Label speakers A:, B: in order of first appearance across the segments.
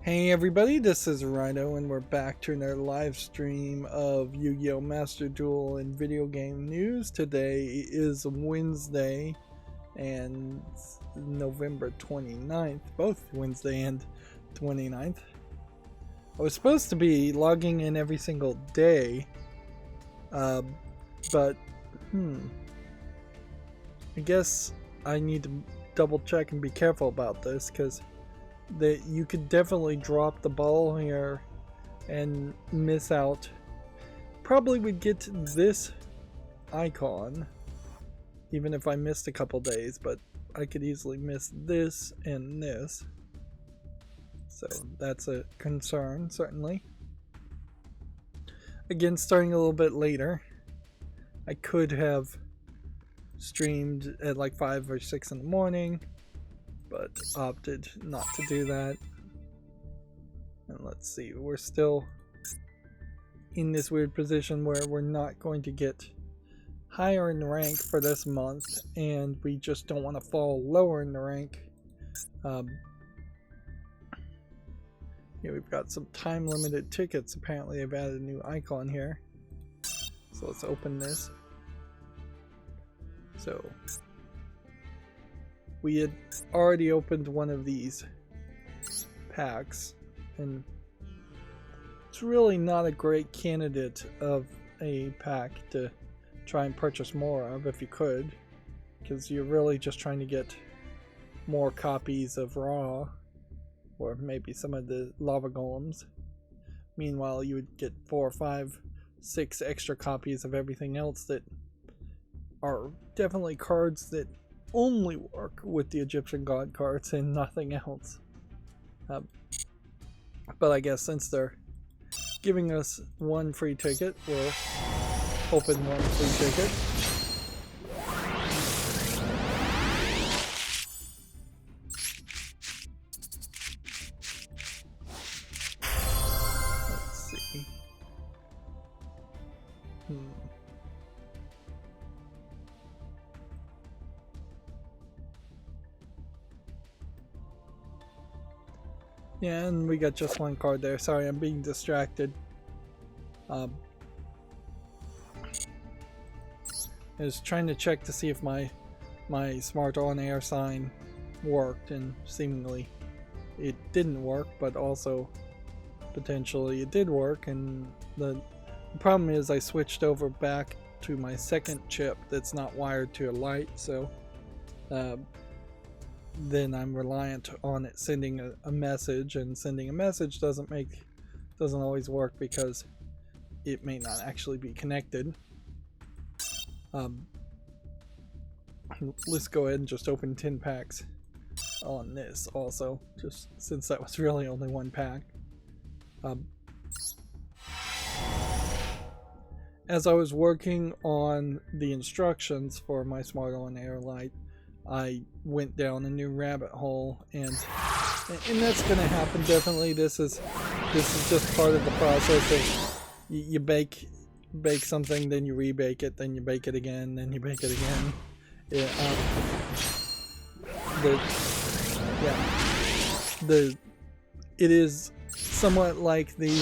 A: Hey everybody, this is Rydo and we're back to another live stream of Yu-Gi-Oh! Master Duel and video game news. Today is Wednesday and November 29th, both Wednesday and 29th. I was supposed to be logging in every single day, but I guess I need to double check and be careful about this, because that you could definitely drop the ball here and miss out. Probably would get this icon even if I missed a couple days, but I could easily miss this and this, so that's a concern, certainly. Again, starting a little bit later, I could have streamed at like 5 or 6 in the morning, but opted not to do that. And let's see, we're still in this weird position where we're not going to get higher in the rank for this month, and we just don't want to fall lower in the rank. Yeah, we've got some time limited tickets. Apparently they've added a new icon here, so let's open this. So we had already opened one of these packs, and it's really not a great candidate of a pack to try and purchase more of if you could, because you're really just trying to get more copies of Raw or maybe some of the lava golems. Meanwhile, you would get 4, 5, 6 extra copies of everything else that are definitely cards that only work with the Egyptian god cards and nothing else. But I guess since they're giving us one free ticket, we'll open one free ticket. Let's see. Yeah, and we got just one card there. Sorry, I'm being distracted. I was trying to check to see if my smart on-air sign worked, and seemingly it didn't work, but also potentially it did work. And the problem is I switched over back to my second chip that's not wired to a light, so then I'm reliant on it sending a message, and sending a message doesn't always work because it may not actually be connected. Let's go ahead and just open 10 packs on this also, just since that was really only one pack. As I was working on the instructions for my smart on-air light, I went down a new rabbit hole, and that's going to happen definitely. This is just part of the process of you bake something, then you rebake it, then you bake it again, then you bake it again. It is somewhat like the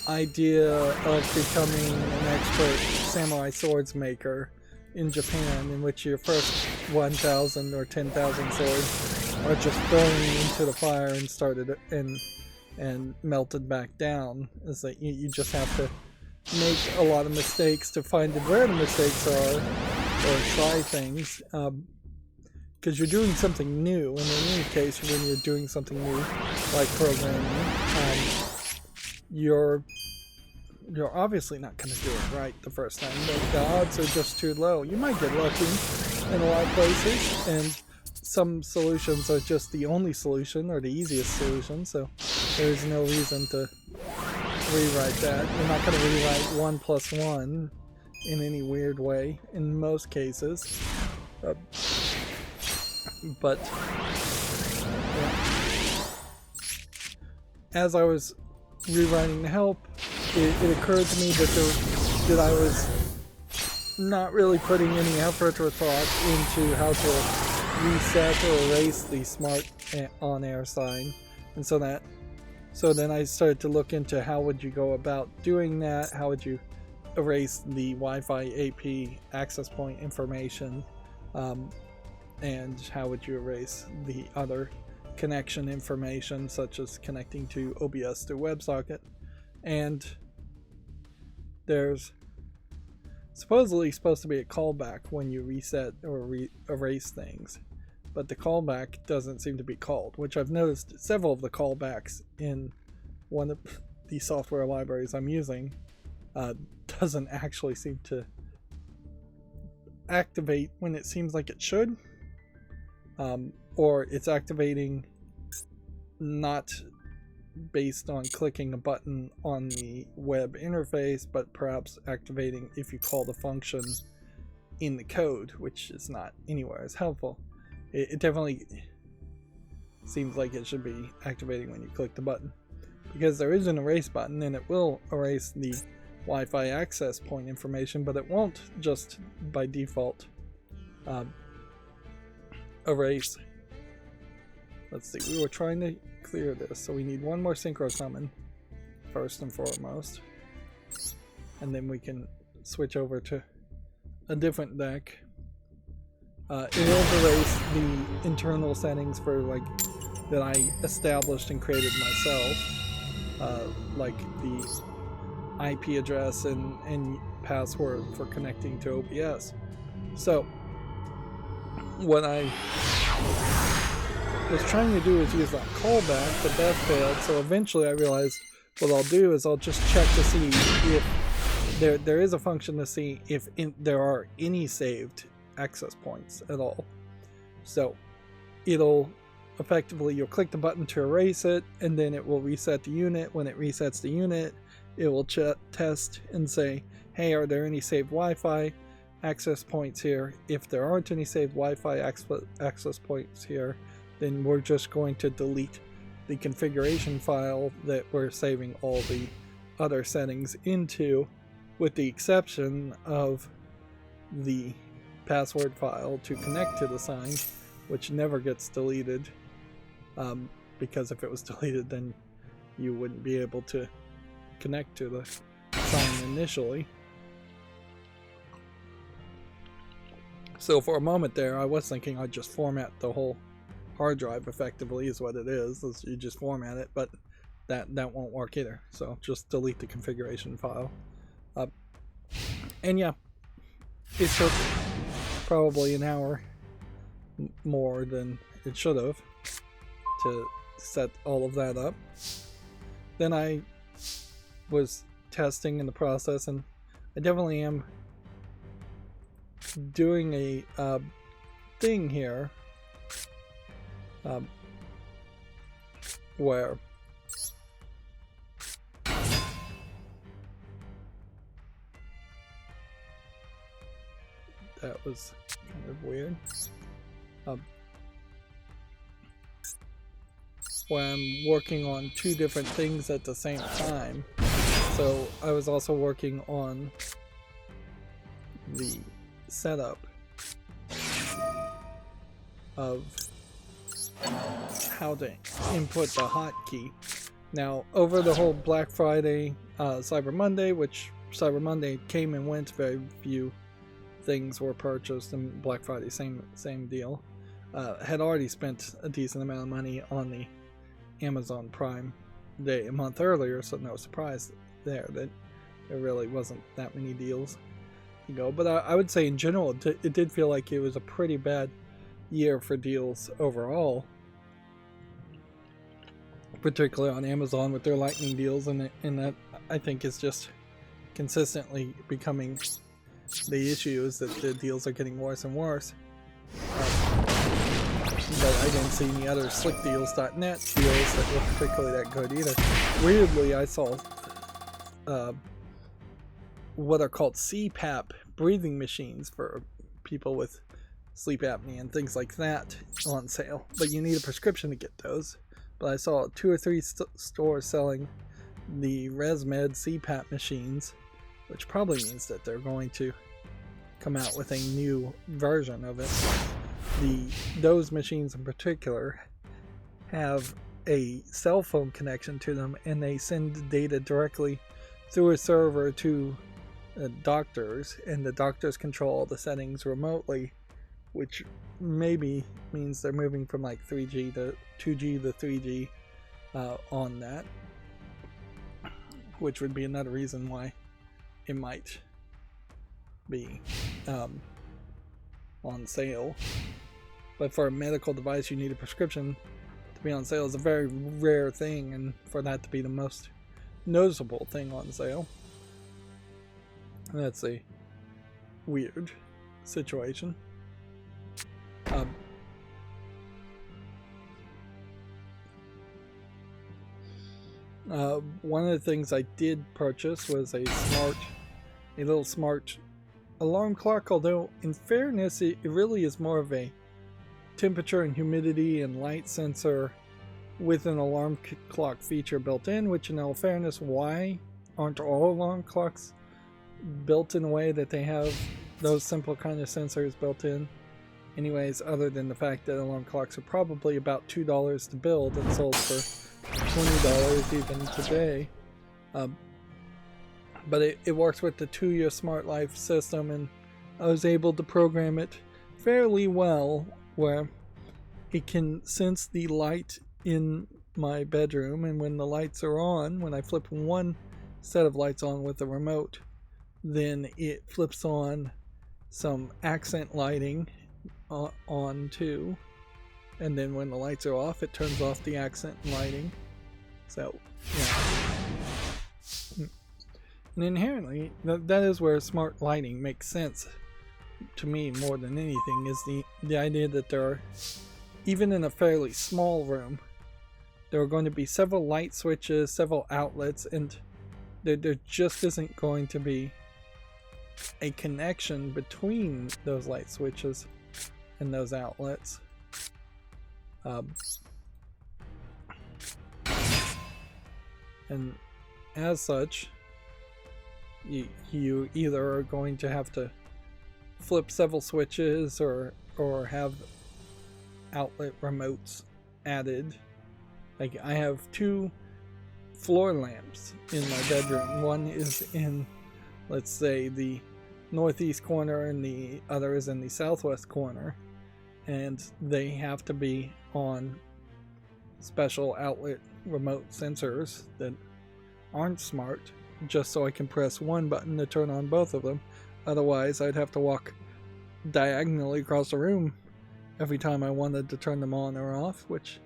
A: idea of becoming an expert samurai swords maker in Japan, in which your first 1,000 or 10,000 swords are just thrown into the fire and started and melted back down. Is that you just have to make a lot of mistakes to find where the mistakes are, or try things, because you're doing something new. And in any case, when you're doing something new like programming, you're obviously not going to do it right the first time. The odds are just too low. You might get lucky in a lot of places, and some solutions are just the only solution or the easiest solution, so there's no reason to rewrite that. You're not going to rewrite 1 + 1 in any weird way in most cases. But yeah. As I was rewriting the help, it occurred to me that I was not really putting any effort or thought into how to reset or erase the smart on-air sign, and so that So then I started to look into how would you go about doing that, how would you erase the Wi-Fi AP access point information, and how would you erase the other connection information, such as connecting to OBS through WebSocket. And there's supposedly supposed to be a callback when you reset or erase things, but the callback doesn't seem to be called, which I've noticed several of the callbacks in one of the software libraries I'm using doesn't actually seem to activate when it seems like it should, or it's activating not based on clicking a button on the web interface, but perhaps activating if you call the function in the code, which is not anywhere as helpful. It definitely seems like it should be activating when you click the button, because there is an erase button and it will erase the Wi-Fi access point information, but it won't just by default erase. Let's see, we were trying to clear this, so we need one more synchro summon first and foremost, and then we can switch over to a different deck. It will erase the internal settings for that I established and created myself, like the IP address and password for connecting to OBS. So what I was trying to do is use that callback, but that failed. So eventually I realized what I'll do is I'll just check to see if there is a function to see if there are any saved access points at all. So it'll effectively, you'll click the button to erase it, and then it will reset the unit. When it resets the unit, it will test and say, hey, are there any saved Wi-Fi access points here? If there aren't any saved Wi-Fi access points here, then we're just going to delete the configuration file that we're saving all the other settings into, with the exception of the password file to connect to the sign, which never gets deleted, because if it was deleted, then you wouldn't be able to connect to the sign initially. So for a moment there, I was thinking I'd just format the whole hard drive, effectively is what it is. You just format it, but that won't work either. So just delete the configuration file. And yeah, it took probably an hour more than it should have to set all of that up. Then I was testing in the process, and I definitely am doing a thing here where that was kind of weird. Where I'm working on two different things at the same time. So I was also working on the setup of how to input the hotkey. Now, over the whole Black Friday, Cyber Monday, which Cyber Monday came and went, very few things were purchased, and Black Friday, same deal. Had already spent a decent amount of money on the Amazon Prime Day a month earlier, so no surprise there that there really wasn't that many deals to go. But I would say in general, it did feel like it was a pretty bad year for deals overall, particularly on Amazon with their lightning deals, and that I think is just consistently becoming the issue, is that the deals are getting worse and worse. But I didn't see any other slickdeals.net deals that were particularly that good either. Weirdly, I saw what are called CPAP breathing machines for people with sleep apnea and things like that on sale, but you need a prescription to get those. But I saw 2 or 3 stores selling the ResMed CPAP machines, which probably means that they're going to come out with a new version of it. Those machines in particular have a cell phone connection to them, and they send data directly through a server to doctors, and the doctors control all the settings remotely, which maybe means they're moving from like 3G to 2G to 3G on that, which would be another reason why it might be on sale. But for a medical device, you need a prescription to be on sale. Is a very rare thing, and for that to be the most noticeable thing on sale, that's a weird situation. One of the things I did purchase was a little smart alarm clock, although in fairness it really is more of a temperature and humidity and light sensor with an alarm clock feature built in, which in all fairness, why aren't all alarm clocks built in a way that they have those simple kind of sensors built in anyways, other than the fact that alarm clocks are probably about $2 to build and sold for $20 even today. But it works with the 2-year Smart Life system, and I was able to program it fairly well where it can sense the light in my bedroom, and when the lights are on, when I flip one set of lights on with the remote, then it flips on some accent lighting on too, and then when the lights are off, it turns off the accent lighting. So yeah, and inherently that is where smart lighting makes sense to me more than anything, is the idea that there are, even in a fairly small room, there are going to be several light switches, several outlets, and there just isn't going to be a connection between those light switches and those outlets. And as such, you either are going to have to flip several switches or have outlet remotes added. Like, I have 2 floor lamps in my bedroom. One is in, let's say, the northeast corner, and the other is in the southwest corner, and they have to be on special outlet remote sensors that aren't smart, just so I can press one button to turn on both of them. Otherwise, I'd have to walk diagonally across the room every time I wanted to turn them on or off, which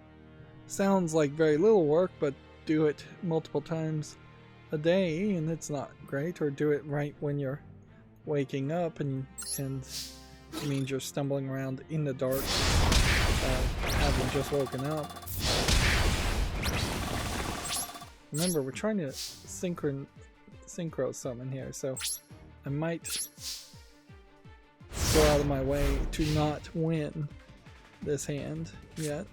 A: sounds like very little work, but do it multiple times a day and it's not great. Or do it right when you're waking up, and it means you're stumbling around in the dark, having just woken up. Remember, we're trying to synchro summon here, so I might go out of my way to not win this hand yet.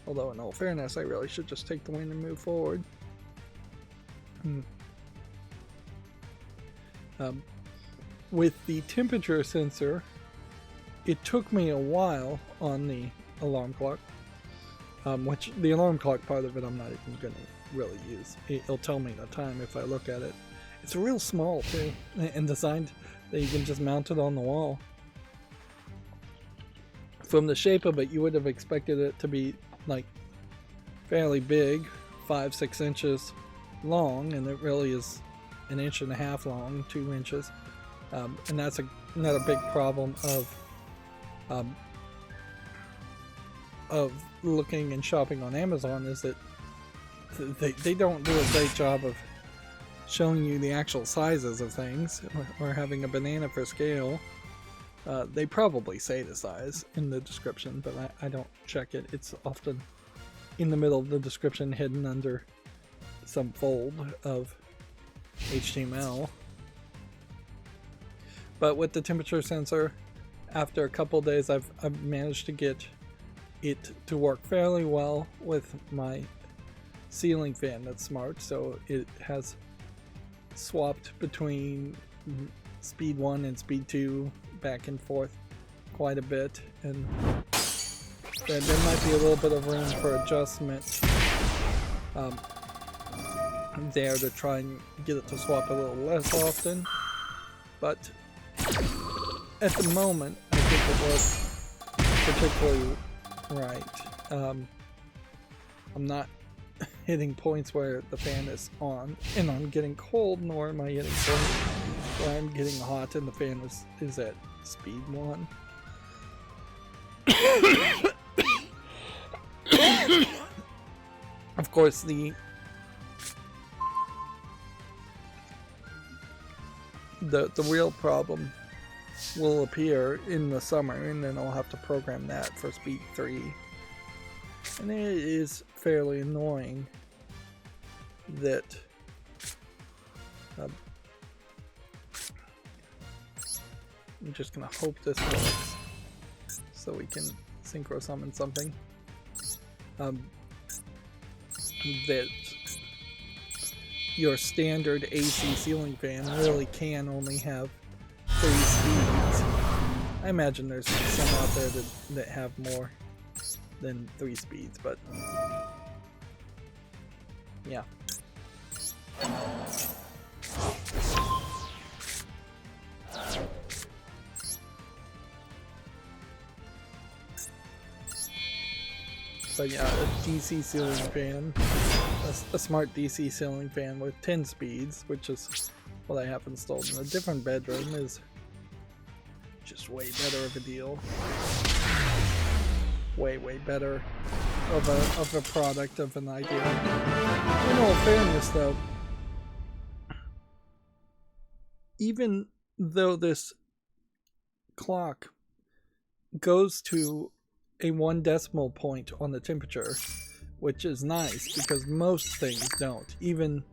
A: Although, in all fairness, I really should just take the win and move forward. With the temperature sensor, it took me a while on the alarm clock, which the alarm clock part of it I'm not even going to really use. It'll tell me the time if I look at it. It's real small too, and designed that you can just mount it on the wall. From the shape of it, you would have expected it to be like fairly big, 5-6 inches long, and it really is 1.5 inches long, 2 inches. And that's another big problem of looking and shopping on Amazon, is that they don't do a great job of showing you the actual sizes of things, or having a banana for scale. They probably say the size in the description, but I don't check it. It's often in the middle of the description, hidden under some fold of HTML. But with the temperature sensor, after a couple days, I've managed to get it to work fairly well with my ceiling fan that's smart. So it has swapped between speed 1 and speed 2 back and forth quite a bit, and there might be a little bit of room for adjustment there to try and get it to swap a little less often, but at the moment I think it was particularly right. I'm not hitting points where the fan is on and I'm getting cold, nor am I hitting points where I'm getting hot and the fan is at speed 1. Of course, the real problem will appear in the summer, and then I'll have to program that for speed 3. And it is fairly annoying that I'm just gonna hope this works so we can synchro summon something. That your standard AC ceiling fan really can only have 3 speeds. I imagine there's some out there that have more than 3 speeds, but yeah. But yeah, a DC ceiling fan, a smart DC ceiling fan with 10 speeds, which is what I have installed in a different bedroom, is just way better of a deal. Way better of a product, of an idea. In all fairness though, even though this clock goes to a 1 decimal point on the temperature, which is nice because most things don't. Even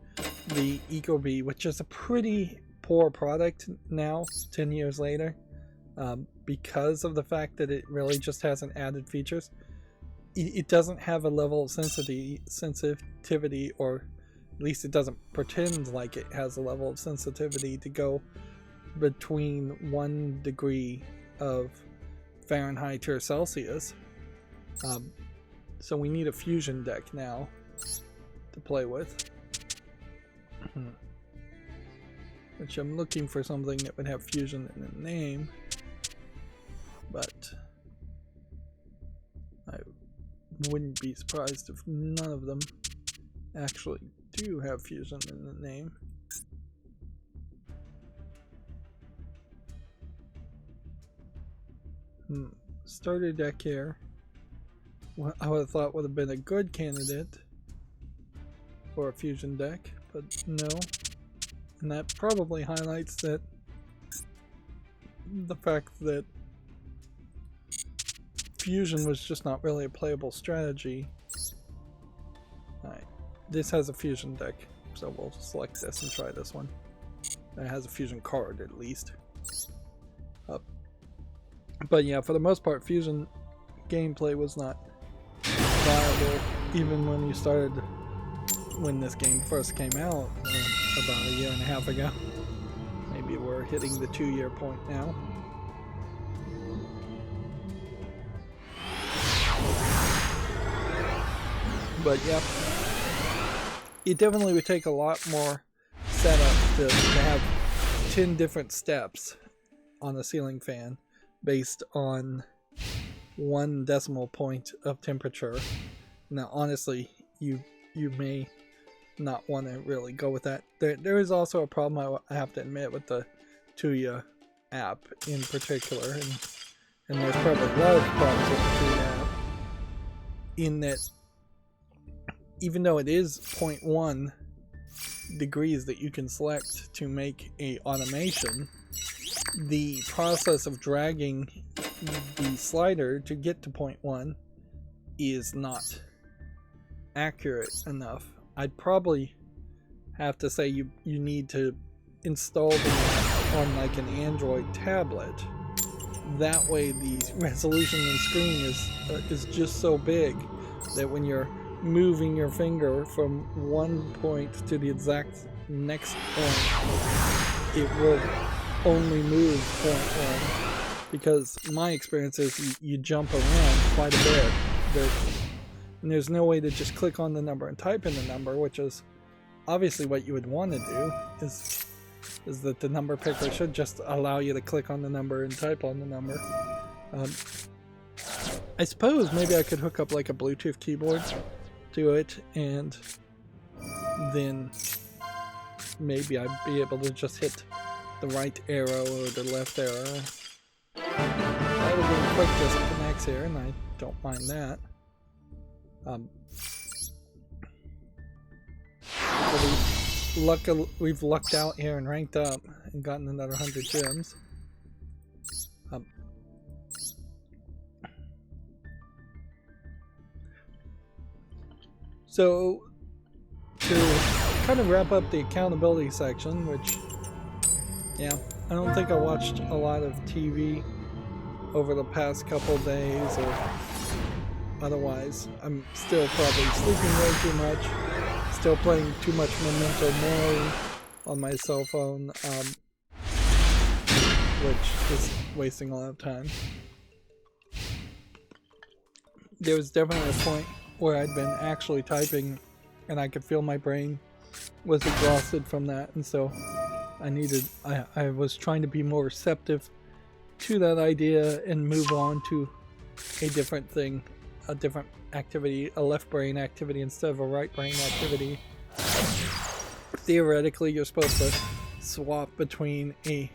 A: the Ecobee, which is a pretty poor product now, 10 years later, because of the fact that it really just hasn't added features. It doesn't have a level of sensitivity, or at least it doesn't pretend like it has a level of sensitivity to go between 1 degree of Fahrenheit or Celsius. So we need a fusion deck now to play with. Which I'm looking for something that would have fusion in the name. But I wouldn't be surprised if none of them actually do have fusion in the name. Starter deck here. What I would have thought would have been a good candidate for a fusion deck, but no. And that probably highlights that the fact that fusion was just not really a playable strategy. Alright, this has a fusion deck, so we'll select this and try this one. It has a fusion card at least. But yeah, for the most part, fusion gameplay was not viable even when you started, when this game first came out about a year and a half ago. Maybe we're hitting the 2-year point now. But yep, it definitely would take a lot more setup to have 10 different steps on a ceiling fan based on 1 decimal point of temperature. Now honestly, you may not want to really go with that. There is also a problem I have to admit with the Tuya app in particular, and there's probably a lot of problems with the Tuya app, in that even though it is 0.1 degrees that you can select to make a automation, the process of dragging the slider to get to 0.1 is not accurate enough. I'd probably have to say you need to install them on like an Android tablet. That way the resolution on the screen is just so big that when you're moving your finger from one point to the exact next point, it will only move 0.1. Because my experience is you jump around quite a bit and there's no way to just click on the number and type in the number, which is obviously what you would want to do, is that the number picker should just allow you to click on the number and type on the number. I suppose maybe I could hook up like a Bluetooth keyboard to it, and then maybe I'd be able to just hit the right arrow or the left arrow. That would be a quick disconnects here, and I don't mind that. So we've lucked out here and ranked up and gotten another 100 gems. So to kind of wrap up the accountability section, which, yeah, I don't think I watched a lot of TV over the past couple days or otherwise. I'm still probably sleeping way too much, still playing too much Memento Mori on my cell phone, which is wasting a lot of time. There was definitely a point where I'd been actually typing and I could feel my brain was exhausted from that, and so I was trying to be more receptive to that idea and move on to a different thing, a different activity, a left brain activity instead of a right brain activity. Theoretically, you're supposed to swap between a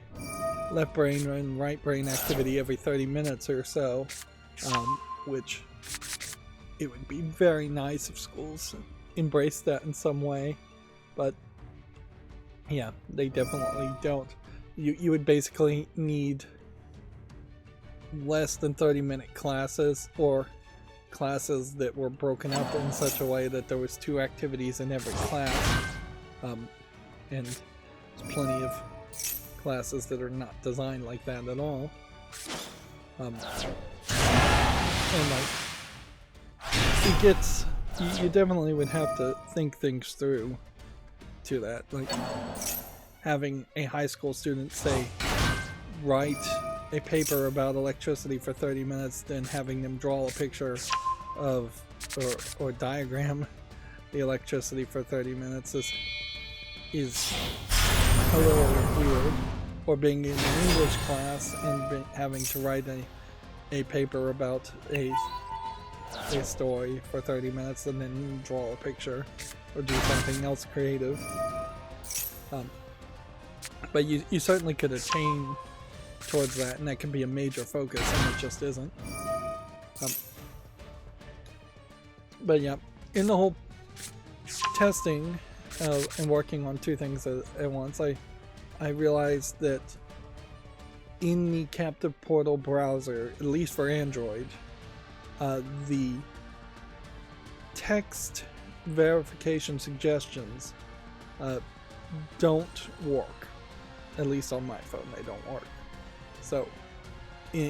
A: left brain and right brain activity every 30 minutes or so, which it would be very nice if schools embraced that in some way, but yeah, they definitely don't. You would basically need less than 30-minute classes, or classes that were broken up in such a way that there was 2 activities in every class, and there's plenty of classes that are not designed like that at all. And like, it gets, you definitely would have to think things through to that, like having a high school student, say, write a paper about electricity for 30 minutes, then having them draw a picture of or diagram the electricity for 30 minutes is a little weird. Or being in an English class and having to write a paper about a story for 30 minutes and then draw a picture or do something else creative. But you certainly could attain towards that, and that can be a major focus, and it just isn't. But yeah, in the whole testing and working on 2 things at once, I realized that in the Captive Portal browser, at least for Android, the text verification suggestions don't work. At least on my phone, they don't work. So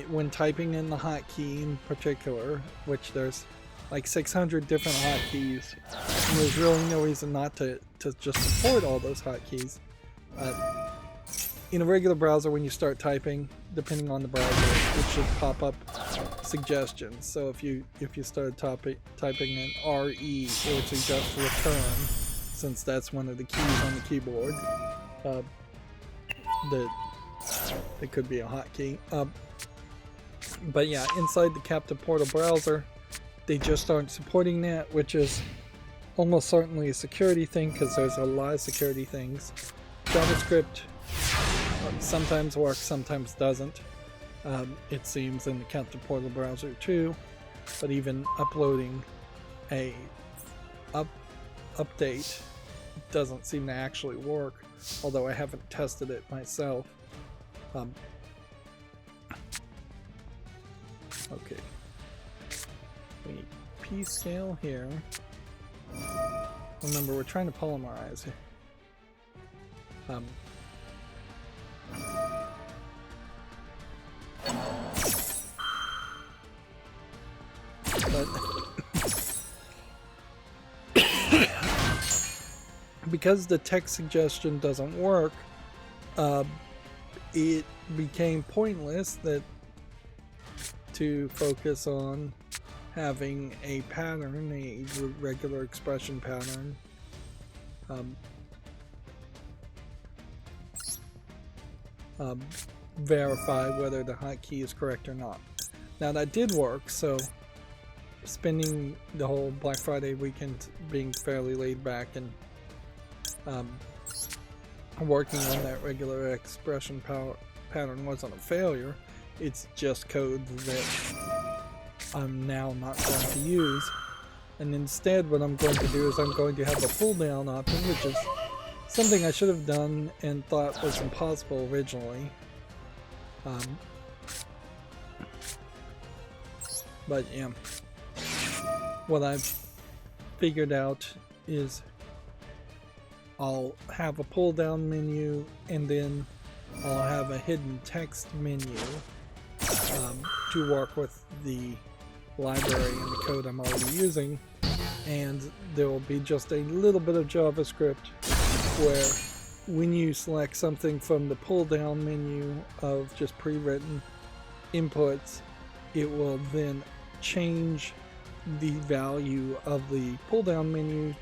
A: when typing in the hotkey in particular, which there's like 600 different hotkeys, and there's really no reason not to just support all those hotkeys. In a regular browser, when you start typing, depending on the browser, it should pop up suggestions. So if you started typing in RE, it would suggest return, since that's one of the keys on the keyboard. That could be a hotkey. But yeah, inside the Captive Portal browser, they just aren't supporting that, which is almost certainly a security thing, because there's a lot of security things. JavaScript sometimes works, sometimes doesn't. It seems in the Captive Portal browser too, but even uploading a update doesn't seem to actually work, although I haven't tested it myself. Okay, we need P scale here. Remember, we're trying to polymerize here. But because the text suggestion doesn't work, it became pointless to focus on having a pattern, a regular expression pattern, verify whether the hotkey is correct or not. Now that did work, so spending the whole Black Friday weekend being fairly laid back and working on that regular expression pattern wasn't a failure. It's just code that I'm now not going to use, and instead what I'm going to do is I'm going to have a pull down option, which is something I should have done and thought was impossible originally. But yeah, what I've figured out is I'll have a pull down menu and then I'll have a hidden text menu to work with the library and the code I'm already using, and there will be just a little bit of JavaScript where when you select something from the pull down menu of just pre-written inputs, it will then change the value of the pull down menu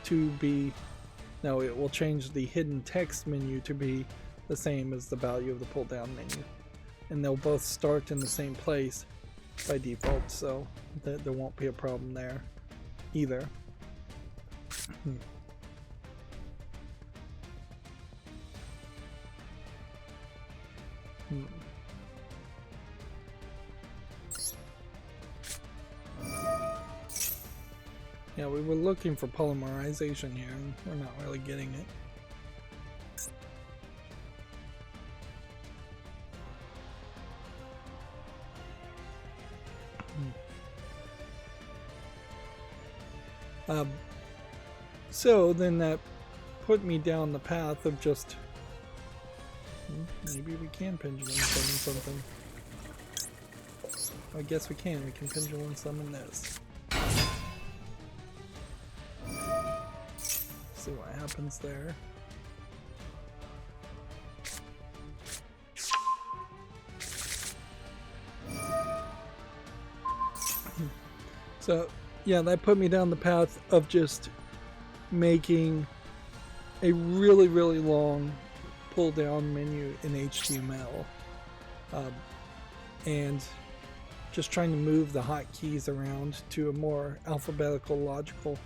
A: to be, no, it will change the hidden text menu to be the same as the value of the pull down menu, and they'll both start in the same place by default, so there won't be a problem there either. Yeah, we were looking for polymerization here, and we're not really getting it. So then that put me down the path of just, maybe we can pendulum summon something. I guess we can pendulum summon this. See what happens there. So yeah, that put me down the path of just making a really long pull down menu in HTML, and just trying to move the hotkeys around to a more alphabetical logical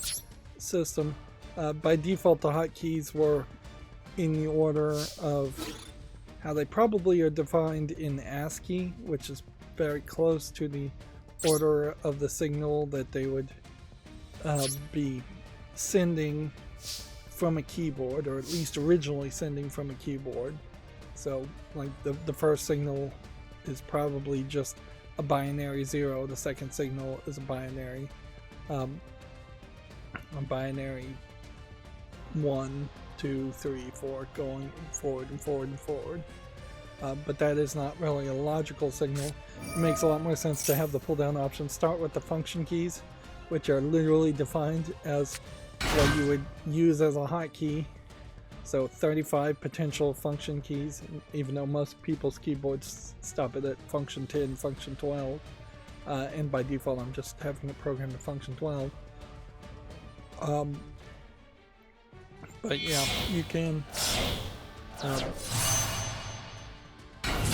A: system. By default, the hotkeys were in the order of how they probably are defined in ASCII, which is very close to the order of the signal that they would be sending from a keyboard, or at least originally sending from a keyboard. So like the first signal is probably just a binary 0, the second signal is a binary 1, 2, 3, 4, going forward and forward and forward. But that is not really a logical signal. It makes a lot more sense to have the pull down option start with the function keys, which are literally defined as what you would use as a hotkey. So 35 potential function keys, even though most people's keyboards stop it at function 10, function 12. And by default, I'm just having it programmed to function 12. But yeah, you can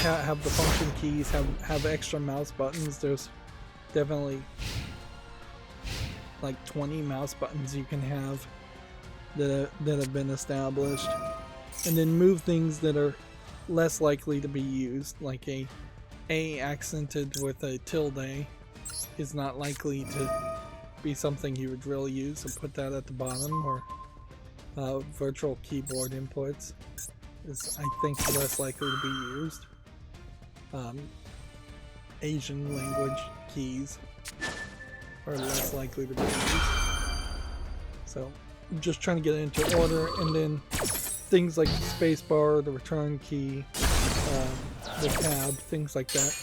A: have the function keys, have extra mouse buttons. There's definitely like 20 mouse buttons you can have that have been established, and then move things that are less likely to be used, like a accented with a tilde is not likely to be something you would really use, so put that at the bottom. Or virtual keyboard inputs is, I think, less likely to be used. Asian language keys are less likely to be used. So I'm just trying to get it into order, and then things like the spacebar, the return key, the tab, things like that.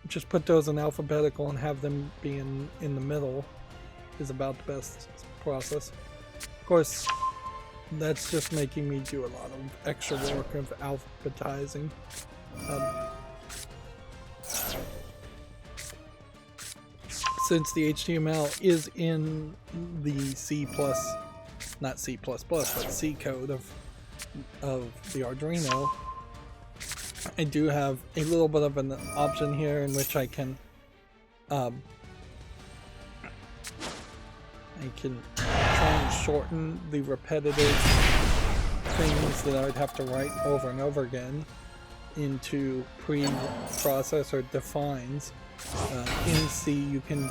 A: Just put those in alphabetical and have them be in the middle is about the best process. Of course, that's just making me do a lot of extra work of alphabetizing. since the HTML is in the not C++, but C code of the Arduino, I do have a little bit of an option here in which I can try and shorten the repetitive things that I would have to write over and over again into pre-processor defines. In C you can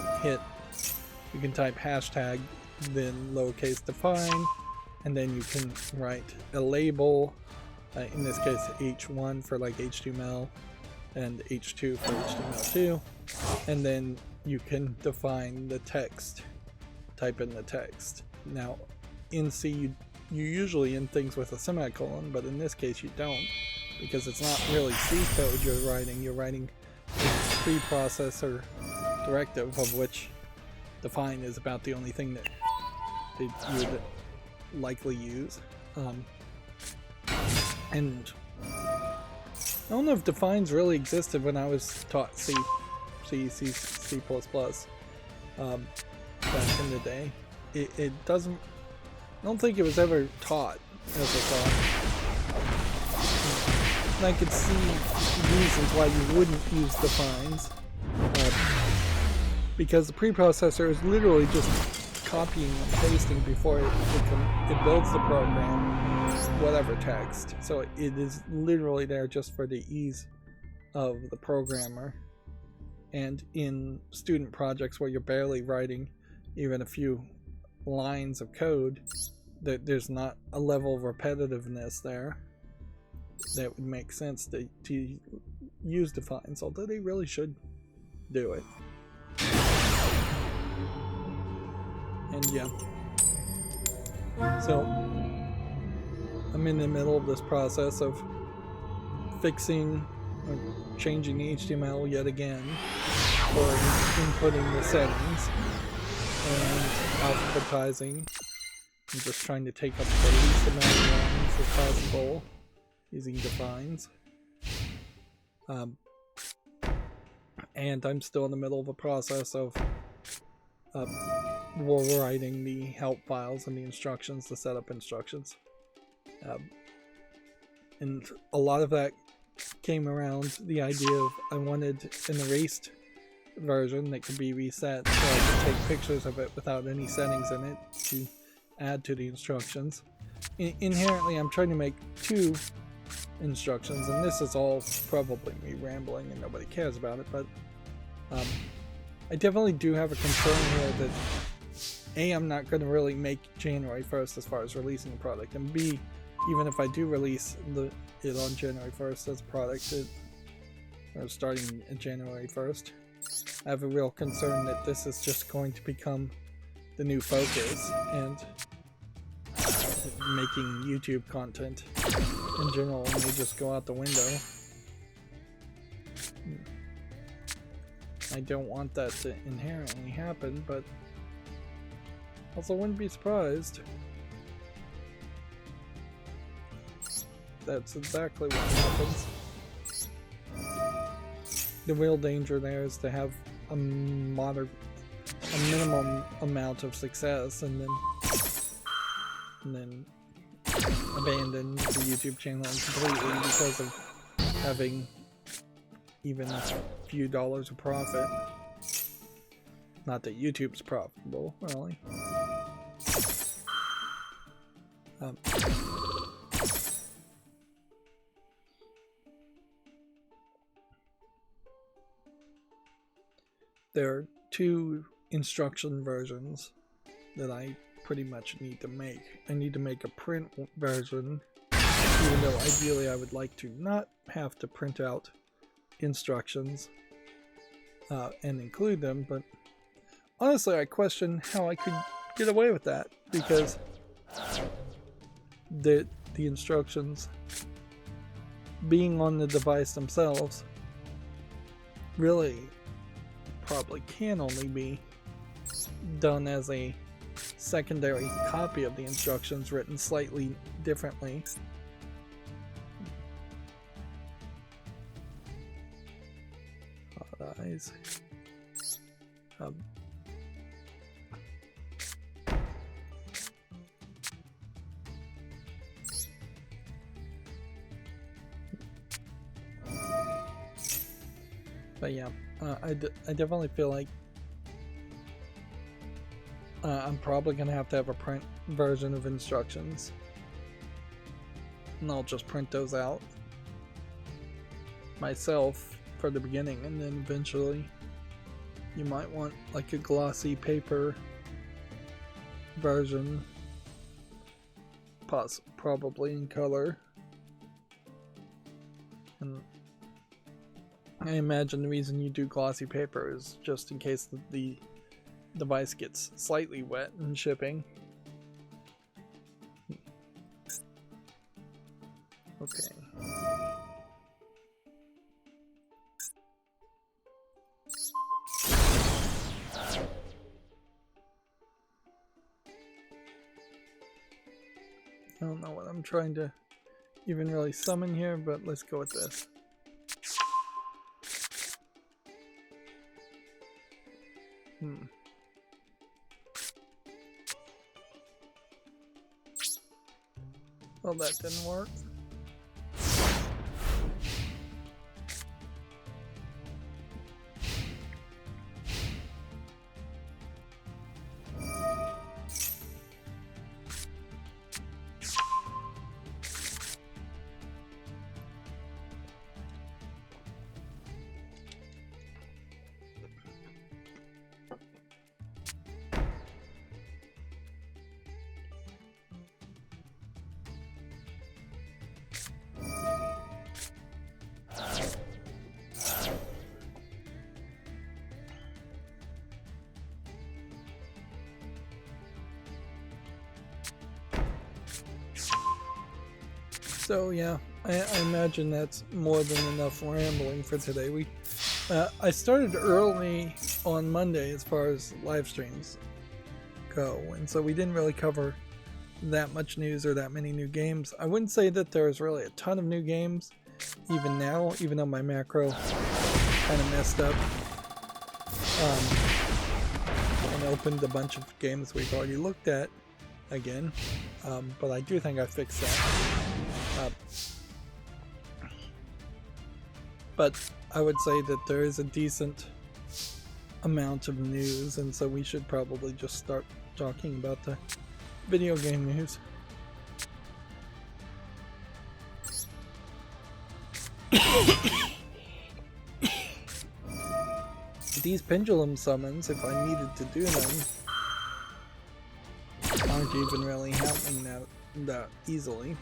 A: type hashtag, then lowercase define, and then you can write a label, in this case H1 for like HTML and H2 for HTML2, and then you can define the text, type in the text. Now in C you usually end things with a semicolon, but in this case you don't, because it's not really C code you're writing a preprocessor directive, of which define is about the only thing that you would likely use. And I don't know if defines really existed when I was taught C++, back in the day. It doesn't, I don't think it was ever taught as a thought. And I could see reasons why you wouldn't use defines, because the preprocessor is literally just copying and pasting before it builds the program, whatever text. So it is literally there just for the ease of the programmer. And in student projects where you're barely writing even a few lines of code, there's not a level of repetitiveness there that would make sense to use defines, although they really should do it. And yeah, so I'm in the middle of this process of fixing or changing the HTML yet again, or inputting the settings and alphabetizing. I'm just trying to take up the least amount of lines as possible using defines. And I'm still in the middle of a process of writing the help files and the instructions, the setup instructions. And a lot of that came around the idea of I wanted an erased version that could be reset, so I could take pictures of it without any settings in it to add to the instructions. Inherently, I'm trying to make two instructions, and this is all probably me rambling and nobody cares about it, but I definitely do have a concern here that A, I'm not going to really make January 1st as far as releasing the product, and B, even if I do release it on January 1st as a product, or starting January 1st, I have a real concern that this is just going to become the new focus, and making YouTube content in general may just go out the window. I don't want that to inherently happen, but also wouldn't be surprised. That's exactly what happens. The real danger there is to have a minimum amount of success and then abandon the YouTube channel completely because of having even a few dollars of profit. Not that YouTube's profitable, really. There are two instruction versions that I pretty much need to make. I need to make a print version, even though ideally I would like to not have to print out instructions and include them, but honestly I question how I could get away with that, because the instructions being on the device themselves really probably can only be done as a secondary copy of the instructions written slightly differently. Hot eyes. But yeah, I definitely feel like I'm probably gonna have to have a print version of instructions, and I'll just print those out myself for the beginning, and then eventually you might want like a glossy paper version, probably in color. And I imagine the reason you do glossy paper is just in case the device gets slightly wet in shipping. Okay. I don't know what I'm trying to even really summon here, but let's go with this. Well, that didn't work. So yeah, I imagine that's more than enough rambling for today. I started early on Monday as far as live streams go, and so we didn't really cover that much news or that many new games. I wouldn't say that there's really a ton of new games even now, even though my macro kind of messed up and opened a bunch of games we've already looked at again, but I do think I fixed that. But I would say that there is a decent amount of news, and so we should probably just start talking about the video game news. These pendulum summons, if I needed to do them, aren't even really happening that easily.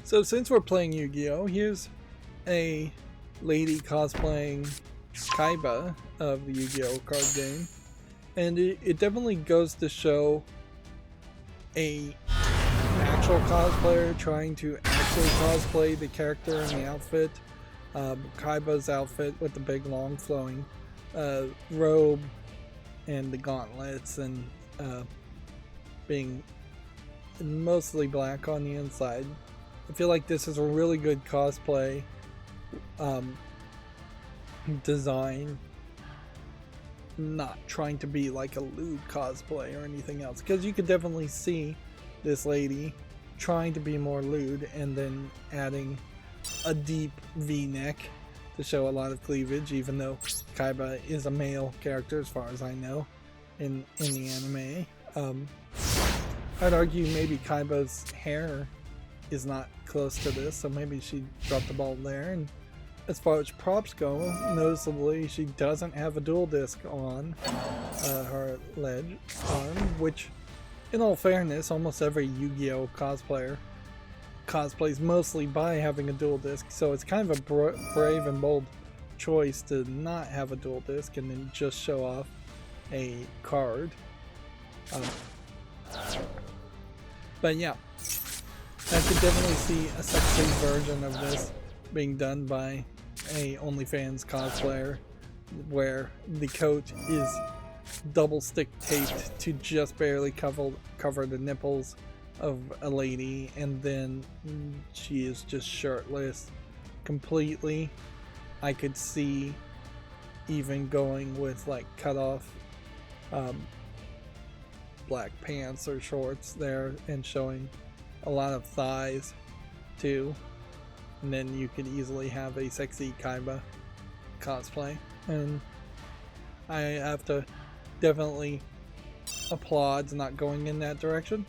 A: So since we're playing Yu-Gi-Oh, here's a lady cosplaying Kaiba of the Yu-Gi-Oh card game, and it definitely goes to show a actual cosplayer trying to actually cosplay the character in the outfit. Kaiba's outfit with the big long flowing robe and the gauntlets, and being mostly black on the inside. I feel like this is a really good cosplay design, not trying to be like a lewd cosplay or anything else, because you could definitely see this lady trying to be more lewd and then adding a deep v-neck to show a lot of cleavage, even though Kaiba is a male character as far as I know in the anime. I'd argue maybe Kaiba's hair is not close to this, so maybe she dropped the ball there. And as far as props go, noticeably she doesn't have a dual disc on her ledge arm, which in all fairness, almost every Yu-Gi-Oh cosplayer cosplays mostly by having a dual disc, so it's kind of a brave and bold choice to not have a dual disc and then just show off a card. But yeah, I could definitely see a sexy version of this being done by a OnlyFans cosplayer, where the coat is double stick taped to just barely cover the nipples of a lady, and then she is just shirtless completely. I could see even going with like cut off black pants or shorts there and showing a lot of thighs too. and then you could easily have a sexy Kaiba cosplay. And I have to definitely applaud not going in that direction.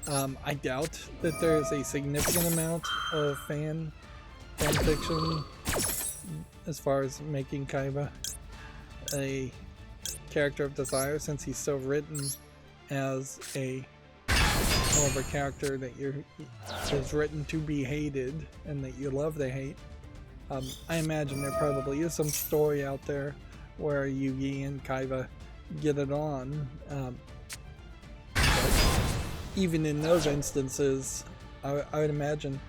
A: I doubt that there's a significant amount of fan fiction as far as making Kaiba a character of desire, since he's so written as a more of a character that is written to be hated and that you love to hate. I imagine there probably is some story out there where Yugi and Kaiba get it on. But even in those instances, I would imagine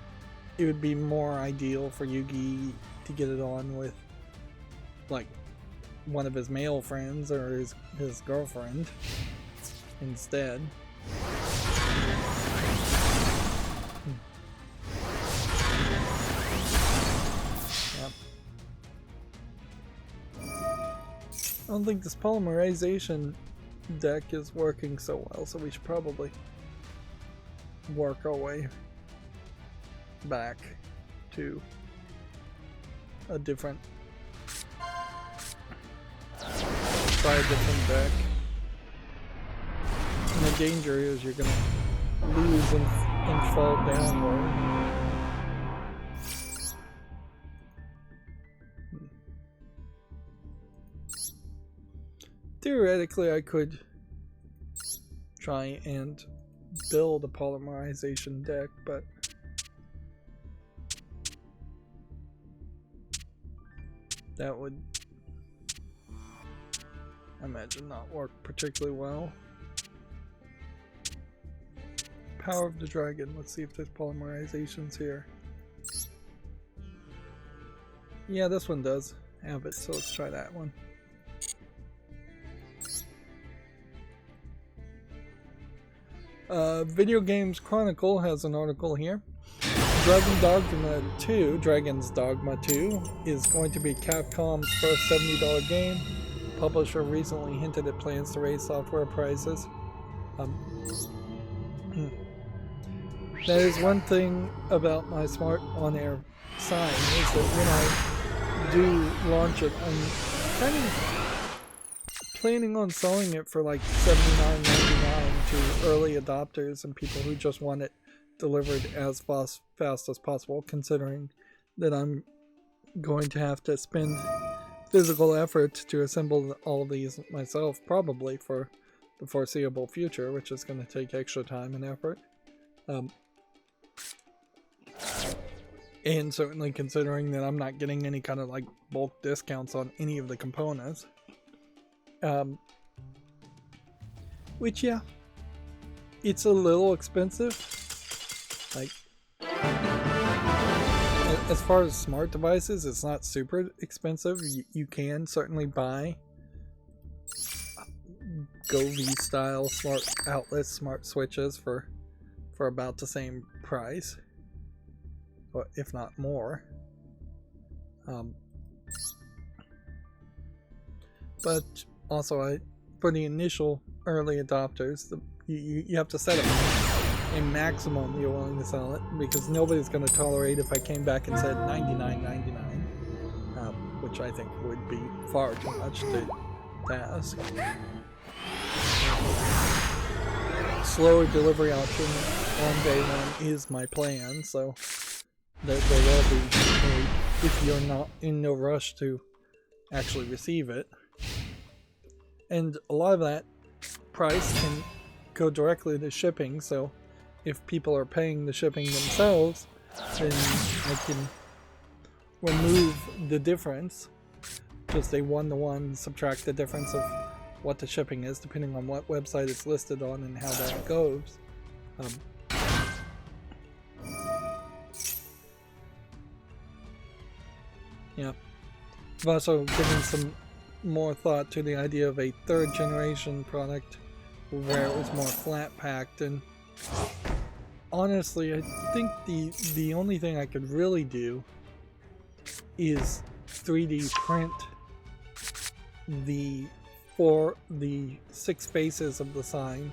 A: it would be more ideal for Yugi to get it on with, like, one of his male friends or his girlfriend instead. Yep. I don't think this polymerization deck is working so well, so we should probably work our way back to a different, try a different deck. And the danger is you're gonna lose and fall downward. Theoretically, I could try and build a polymerization deck, but that would, I imagine, not work particularly well. Power of the Dragon. Let's see if there's polymerizations here. Yeah, this one does have it, so let's try that one. Video Games Chronicle has an article here. Dragon's Dogma 2 is going to be Capcom's first $70 game. Publisher recently hinted at plans to raise software prices. That is one thing about my smart on-air sign, is that when I do launch it, I'm kind of planning on selling it for like $79.99 to early adopters and people who just want it delivered as fast as possible, considering that I'm going to have to spend physical effort to assemble all these myself, probably for the foreseeable future, which is going to take extra time and effort. And certainly considering that I'm not getting any kind of like bulk discounts on any of the components. Which, yeah, it's a little expensive. Like, as far as smart devices, it's not super expensive. You can certainly buy Go-V style smart outlets, smart switches for about the same price, or if not more. But also, for the initial early adopters, you have to set a maximum you're willing to sell it, because nobody's going to tolerate if I came back and said $99.99, which I think would be far too much to ask. Slower delivery option on day one is my plan, so there will be, if you're not in no rush to actually receive it. And a lot of that price can go directly to shipping, so if people are paying the shipping themselves, then I can remove the difference, just a one-to-one, subtract the difference of what the shipping is, depending on what website it's listed on and how that goes. Yeah. I've also given some more thought to the idea of a third generation product where it was more flat packed, and honestly I think the only thing I could really do is 3D print the 6 faces of the sign,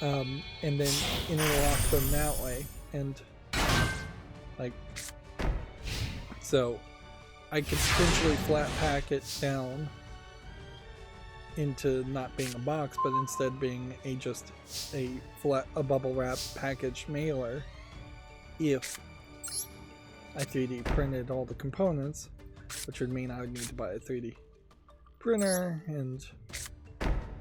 A: and then interlock them that way. And Like, so I could potentially flat pack it down into not being a box, but instead being just a bubble wrap package mailer if I 3D printed all the components, which would mean I would need to buy a 3D printer and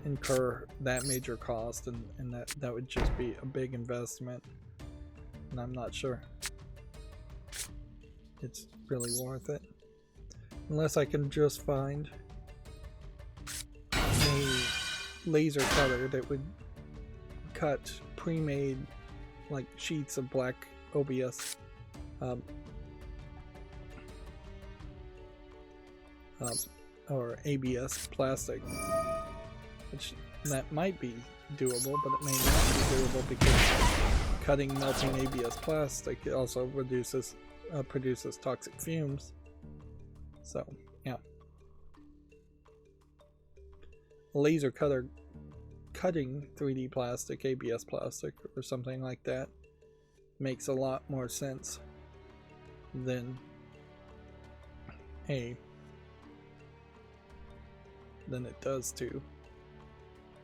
A: incur that major cost, and that would just be a big investment, and I'm not sure it's really worth it unless I can just find a laser cutter that would cut pre-made like sheets of black OBS or ABS plastic, which that might be doable, but it may not be doable because cutting melting ABS plastic also produces toxic fumes. So yeah, a laser cutter cutting 3D plastic, ABS plastic, or something like that makes a lot more sense than than it does to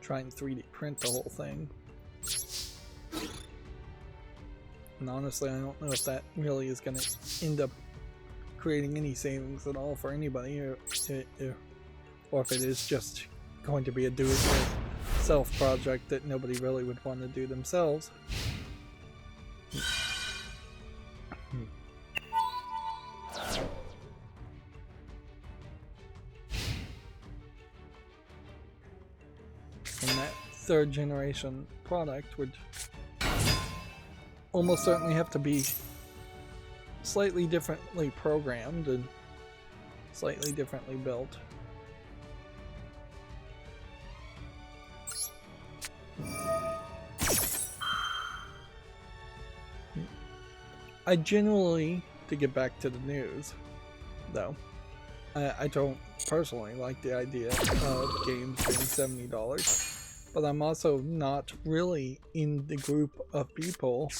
A: try and 3D print the whole thing. And honestly, I don't know if that really is going to end up creating any savings at all for anybody, or if it is just going to be a do-it-yourself project that nobody really would want to do themselves. And that third generation product would almost certainly have to be slightly differently programmed and slightly differently built. I generally, to get back to the news, though, I don't personally like the idea of games being $70, but I'm also not really in the group of people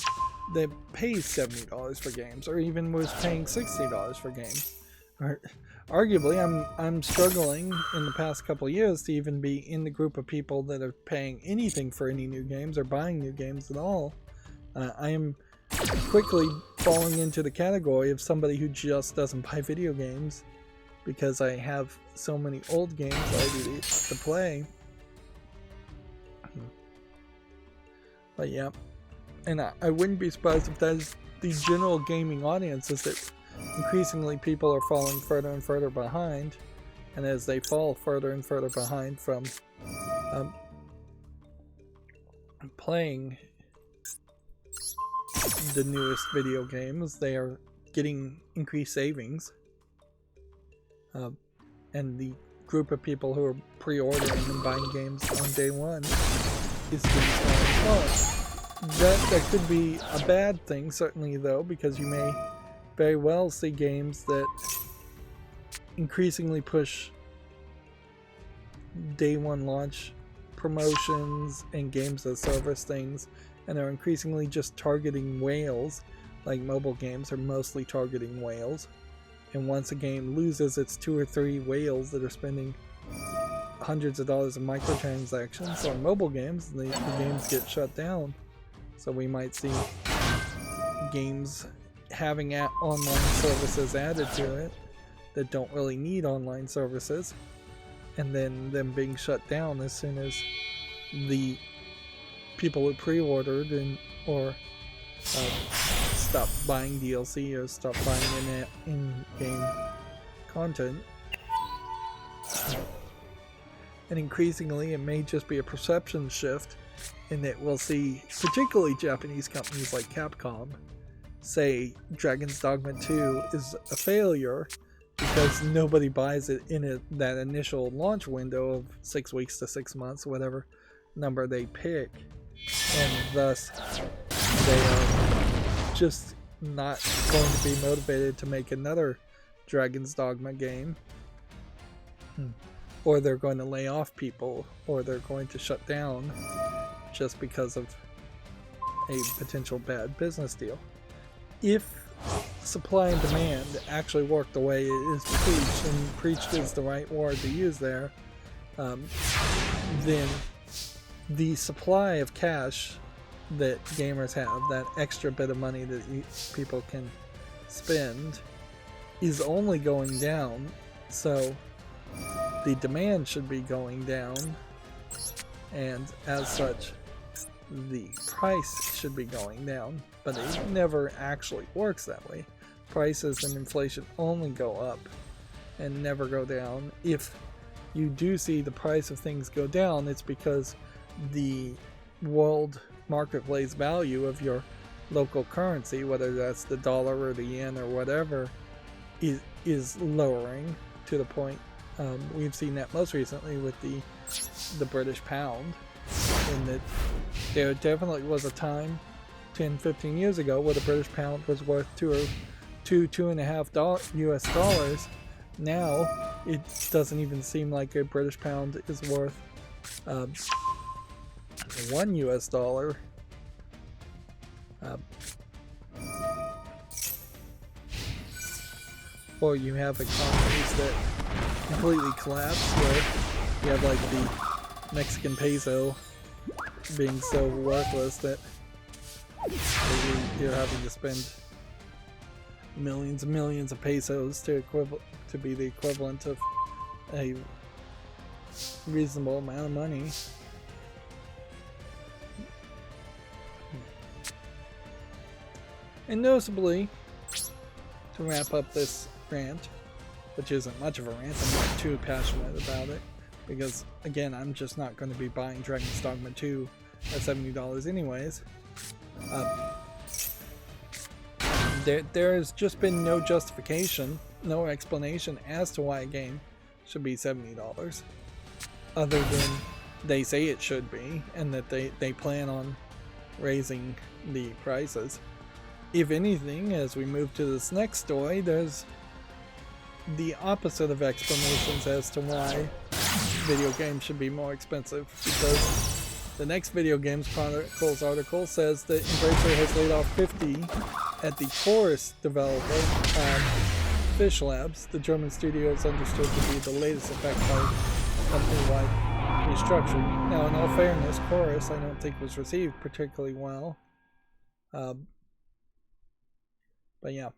A: that pays $70 for games, or even was paying $60 for games. Or, arguably, I'm struggling in the past couple of years to even be in the group of people that are paying anything for any new games or buying new games at all. I am quickly falling into the category of somebody who just doesn't buy video games because I have so many old games already to play. But yeah, and I wouldn't be surprised if that is the general gaming audience, is that increasingly people are falling further and further behind, and as they fall further and further behind from playing the newest video games, they are getting increased savings, and the group of people who are pre-ordering and buying games on day one is getting smaller and smaller. That could be a bad thing, certainly, though, because you may very well see games that increasingly push day one launch promotions and games as service things, and are increasingly just targeting whales, like mobile games are mostly targeting whales. And once a game loses its 2 or 3 whales that are spending hundreds of dollars of microtransactions on mobile games, the games get shut down. So we might see games having online services added to it that don't really need online services, and then them being shut down as soon as the people who pre-ordered or stop buying DLC or stop buying in-game content. And increasingly it may just be a perception shift in that we'll see particularly Japanese companies like Capcom say Dragon's Dogma 2 is a failure because nobody buys it in that initial launch window of 6 weeks to 6 months, whatever number they pick, and thus they are just not going to be motivated to make another Dragon's Dogma game, or they're going to lay off people, or they're going to shut down just because of a potential bad business deal. If supply and demand actually work the way it is preached, and preached is the right word to use there, then the supply of cash that gamers have, that extra bit of money that people can spend, is only going down. So the demand should be going down, and as such the price should be going down, but it never actually works that way. Prices and inflation only go up and never go down. If you do see the price of things go down, it's because the world marketplace value of your local currency, whether that's the dollar or the yen or whatever, is lowering to the point. We've seen that most recently with the British pound, in that there definitely was a time 10-15 years ago where the British pound was worth $2.5 US dollars. Now it doesn't even seem like a British pound is worth $1 US dollar. Or you have economies that completely collapse, where you have like the Mexican peso being so worthless that you're having to spend millions and millions of pesos to be the equivalent of a reasonable amount of money. And noticeably, to wrap up this rant, which isn't much of a rant, I'm not too passionate about it, because again, I'm just not going to be buying Dragon's Dogma 2 at $70 anyways. There has just been no justification, no explanation as to why a game should be $70, other than they say it should be, and that they plan on raising the prices. If anything, as we move to this next story, there's the opposite of explanations as to why video games should be more expensive, because the next Video Games Chronicles article says that Embracer has laid off 50 at the Chorus developer, Fish Labs. The German studio is understood to be the latest effect of company-wide restructuring. Now, in all fairness, Chorus I don't think was received particularly well. But yeah.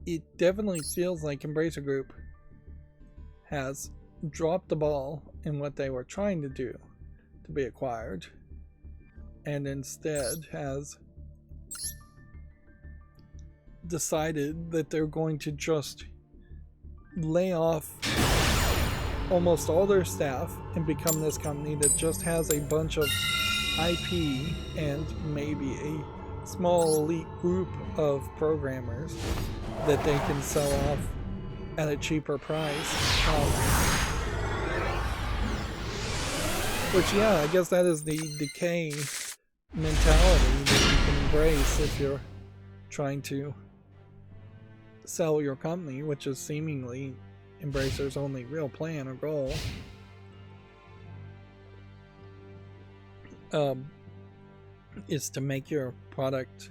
A: It definitely feels like Embracer Group has dropped the ball in what they were trying to do to be acquired, and instead has decided that they're going to just lay off almost all their staff and become this company that just has a bunch of IP and maybe a small elite group of programmers that they can sell off at a cheaper price. Which, yeah, I guess that is the decay mentality that you can embrace if you're trying to sell your company, which is seemingly Embracer's only real plan or goal. Is to make your product,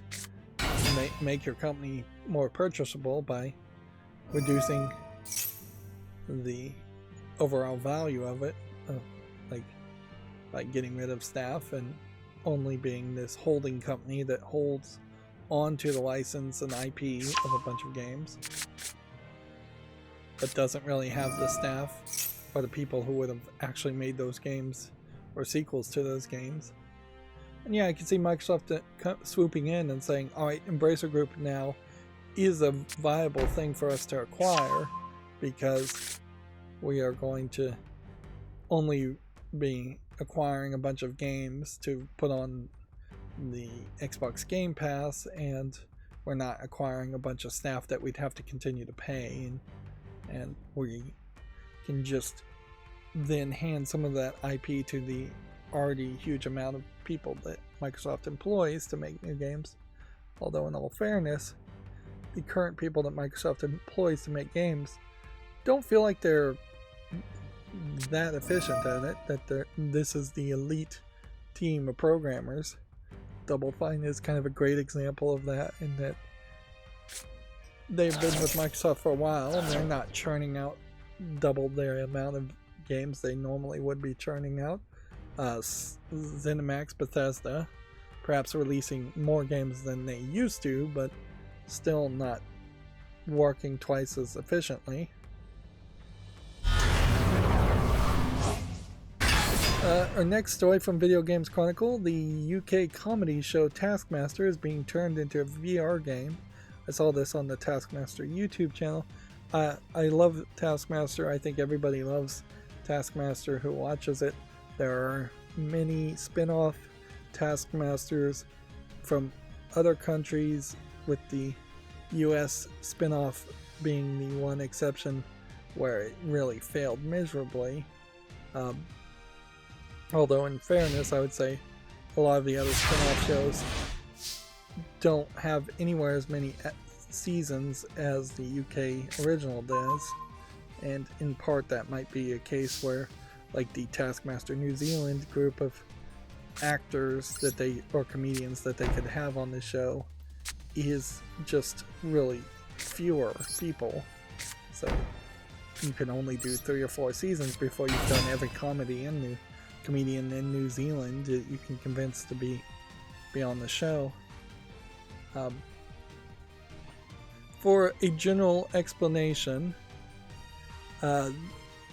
A: make your company more purchasable by reducing the overall value of it, like by getting rid of staff and only being this holding company that holds on to the license and IP of a bunch of games, but doesn't really have the staff or the people who would have actually made those games or sequels to those games. And yeah, I can see Microsoft swooping in and saying, alright, Embracer Group now is a viable thing for us to acquire, because we are going to only be acquiring a bunch of games to put on the Xbox Game Pass, and we're not acquiring a bunch of staff that we'd have to continue to pay, and we can just then hand some of that IP to the already huge amount of people that Microsoft employs to make new games. Although in all fairness, the current people that Microsoft employs to make games don't feel like they're that efficient at it, that this is the elite team of programmers. Double Fine is kind of a great example of that, in that they've been with Microsoft for a while and they're not churning out double their amount of games they normally would be churning out. ZeniMax, Bethesda, perhaps releasing more games than they used to, but still not working twice as efficiently. Our next story from Video Games Chronicle: the UK comedy show Taskmaster is being turned into a VR game. I saw this on the Taskmaster YouTube channel. I love Taskmaster. I think everybody loves Taskmaster who watches it. There are many spin-off Taskmasters from other countries, with the US spin-off being the one exception where it really failed miserably. Although in fairness, I would say a lot of the other spin-off shows don't have anywhere as many seasons as the UK original does, and in part that might be a case where, like, the Taskmaster New Zealand group of actors that they, or comedians that they could have on the show, is just really fewer people, so you can only do 3 or 4 seasons before you've done every comedian in New Zealand that you can convince to be on the show. For a general explanation,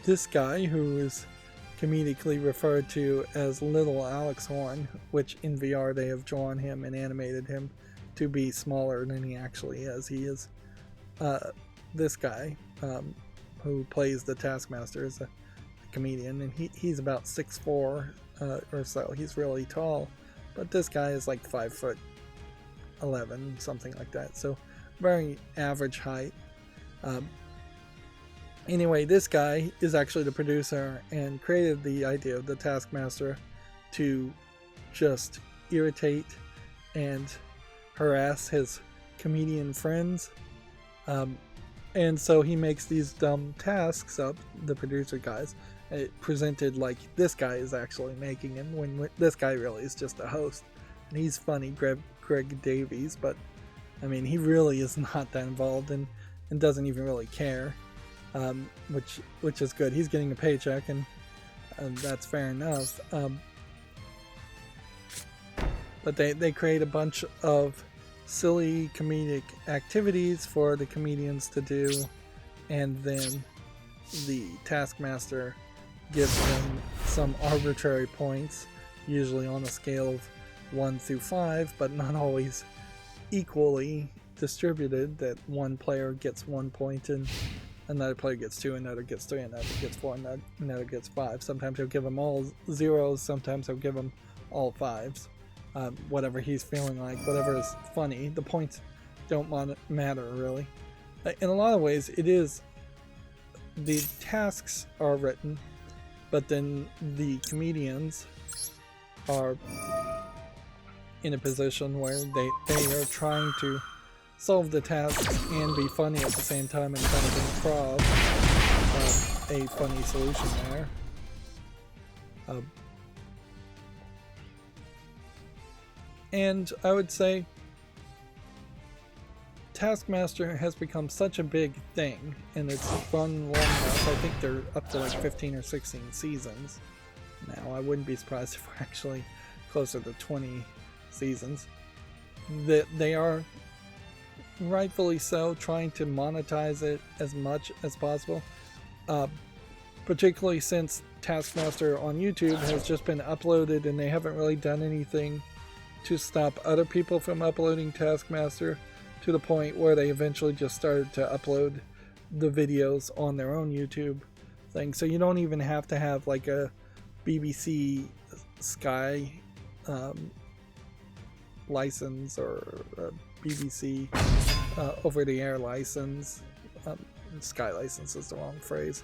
A: this guy, who is comedically referred to as Little Alex Horn, which in VR they have drawn him and animated him to be smaller than he actually is. He is this guy who plays the Taskmaster, is a comedian, and he's about 6'4" or so. He's really tall, but this guy is like 5'11", something like that, so very average height. Anyway, this guy is actually the producer and created the idea of the Taskmaster to just irritate and harass his comedian friends. And so he makes these dumb tasks up, the producer guys, presented like this guy is actually making him, when this guy really is just a host. And he's funny, Greg Davies, but I mean, he really is not that involved and doesn't even really care, which is good. He's getting a paycheck, and that's fair enough. But they create a bunch of silly comedic activities for the comedians to do, and then the Taskmaster gives them some arbitrary points, usually on a scale of 1 through 5, but not always equally distributed, that one player gets 1 point and another player gets 2, another gets 3, another gets 4, another gets 5. Sometimes he'll give them all 0s, sometimes he'll give them all 5s. Whatever he's feeling like, whatever is funny. The points don't matter, really. In a lot of ways, it is, the tasks are written, but then the comedians are in a position where they are trying to solve the tasks and be funny at the same time, and kind of improv a funny solution there. And I would say Taskmaster has become such a big thing, and it's run long enough. I think they're up to like 15 or 16 seasons now. I wouldn't be surprised if we're actually closer to 20 seasons. That they are, rightfully so, trying to monetize it as much as possible, particularly since Taskmaster on YouTube has just been uploaded, and they haven't really done anything to stop other people from uploading Taskmaster, to the point where they eventually just started to upload the videos on their own YouTube thing. So you don't even have to have like a BBC Sky license, or a BBC over-the-air license. Sky license is the wrong phrase.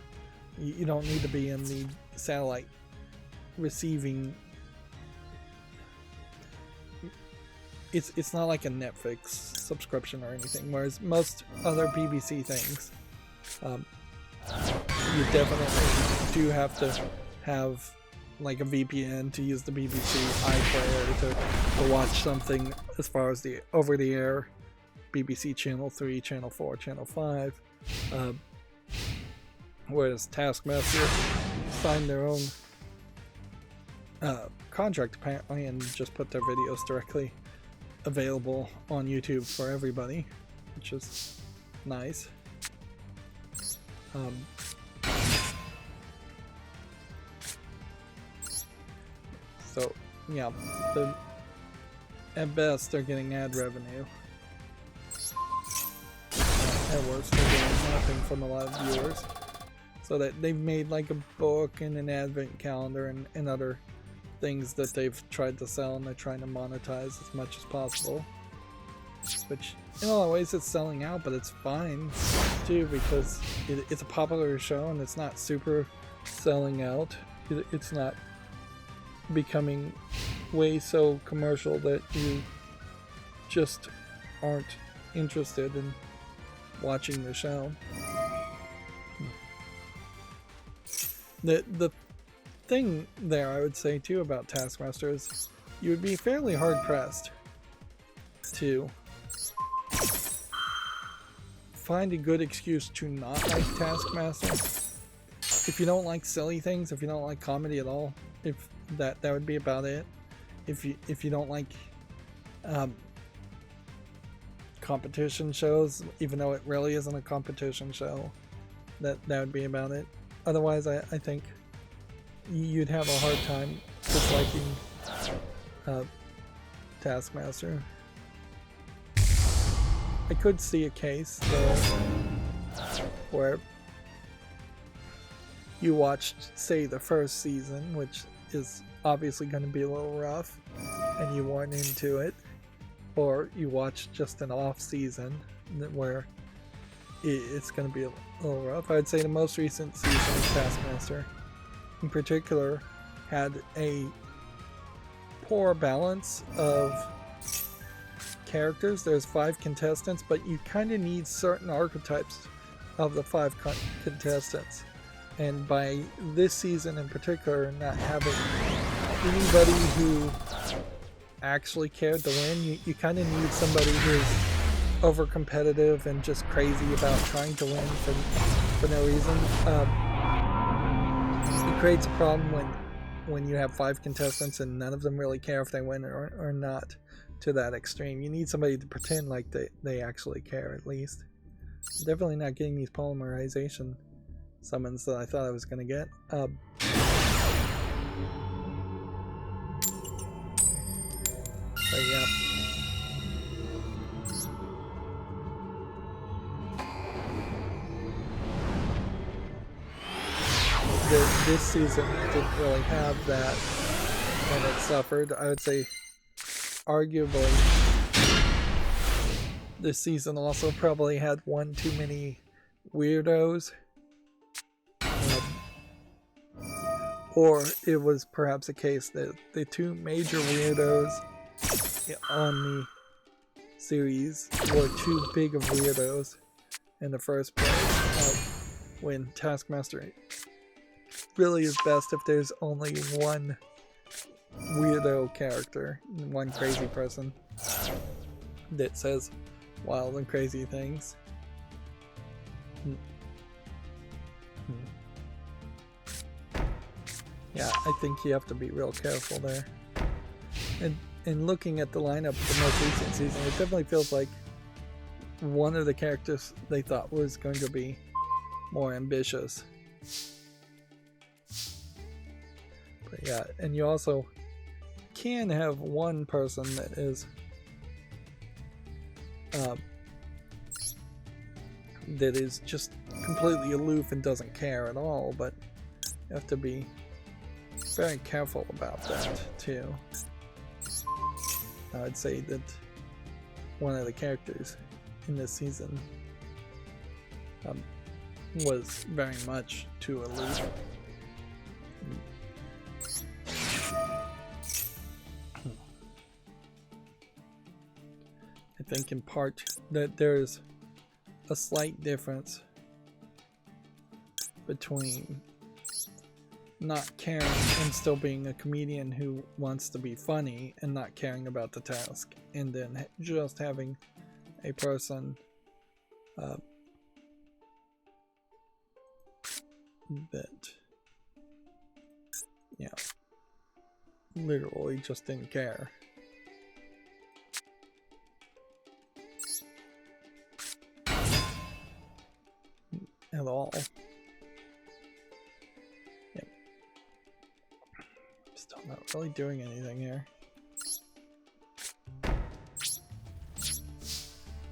A: You don't need to be in the satellite receiving. It's not like a Netflix subscription or anything, whereas most other BBC things, you definitely do have to have like a VPN to use the BBC iPlayer to watch something as far as the over-the-air BBC Channel 3, Channel 4, Channel 5. Whereas Taskmaster signed their own contract apparently and just put their videos directly available on YouTube for everybody, which is nice. So yeah, at best they're getting ad revenue. At worst they're getting nothing from a lot of viewers. So that they've made like a book and an advent calendar and other things that they've tried to sell, and they're trying to monetize as much as possible. Which in a lot of ways it's selling out, but it's fine too, because it's a popular show and it's not super selling out. It's not becoming way so commercial that you just aren't interested in watching the show. The thing there I would say too about Taskmaster is you would be fairly hard pressed to find a good excuse to not like Taskmaster. If you don't like silly things, if you don't like comedy at all, if that would be about it. If you don't like competition shows, even though it really isn't a competition show, that would be about it. Otherwise, I think you'd have a hard time disliking Taskmaster. I could see a case though where you watched, say, the first season, which is obviously going to be a little rough, and you weren't into it, or you watched just an off season where it's going to be a little rough. I'd say the most recent season of Taskmaster in particular had a poor balance of characters. There's 5 contestants, but you kind of need certain archetypes of the 5 contestants. And by this season in particular, not having anybody who actually cared to win, you kind of need somebody who's over competitive and just crazy about trying to win for no reason. It creates a problem when you have 5 contestants and none of them really care if they win or not, to that extreme. You need somebody to pretend like they actually care, at least. Definitely not getting these polymerization summons that I thought I was going to get. But yeah. This season didn't really have that, and it suffered. I would say arguably this season also probably had one too many weirdos, or it was perhaps a case that the 2 major weirdos on the series were too big of weirdos in the first place. When Taskmaster really is best if there's only one weirdo character, one crazy person that says wild and crazy things. Yeah, I think you have to be real careful there. And looking at the lineup of the most recent season, it definitely feels like one of the characters they thought was going to be more ambitious. But yeah, and you also can have one person that is just completely aloof and doesn't care at all, but you have to be very careful about that too. I'd say that one of the characters in this season was very much too aloof. I think in part that there's a slight difference between not caring and still being a comedian who wants to be funny and not caring about the task, and then just having a person that, yeah, literally just didn't care. At all. Yep. Still not really doing anything here.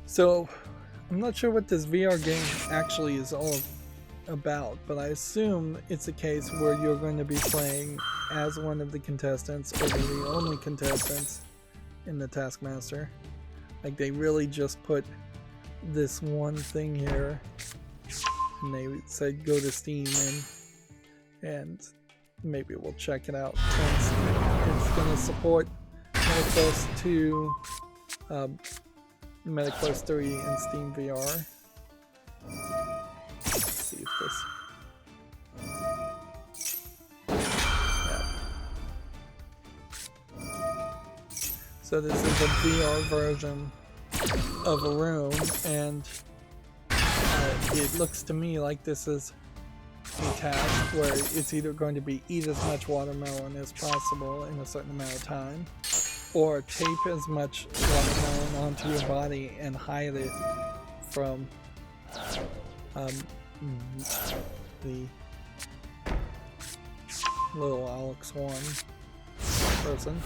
A: So, I'm not sure what this VR game actually is all about, but I assume it's a case where you're going to be playing as one of the contestants, or the only contestants in the Taskmaster. Like, they really just put this one thing here, and they said go to Steam and maybe we'll check it out. It's going to support MetaQuest 2, MetaQuest 3, and Steam VR. Let's see if this... Yeah. So this is a VR version of a room, and it looks to me like this is a task where it's either going to be eat as much watermelon as possible in a certain amount of time, or tape as much watermelon onto your body and hide it from the little Alex 1 person.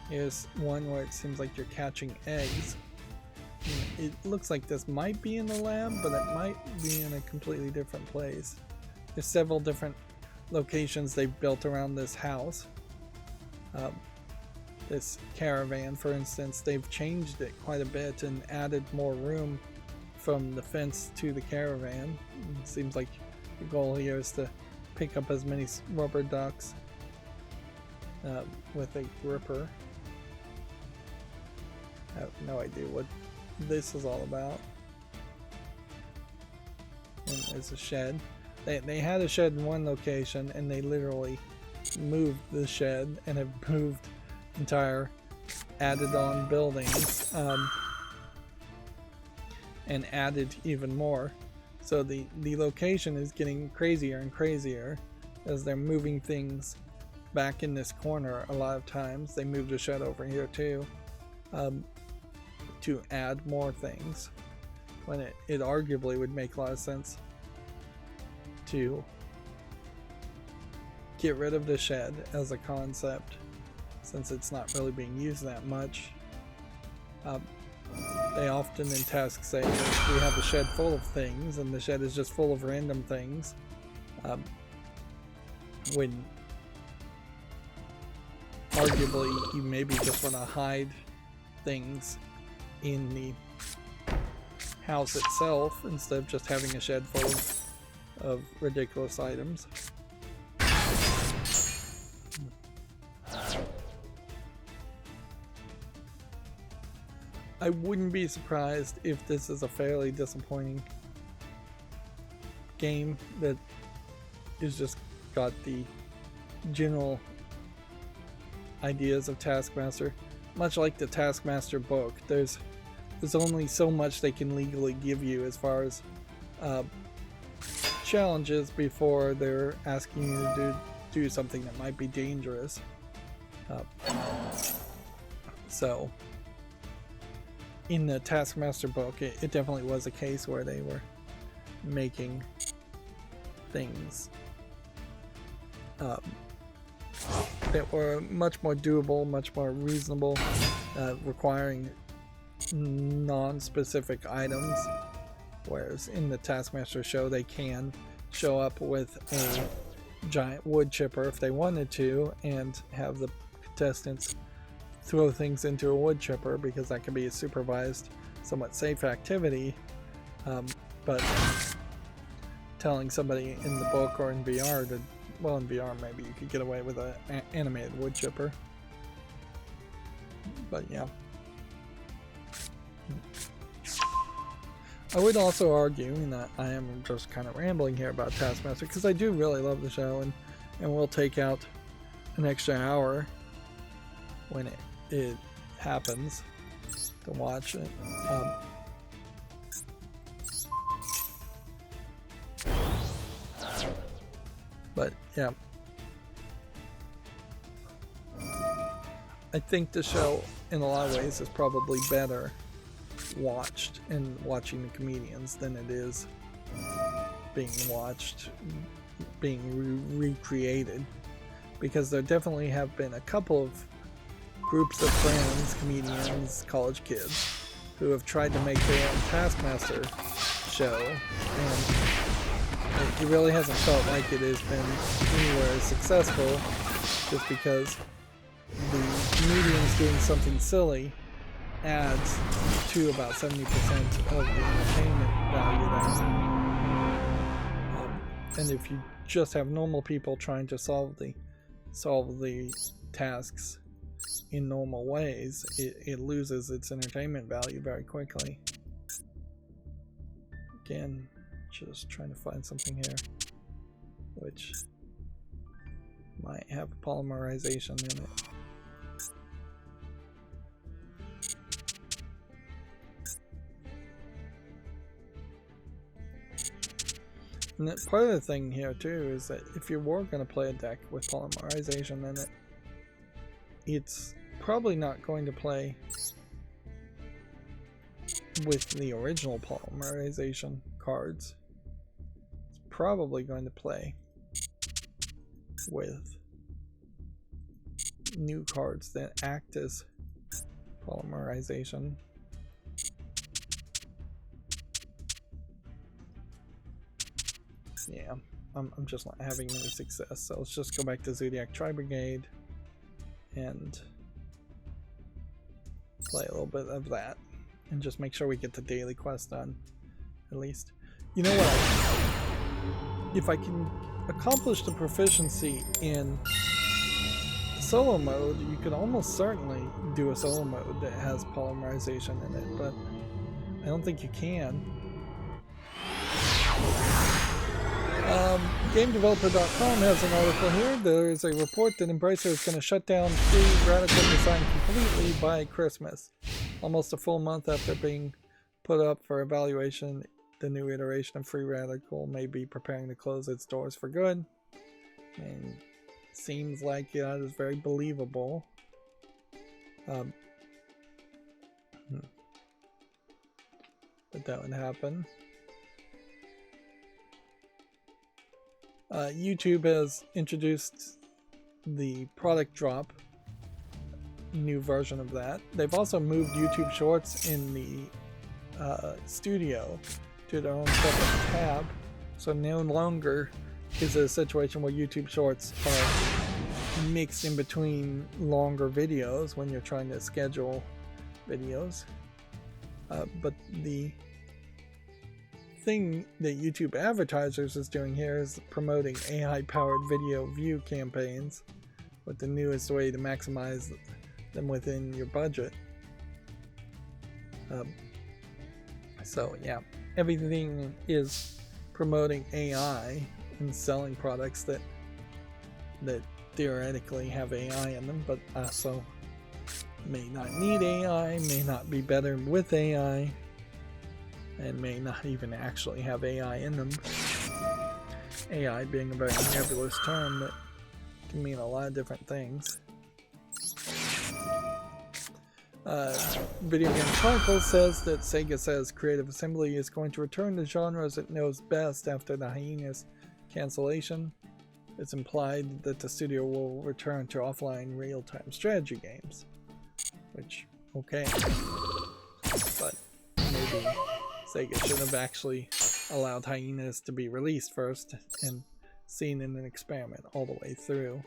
A: Here's one where it seems like you're catching eggs. It looks like this might be in the lab, but it might be in a completely different place. There's several different locations they've built around this house. This caravan, for instance, they've changed it quite a bit and added more room from the fence to the caravan. It seems like the goal here is to pick up as many rubber ducks with a gripper. I have no idea what this is all about. And there's a shed. They had a shed in one location, and they literally moved the shed and have moved entire added on buildings and added even more. So the location is getting crazier and crazier as they're moving things back in this corner. A lot of times they moved a shed over here too, to add more things, when it arguably would make a lot of sense to get rid of the shed as a concept, since it's not really being used that much. They often in tasks say that we have a shed full of things, and the shed is just full of random things, when arguably you maybe just want to hide things in the house itself instead of just having a shed full of ridiculous items. I wouldn't be surprised if this is a fairly disappointing game that is just got the general ideas of Taskmaster. Much like the Taskmaster book, there's only so much they can legally give you as far as challenges before they're asking you to do something that might be dangerous. So in the Taskmaster book, it definitely was a case where they were making things that were much more doable, much more reasonable, requiring non-specific items, whereas in the Taskmaster show they can show up with a giant wood chipper if they wanted to, and have the contestants throw things into a wood chipper, because that can be a supervised, somewhat safe activity. But telling somebody in the book or in VR to, well, in VR maybe you could get away with an animated wood chipper, but yeah. I would also argue, and I am just kind of rambling here about Taskmaster, because I do really love the show, and we'll take out an extra hour when it happens to watch it. But yeah, I think the show in a lot of ways is probably better watched and watching the comedians than it is being watched, being recreated, because there definitely have been a couple of groups of friends, comedians, college kids, who have tried to make their own Taskmaster show, and it really hasn't felt like it has been anywhere successful, just because the comedians doing something silly adds to about 70% of the entertainment value there. And if you just have normal people trying to solve the tasks in normal ways, it loses its entertainment value very quickly. Again, just trying to find something here which might have polymerization in it. And that part of the thing here too is that if you were going to play a deck with polymerization in it, it's probably not going to play with the original polymerization cards. It's probably going to play with new cards that act as polymerization. Yeah, I'm just not having any success, so let's just go back to Zodiac Tri-Brigade and play a little bit of that and just make sure we get the daily quest done, at least. You know what? If I can accomplish the proficiency in solo mode, you could almost certainly do a solo mode that has polymerization in it, but I don't think you can. GameDeveloper.com has an article here. There is a report that Embracer is going to shut down free Radical design completely by Christmas. Almost a full month after being put up for evaluation, the new iteration of Free Radical may be preparing to close its doors for good. And seems like that is very believable. But that would happen. YouTube has introduced the product drop, new version of that. They've also moved YouTube Shorts in the studio to their own separate tab, so no longer is it a situation where YouTube Shorts are mixed in between longer videos when you're trying to schedule videos. But the thing that YouTube advertisers is doing here is promoting AI-powered video view campaigns with the newest way to maximize them within your budget. So yeah, everything is promoting AI and selling products that theoretically have AI in them, but also may not need AI, may not be better with AI, and may not even actually have AI in them. AI being a very nebulous term that can mean a lot of different things. Video Game Chronicles says that Sega says Creative Assembly is going to return to genres it knows best after the Hyenas cancellation. It's implied that the studio will return to offline real-time strategy games. Which, okay. But maybe Sega should have actually allowed Hyenas to be released first and seen in an experiment all the way through.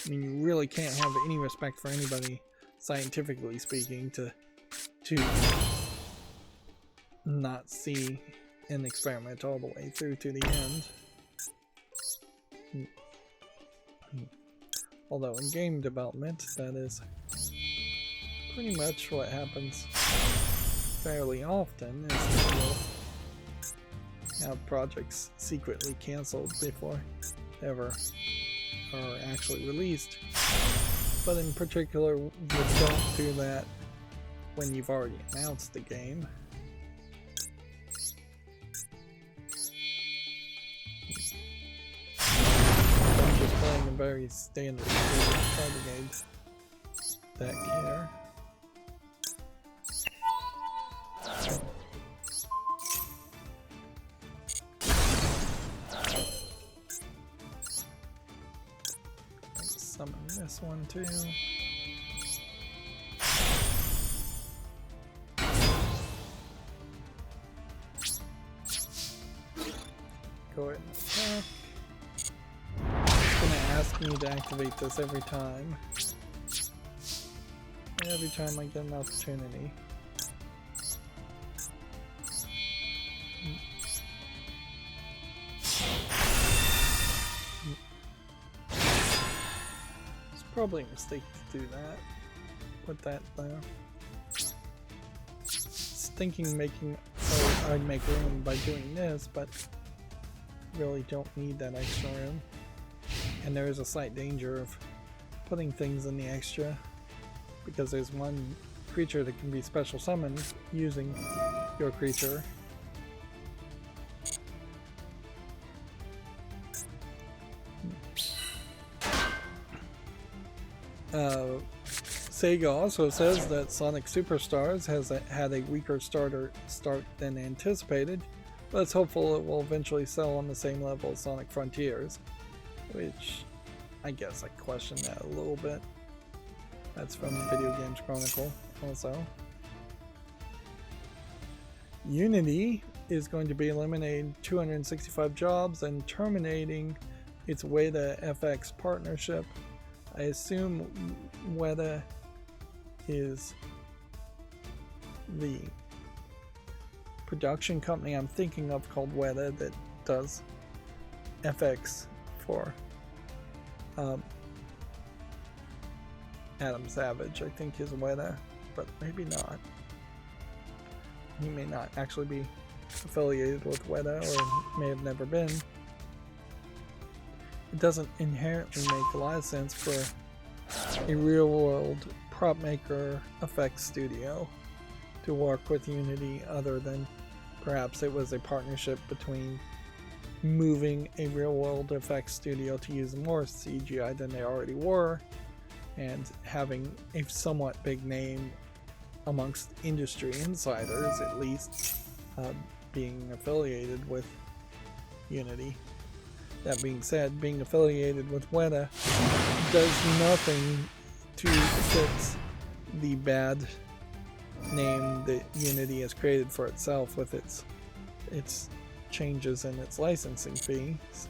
A: I mean, you really can't have any respect for anybody, scientifically speaking, to not see an experiment all the way through to the end. Although in game development, that is pretty much what happens fairly often is that you'll have projects secretly cancelled before they ever are actually released. But in particular, you don't do that when you've already announced the game. I'm just playing a very standard fighting game deck here. Summon this one too. Go ahead and attack. It's gonna ask me to activate this every time. Every time I get an opportunity. It's probably a mistake to do that. Put that there. It's thinking making I'd make room by doing this, but really don't need that extra room. And there is a slight danger of putting things in the extra, because there's one creature that can be special summoned using your creature. Sega also says that Sonic Superstars has had a weaker start than anticipated, but it's hopeful it will eventually sell on the same level as Sonic Frontiers, which I guess I question that a little bit. That's from Video Games Chronicle also. Unity is going to be eliminating 265 jobs and terminating its Weta FX partnership. I assume Weta is the production company I'm thinking of, called Weta, that does FX for Adam Savage, I think, is Weta, but maybe not. He may not actually be affiliated with Weta, or may have never been. It doesn't inherently make a lot of sense for a real-world prop maker effects studio to work with Unity, other than perhaps it was a partnership between moving a real-world effects studio to use more CGI than they already were, and having a somewhat big name amongst industry insiders, at least, being affiliated with Unity. That being said, being affiliated with Weta does nothing to fix the bad name that Unity has created for itself with its changes in its licensing fees.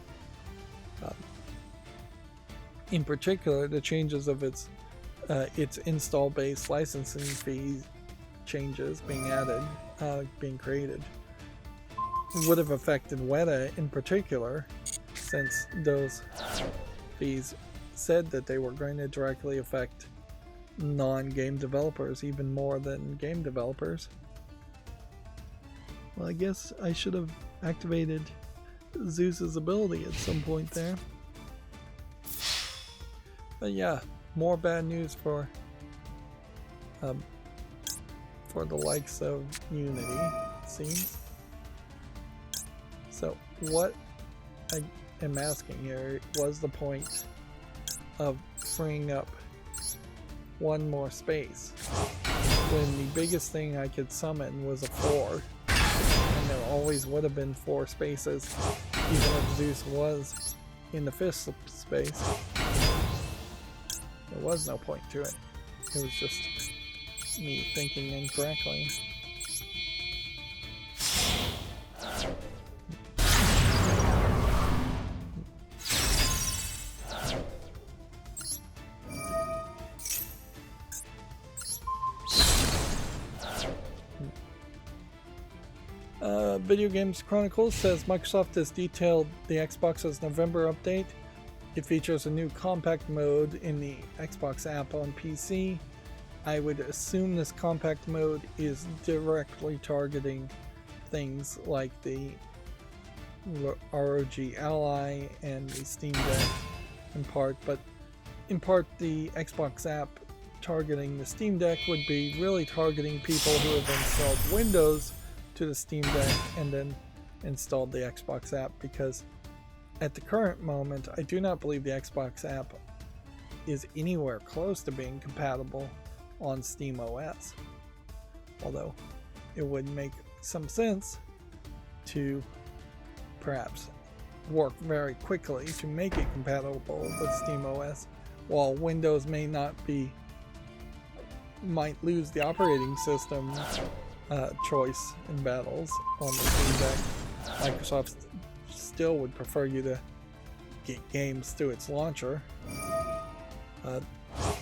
A: In particular, the changes of its install-based licensing fee changes being added, being created, would have affected Weta in particular, since those fees said that they were going to directly affect non-game developers even more than game developers. Well, I guess I should have activated Zeus's ability at some point there. But yeah, more bad news for the likes of Unity, it seems. So what I am asking here was the point of freeing up one more space when the biggest thing I could summon was a 4, and there always would have been 4 spaces even if Zeus was in the 5th space. There was no point to it. It was just me thinking incorrectly. Video Games Chronicle says Microsoft has detailed the Xbox's November update. It features a new compact mode in the Xbox app on PC, I would assume this compact mode is directly targeting things like the ROG Ally and the Steam Deck in part, but in part the Xbox app targeting the Steam Deck would be really targeting people who have installed Windows to the Steam Deck and then installed the Xbox app, because at the current moment I do not believe the Xbox app is anywhere close to being compatible on Steam OS, although it would make some sense to perhaps work very quickly to make it compatible with Steam OS, while Windows might lose the operating system choice in battles on the Steam Deck. Microsoft still would prefer you to get games through its launcher.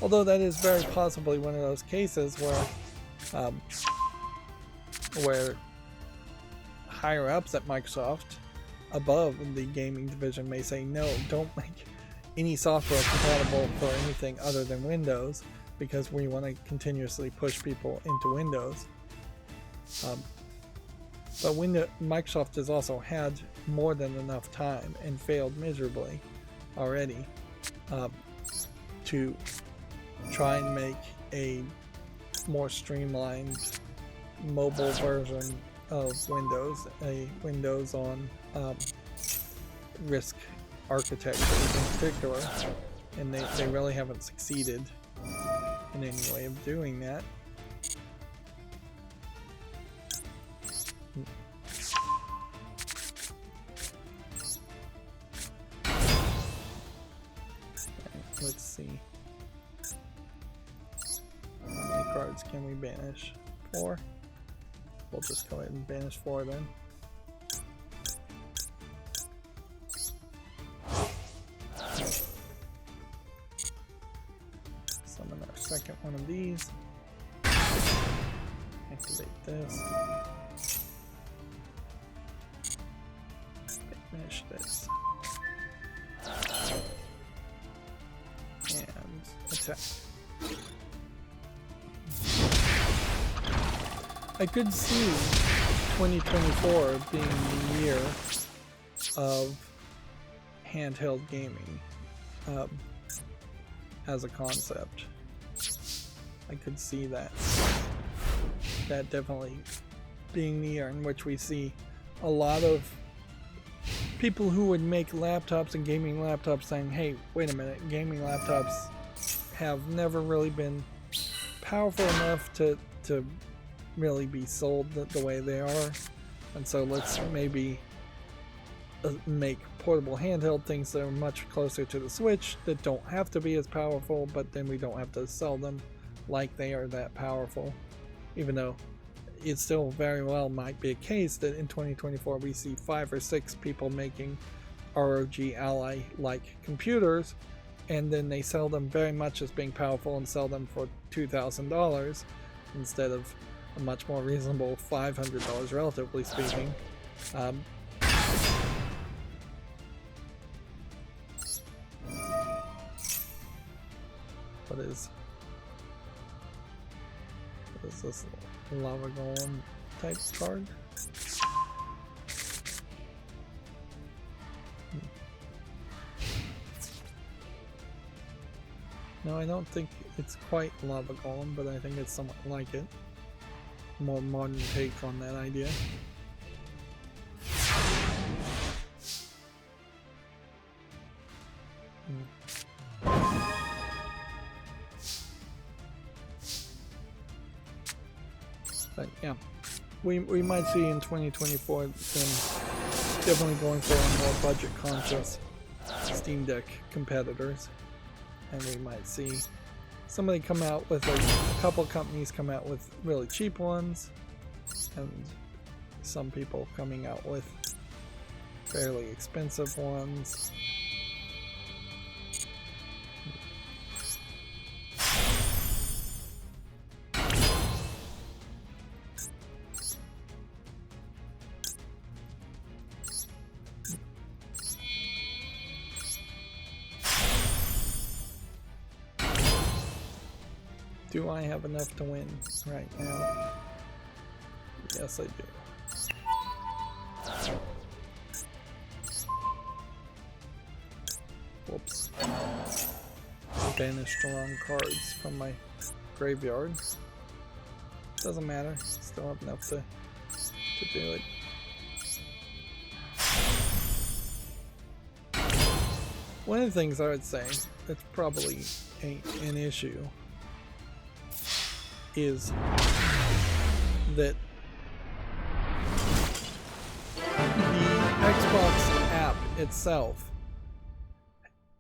A: Although that is very possibly one of those cases where higher ups at Microsoft above the gaming division may say, no, don't make any software compatible for anything other than Windows, because we want to continuously push people into Windows. But Microsoft has also had more than enough time and failed miserably already to try and make a more streamlined mobile version of Windows, a Windows on RISC architectures in particular, and they really haven't succeeded in any way of doing that. Let's see. How many cards can we banish? 4? We'll just go ahead and banish 4 then. Summon our second one of these. Activate this. Banish this. And attack. I could see 2024 being the year of handheld gaming as a concept. I could see that definitely being the year in which we see a lot of people who would make laptops and gaming laptops saying, hey, wait a minute, gaming laptops have never really been powerful enough to really be sold the way they are, and so let's maybe make portable handheld things that are much closer to the Switch, that don't have to be as powerful, but then we don't have to sell them like they are that powerful, even though it still very well might be a case that in 2024 we see 5 or 6 people making ROG Ally like computers, and then they sell them very much as being powerful and sell them for $2,000 instead of a much more reasonable $500, relatively speaking. What is this lava golem type card? No, I don't think it's quite lava golem, but I think it's somewhat like it. More modern take on that idea. But yeah, we might see in 2024 them definitely going for a more budget conscious Steam Deck competitors, and we might see somebody come out with a couple companies come out with really cheap ones, and some people coming out with fairly expensive ones. Do I have enough to win right now? Yes, I do. Whoops. Banished the wrong cards from my graveyard. Doesn't matter. Still have enough to do it. One of the things I would say that's probably an issue is that the Xbox app itself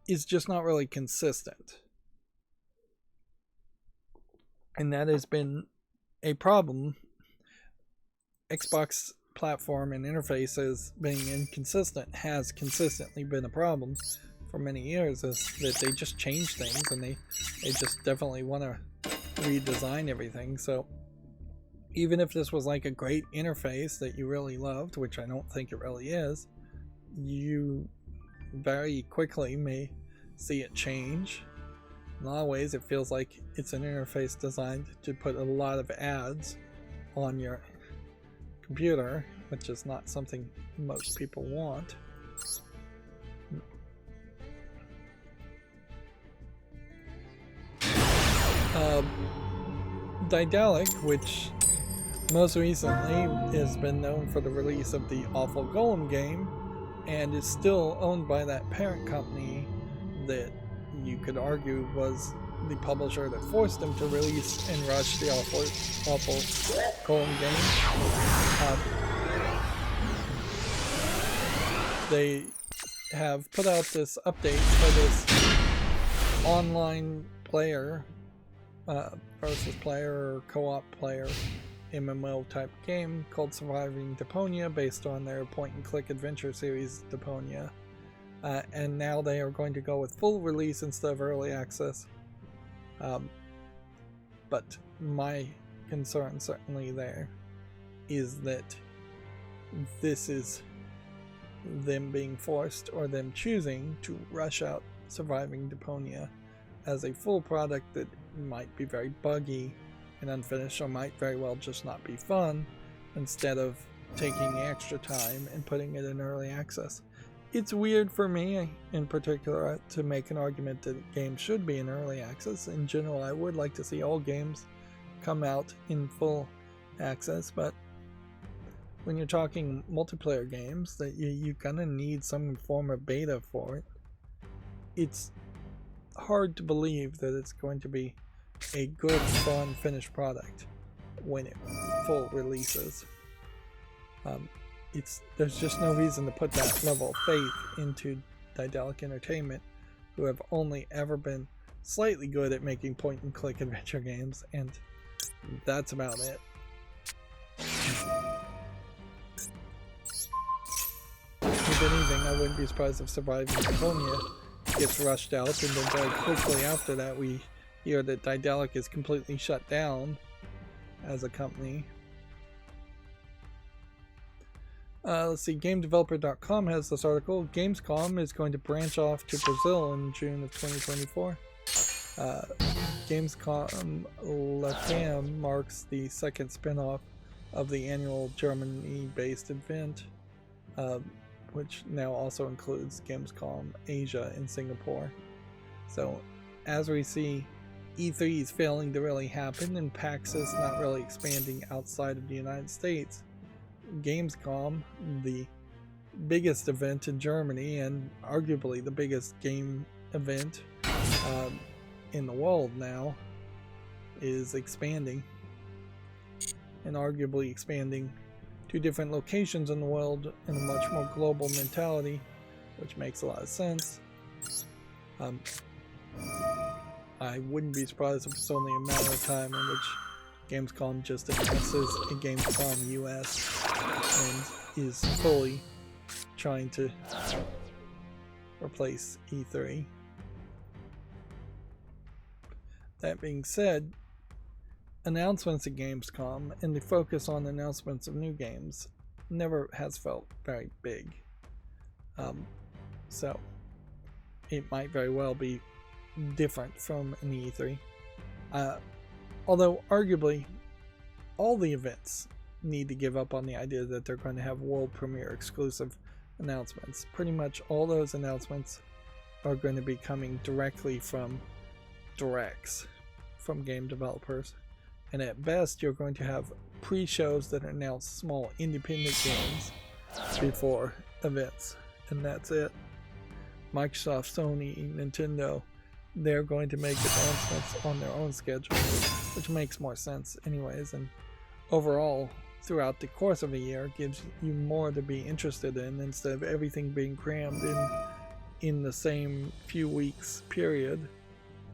A: is just not really consistent. And that has been a problem. Xbox platform and interface as being inconsistent has consistently been a problem for many years, is that they just change things and they just definitely want to redesign everything. So even if this was like a great interface that you really loved, which I don't think it really is, you very quickly may see it change. In a lot of ways it feels like it's an interface designed to put a lot of ads on your computer, which is not something most people want. Daedalic, which most recently has been known for the release of the Awful Golem game and is still owned by that parent company that you could argue was the publisher that forced them to release and rush the Awful Golem game. They have put out this update for this online player versus player or co-op player MMO type game called Surviving Deponia, based on their point-and-click adventure series Deponia. And now they are going to go with full release instead of early access. But my concern certainly there is that this is them being forced, or them choosing to rush out Surviving Deponia as a full product that might be very buggy and unfinished, or might very well just not be fun, instead of taking extra time and putting it in early access. It's weird for me in particular to make an argument that games should be in early access. In general, I would like to see all games come out in full access, but when you're talking multiplayer games that you're gonna need some form of beta for it, it's hard to believe that it's going to be a good, fun, finished product when it full releases. There's just no reason to put that level of faith into Daedalic Entertainment, who have only ever been slightly good at making point-and-click adventure games, and that's about it. If anything, I wouldn't be surprised if Surviving Deponia gets rushed out, and then very quickly after that we hear that Daedalic is completely shut down as a company. Let's see, GameDeveloper.com has this article. Gamescom is going to branch off to Brazil in June of 2024. Gamescom Latam marks the second spin-off of the annual Germany-based event, which now also includes Gamescom Asia in Singapore. So, as we see, E3 is failing to really happen, and PAX is not really expanding outside of the United States. Gamescom, the biggest event in Germany and arguably the biggest game event in the world now, is expanding, and arguably expanding to different locations in the world in a much more global mentality, which makes a lot of sense. I wouldn't be surprised if it's only a matter of time in which Gamescom just announces a Gamescom US and is fully trying to replace E3. That being said, announcements at Gamescom and the focus on announcements of new games never has felt very big. So it might very well be different from an E3. Although arguably all the events need to give up on the idea that they're going to have world premiere exclusive announcements. Pretty much all those announcements are going to be coming directly from directs from game developers, and at best you're going to have pre-shows that announce small independent games before events, and that's it. Microsoft, Sony, Nintendo, they're going to make announcements on their own schedule, which makes more sense anyways, and overall throughout the course of a year gives you more to be interested in instead of everything being crammed in the same few weeks period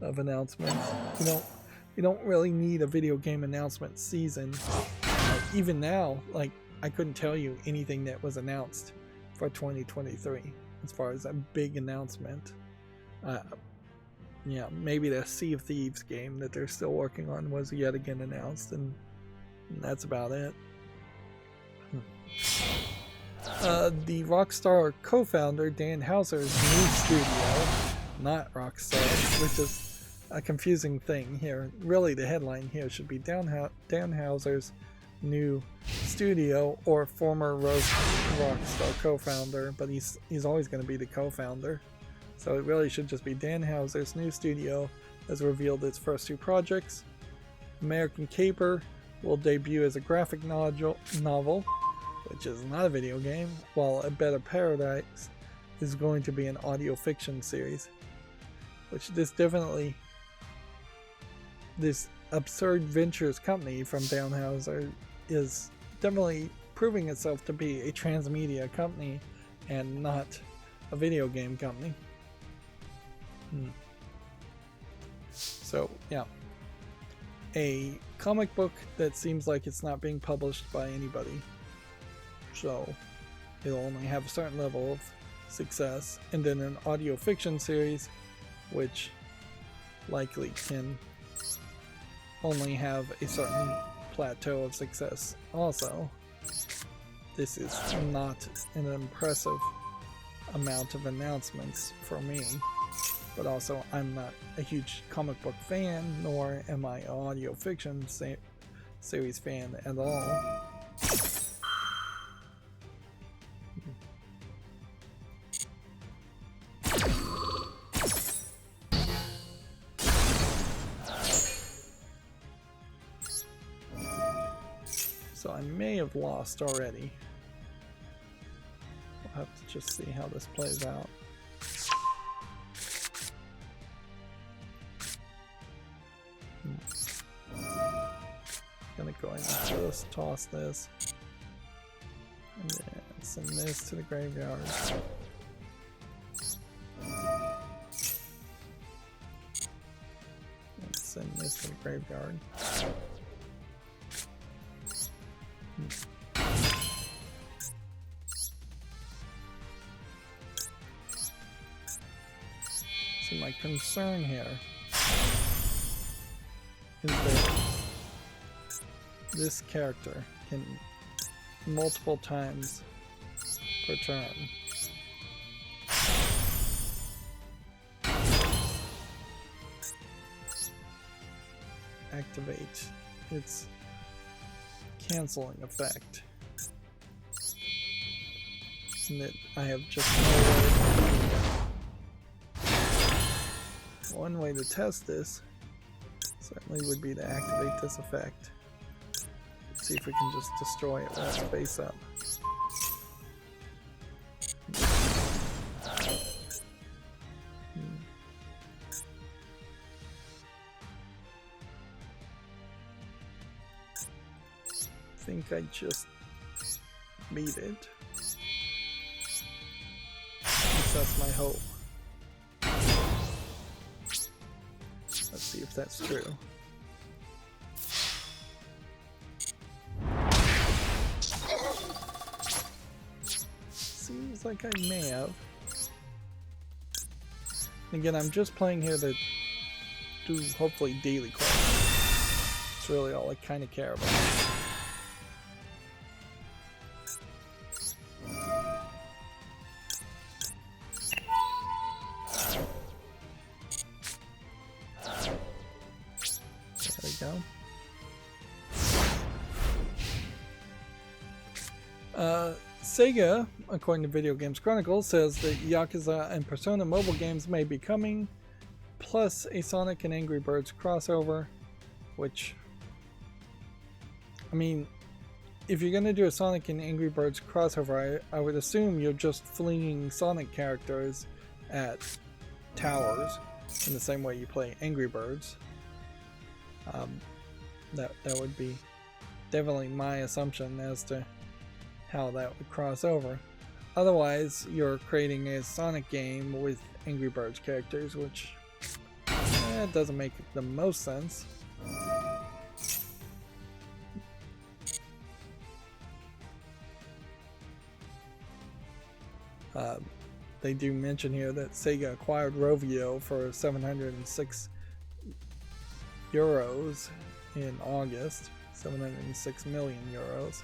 A: of announcements. You don't really need a video game announcement season. Even now, like, I couldn't tell you anything that was announced for 2023 as far as a big announcement. Yeah, maybe the Sea of Thieves game that they're still working on was yet again announced, and that's about it. The Rockstar co-founder Dan Houser's new studio, not Rockstar, which is a confusing thing here. Really, the headline here should be Dan Houser's new studio, or former Rockstar co-founder, but he's always going to be the co-founder. So it really should just be Dan Houser's new studio has revealed its first two projects. American Caper will debut as a graphic novel, which is not a video game, while A Better Paradise is going to be an audio fiction series. Which this Absurd Ventures company from Dan Houser is definitely proving itself to be a transmedia company and not a video game company. So yeah, a comic book that seems like it's not being published by anybody, so it'll only have a certain level of success, and then an audio fiction series which likely can only have a certain plateau of success also. This is not an impressive amount of announcements for me, but also I'm not a huge comic book fan, nor am I an audio fiction series fan at all. So I may have lost already. We'll have to just see how this plays out. Gonna go ahead and just toss this, and then send this to the graveyard. And send this to the graveyard. So my concern here is that this character can multiple times per turn activate its canceling effect, and that I have just no way. One way to test this certainly would be to activate this effect. See if we can just destroy it while it's face up. I think I just beat it. At least that's my hope. Let's see if that's true. Seems like I may have. Again, I'm just playing here to do hopefully daily quests. It's really all I kind of care about. There we go. Sega, according to Video Games Chronicle, says that Yakuza and Persona mobile games may be coming, plus a Sonic and Angry Birds crossover, which, I mean, if you're going to do a Sonic and Angry Birds crossover, I would assume you're just flinging Sonic characters at towers in the same way you play Angry Birds. That would be definitely my assumption as to how that would cross over. Otherwise, you're creating a Sonic game with Angry Birds characters, which doesn't make the most sense. They do mention here that Sega acquired Rovio for 706 euros in August. 706 million euros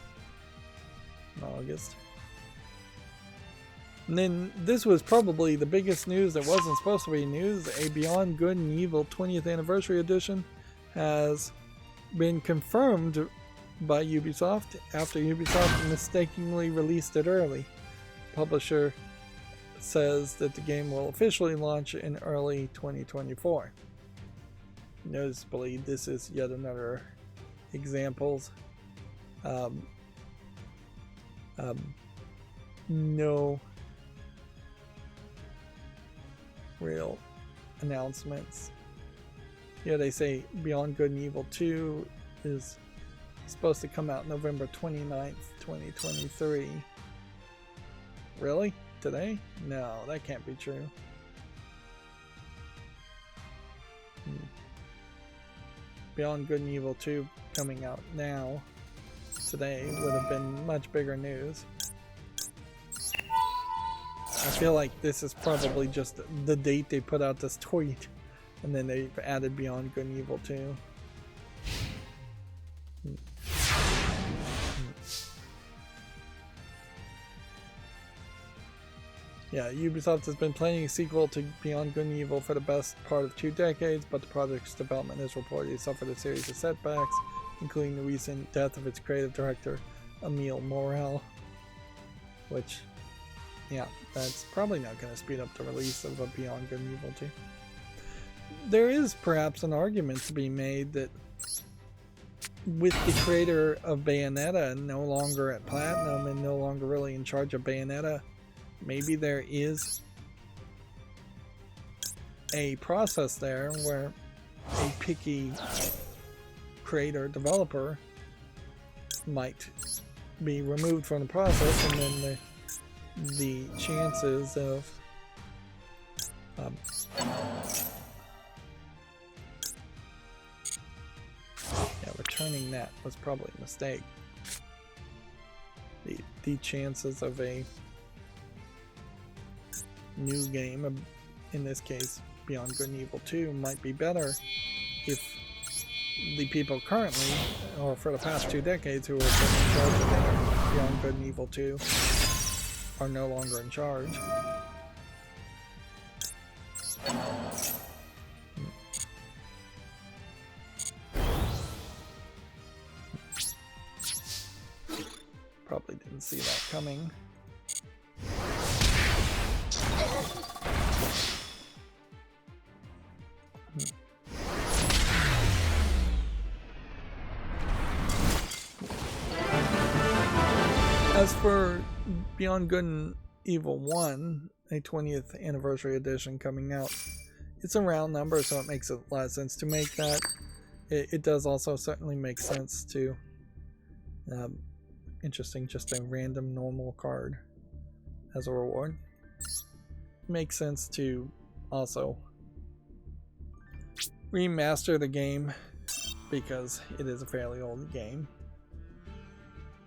A: in August. And then this was probably the biggest news that wasn't supposed to be news. A Beyond Good and Evil 20th Anniversary Edition has been confirmed by Ubisoft after Ubisoft mistakenly released it early. Publisher says that the game will officially launch in early 2024. Noticeably, this is yet another examples. No real announcements. Yeah, they say Beyond Good and Evil 2 is supposed to come out November 29th, 2023. Really? Today? No, that can't be true. Beyond Good and Evil 2 coming out now, today, would have been much bigger news. I feel like this is probably just the date they put out this tweet, and then they've added Beyond Good and Evil 2. Yeah, Ubisoft has been planning a sequel to Beyond Good and Evil for the best part of 2 decades, but the project's development has reportedly suffered a series of setbacks, including the recent death of its creative director, Emile Morel. Which, yeah, that's probably not going to speed up the release of a Beyond Good and Evil 2. There is perhaps an argument to be made that with the creator of Bayonetta no longer at Platinum and no longer really in charge of Bayonetta, maybe there is a process there where a picky creator developer might be removed from the process, and then the chances of returning that was probably a mistake. The chances of a new game, in this case Beyond Good and Evil 2, might be better if the people currently, or for the past 2 decades, who have been in charge of Beyond Good and Evil 2 are no longer in charge. Probably didn't see that coming. As for Beyond Good and Evil 1, a 20th anniversary edition coming out, it's a round number, so it makes a lot of sense to make that. It does also certainly make sense to interesting, just a random normal card as a reward. Makes sense to also remaster the game because it is a fairly old game.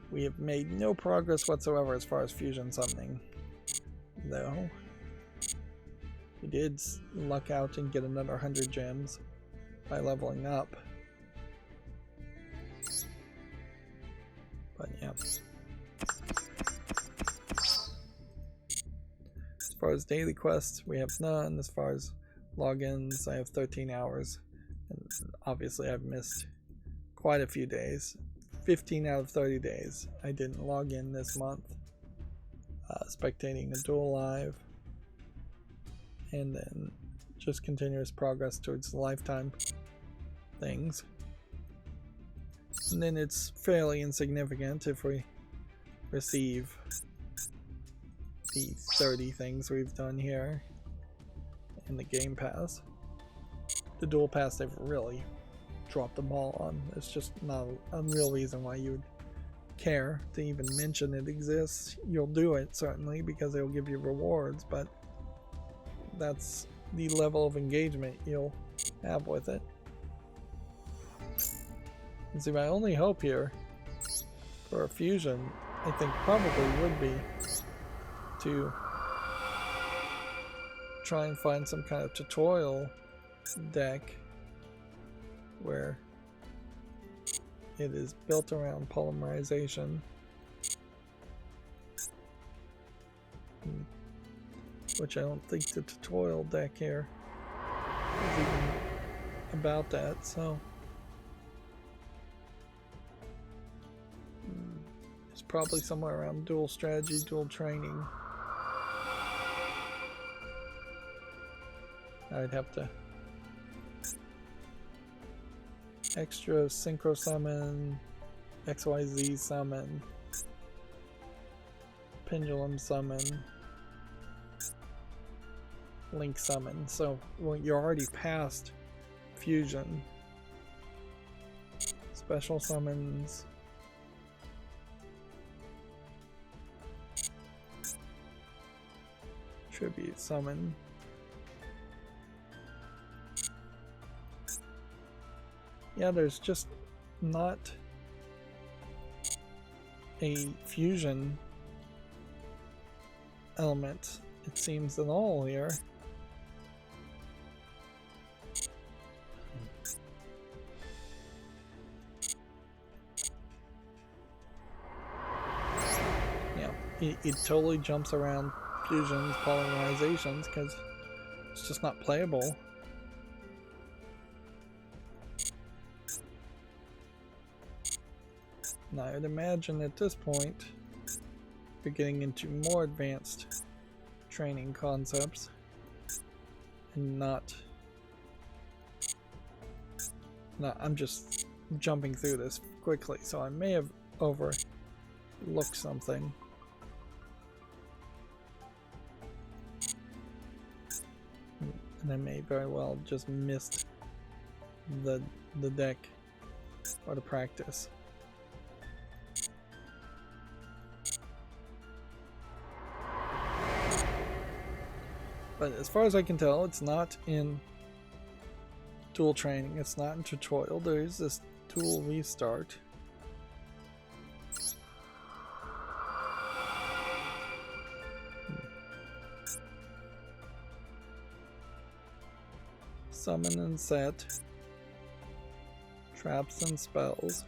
A: We have made no progress whatsoever as far as fusion summoning, though. We did luck out and get another 100 gems by leveling up. But yeah. As far as daily quests, we have none. As far as logins, I have 13 hours. And obviously I've missed quite a few days. 15 out of 30 days I didn't log in this month. spectating a duel live, and then just continuous progress towards the lifetime things. And then it's fairly insignificant if we receive the 30 things we've done here in the Game Pass. The Duel Pass they've really dropped the ball on. It's just not a real reason why you would care to even mention it exists. You'll do it certainly because it'll give you rewards, but that's the level of engagement you'll have with it. And see, my only hope here for a fusion, I think, probably would be to try and find some kind of tutorial deck where it is built around polymerization, which I don't think the tutorial deck here is even about that, so it's probably somewhere around dual strategy, dual training. I'd have to extra synchro summon, XYZ summon, pendulum summon, link summon. So well, you're already past fusion. Special summons, tribute summon. Yeah, there's just not a fusion element, it seems, at all here. Yeah, it totally jumps around fusions, polymerizations, because it's just not playable. Now, I'd imagine at this point you're getting into more advanced training concepts and not I'm just jumping through this quickly, so I may have overlooked something. And I may very well just missed the deck or the practice. But as far as I can tell, it's not in dual training, it's not in tutorial. There is this dual restart. Summon and set. Traps and spells.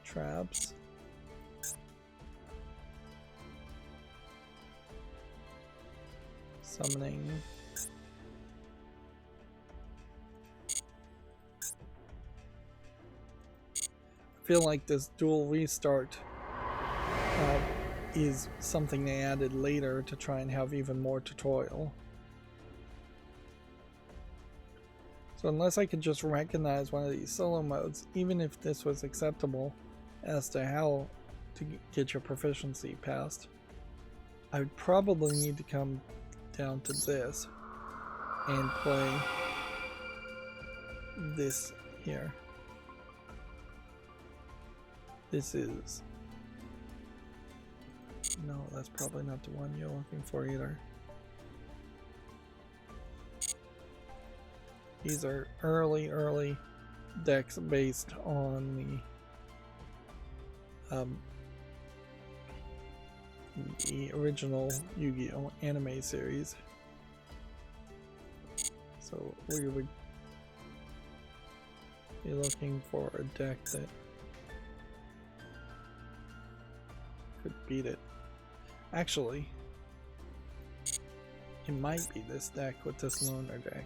A: Traps. Summoning. I feel like this dual restart is something they added later to try and have even more tutorial. So unless I could just recognize one of these solo modes, even if this was acceptable as to how to get your proficiency passed, I would probably need to come down to this and play this here. This is... no, that's probably not the one you're looking for either. These are early decks based on the original Yu-Gi-Oh! Anime series. So we would be looking for a deck that could beat it. Actually, it might be this deck with this loner deck.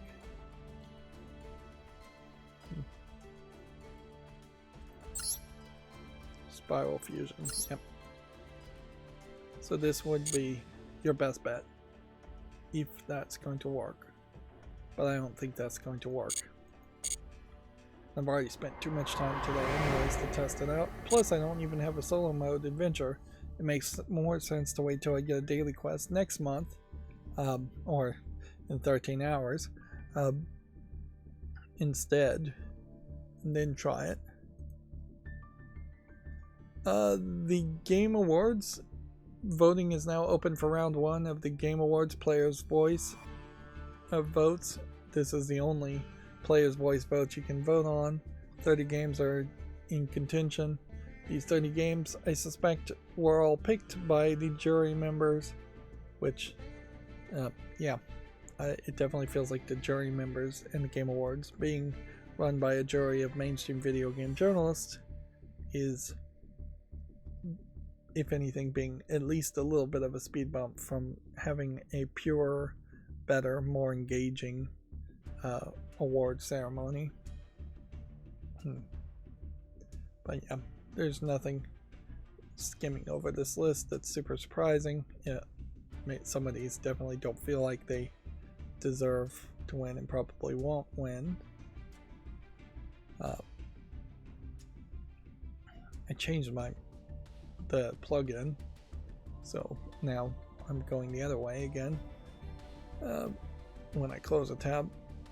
A: Spiral Fusion, yep. So this would be your best bet, if that's going to work. But I don't think that's going to work. I've already spent too much time today anyways to test it out. Plus I don't even have a solo mode adventure. It makes more sense to wait till I get a daily quest next month, or in 13 hours, instead, and then try it. The Game Awards voting is now open for round 1 of the Game Awards Player's Voice votes. This is the only Player's Voice vote you can vote on. 30 games are in contention. These 30 games, I suspect, were all picked by the jury members, which, yeah, it definitely feels like the jury members in the Game Awards being run by a jury of mainstream video game journalists is, if anything, being at least a little bit of a speed bump from having a purer, better, more engaging award ceremony. But yeah, there's nothing skimming over this list that's super surprising. Yeah, some of these definitely don't feel like they deserve to win and probably won't win. I changed the plugin, so now I'm going the other way again. When I close a tab,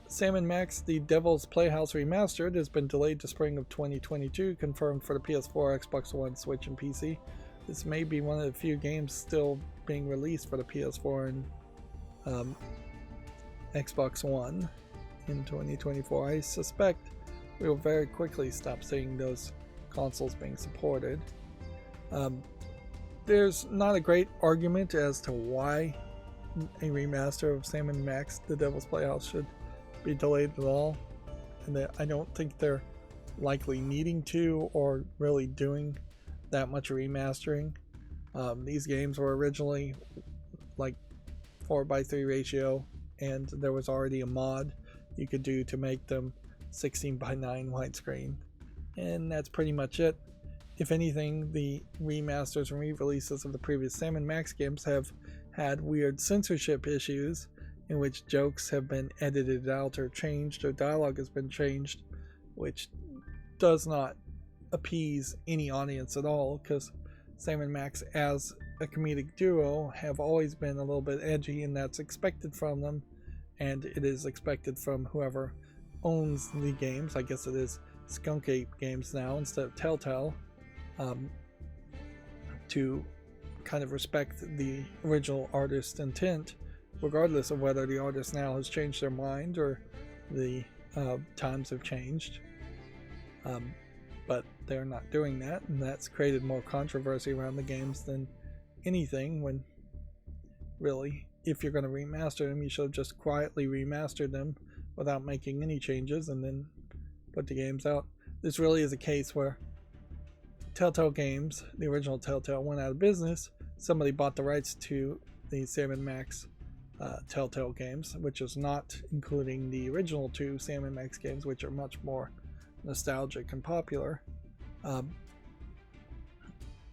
A: Sam & Max The Devil's Playhouse Remastered has been delayed to spring of 2022, confirmed for the PS4, Xbox One, Switch, and PC. This may be one of the few games still being released for the PS4 and Xbox One in 2024. I suspect we will very quickly stop seeing those consoles being supported. There's not a great argument as to why a remaster of Sam & Max The Devil's Playhouse should be delayed at all, and I don't think they're likely needing to or really doing that much remastering. These games were originally like 4:3 ratio, and there was already a mod you could do to make them 16:9 widescreen, and that's pretty much it. If anything, the remasters and re-releases of the previous Sam & Max games have had weird censorship issues in which jokes have been edited out or changed, or dialogue has been changed, which does not appease any audience at all, because Sam & Max as a comedic duo have always been a little bit edgy, and that's expected from them, and it is expected from whoever owns the games. I guess it is Skunk Ape Games now instead of Telltale, to kind of respect the original artist's intent, regardless of whether the artist now has changed their mind or the times have changed. But they're not doing that, and that's created more controversy around the games than anything, when really, if you're going to remaster them, you should have just quietly remastered them without making any changes and then put the games out. This really is a case where Telltale Games, the original Telltale, went out of business. Somebody bought the rights to the Sam & Max Telltale games, which is not including the original 2 Sam & Max games, which are much more nostalgic and popular.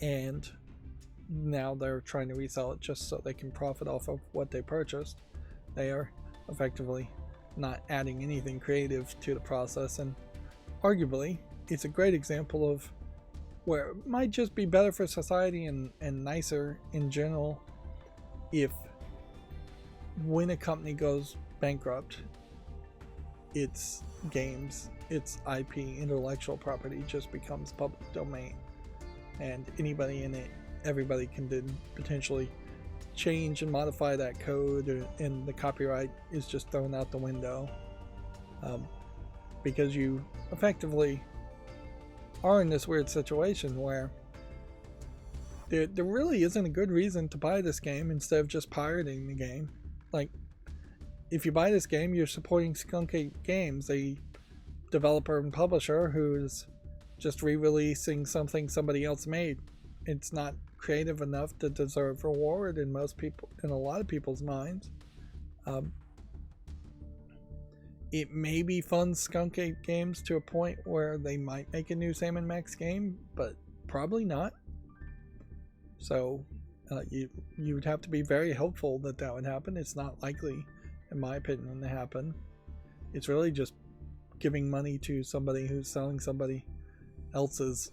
A: And now they're trying to resell it just so they can profit off of what they purchased. They are effectively not adding anything creative to the process, and arguably it's a great example of where it might just be better for society and nicer in general if, when a company goes bankrupt, its games, its IP, intellectual property, just becomes public domain, and anybody in it, everybody can then potentially change and modify that code, and the copyright is just thrown out the window, because you effectively are in this weird situation where there really isn't a good reason to buy this game instead of just pirating the game. Like, if you buy this game, you're supporting Skunk Ape Games, a developer and publisher who's just re-releasing something somebody else made. It's not creative enough to deserve reward in a lot of people's minds. It maybe funds Skunk Ape Games to a point where they might make a new Sam & Max game, but probably not. So You would have to be very hopeful that that would happen. It's not likely, in my opinion, to happen. It's really just giving money to somebody who's selling somebody else's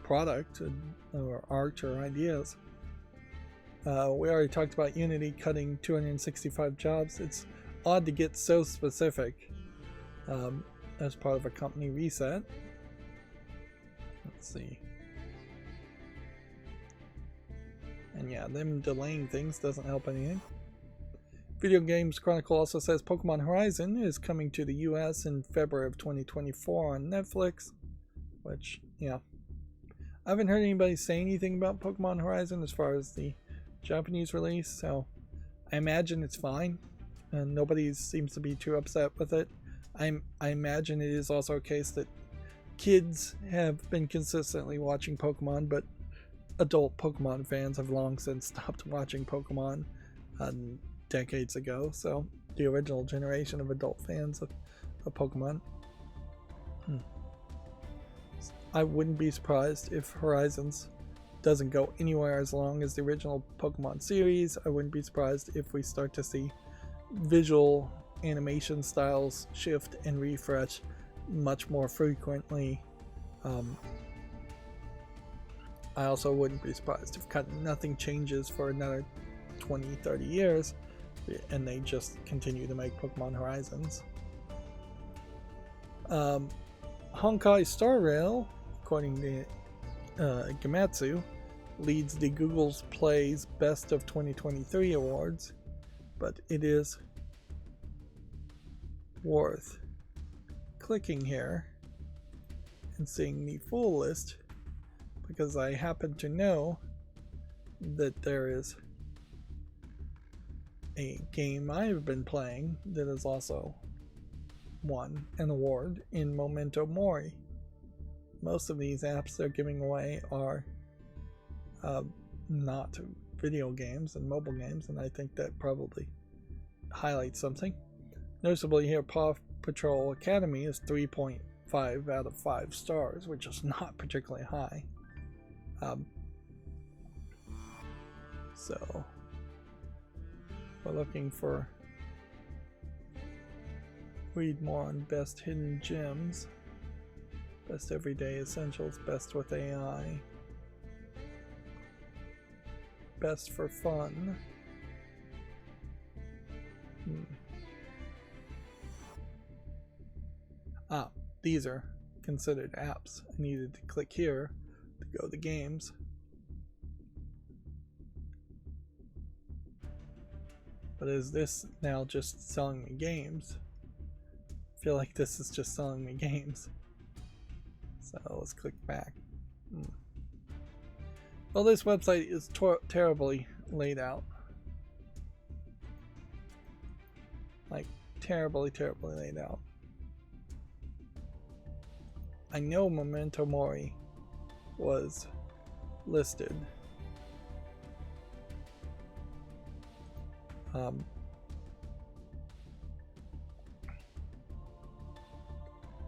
A: product or art or ideas. We already talked about Unity cutting 265 jobs. It's odd to get so specific as part of a company reset. Let's see. And yeah, them delaying things doesn't help anything. Video Games Chronicle also says Pokemon Horizon is coming to the US in February of 2024 on Netflix. Which, yeah. I haven't heard anybody say anything about Pokemon Horizon as far as the Japanese release, so I imagine it's fine. And nobody seems to be too upset with it. I imagine it is also a case that kids have been consistently watching Pokemon, but adult Pokemon fans have long since stopped watching Pokemon decades ago. So the original generation of adult fans of Pokemon. I wouldn't be surprised if Horizons doesn't go anywhere as long as the original Pokemon series. I wouldn't be surprised if we start to see visual animation styles shift and refresh much more frequently. I also wouldn't be surprised if nothing changes for another 20-30 years and they just continue to make Pokemon Horizons. Honkai Star Rail, according to Gamatsu, leads the Google's Play's Best of 2023 awards, but it is worth clicking here and seeing the full list, because I happen to know that there is a game I've been playing that has also won an award in Memento Mori. Most of these apps they're giving away are not video games and mobile games, and I think that probably highlights something. Noticeably here, Paw Patrol Academy is 3.5 out of 5 stars, which is not particularly high. So we're looking for read more on best hidden gems, best everyday essentials, best with AI, best for fun. These are considered apps. I needed to click here to go to games. But is this now just selling me games? I feel like this is just selling me games. So let's click back. Well, this website is terribly laid out. Like, terribly laid out. I know Memento Mori was listed.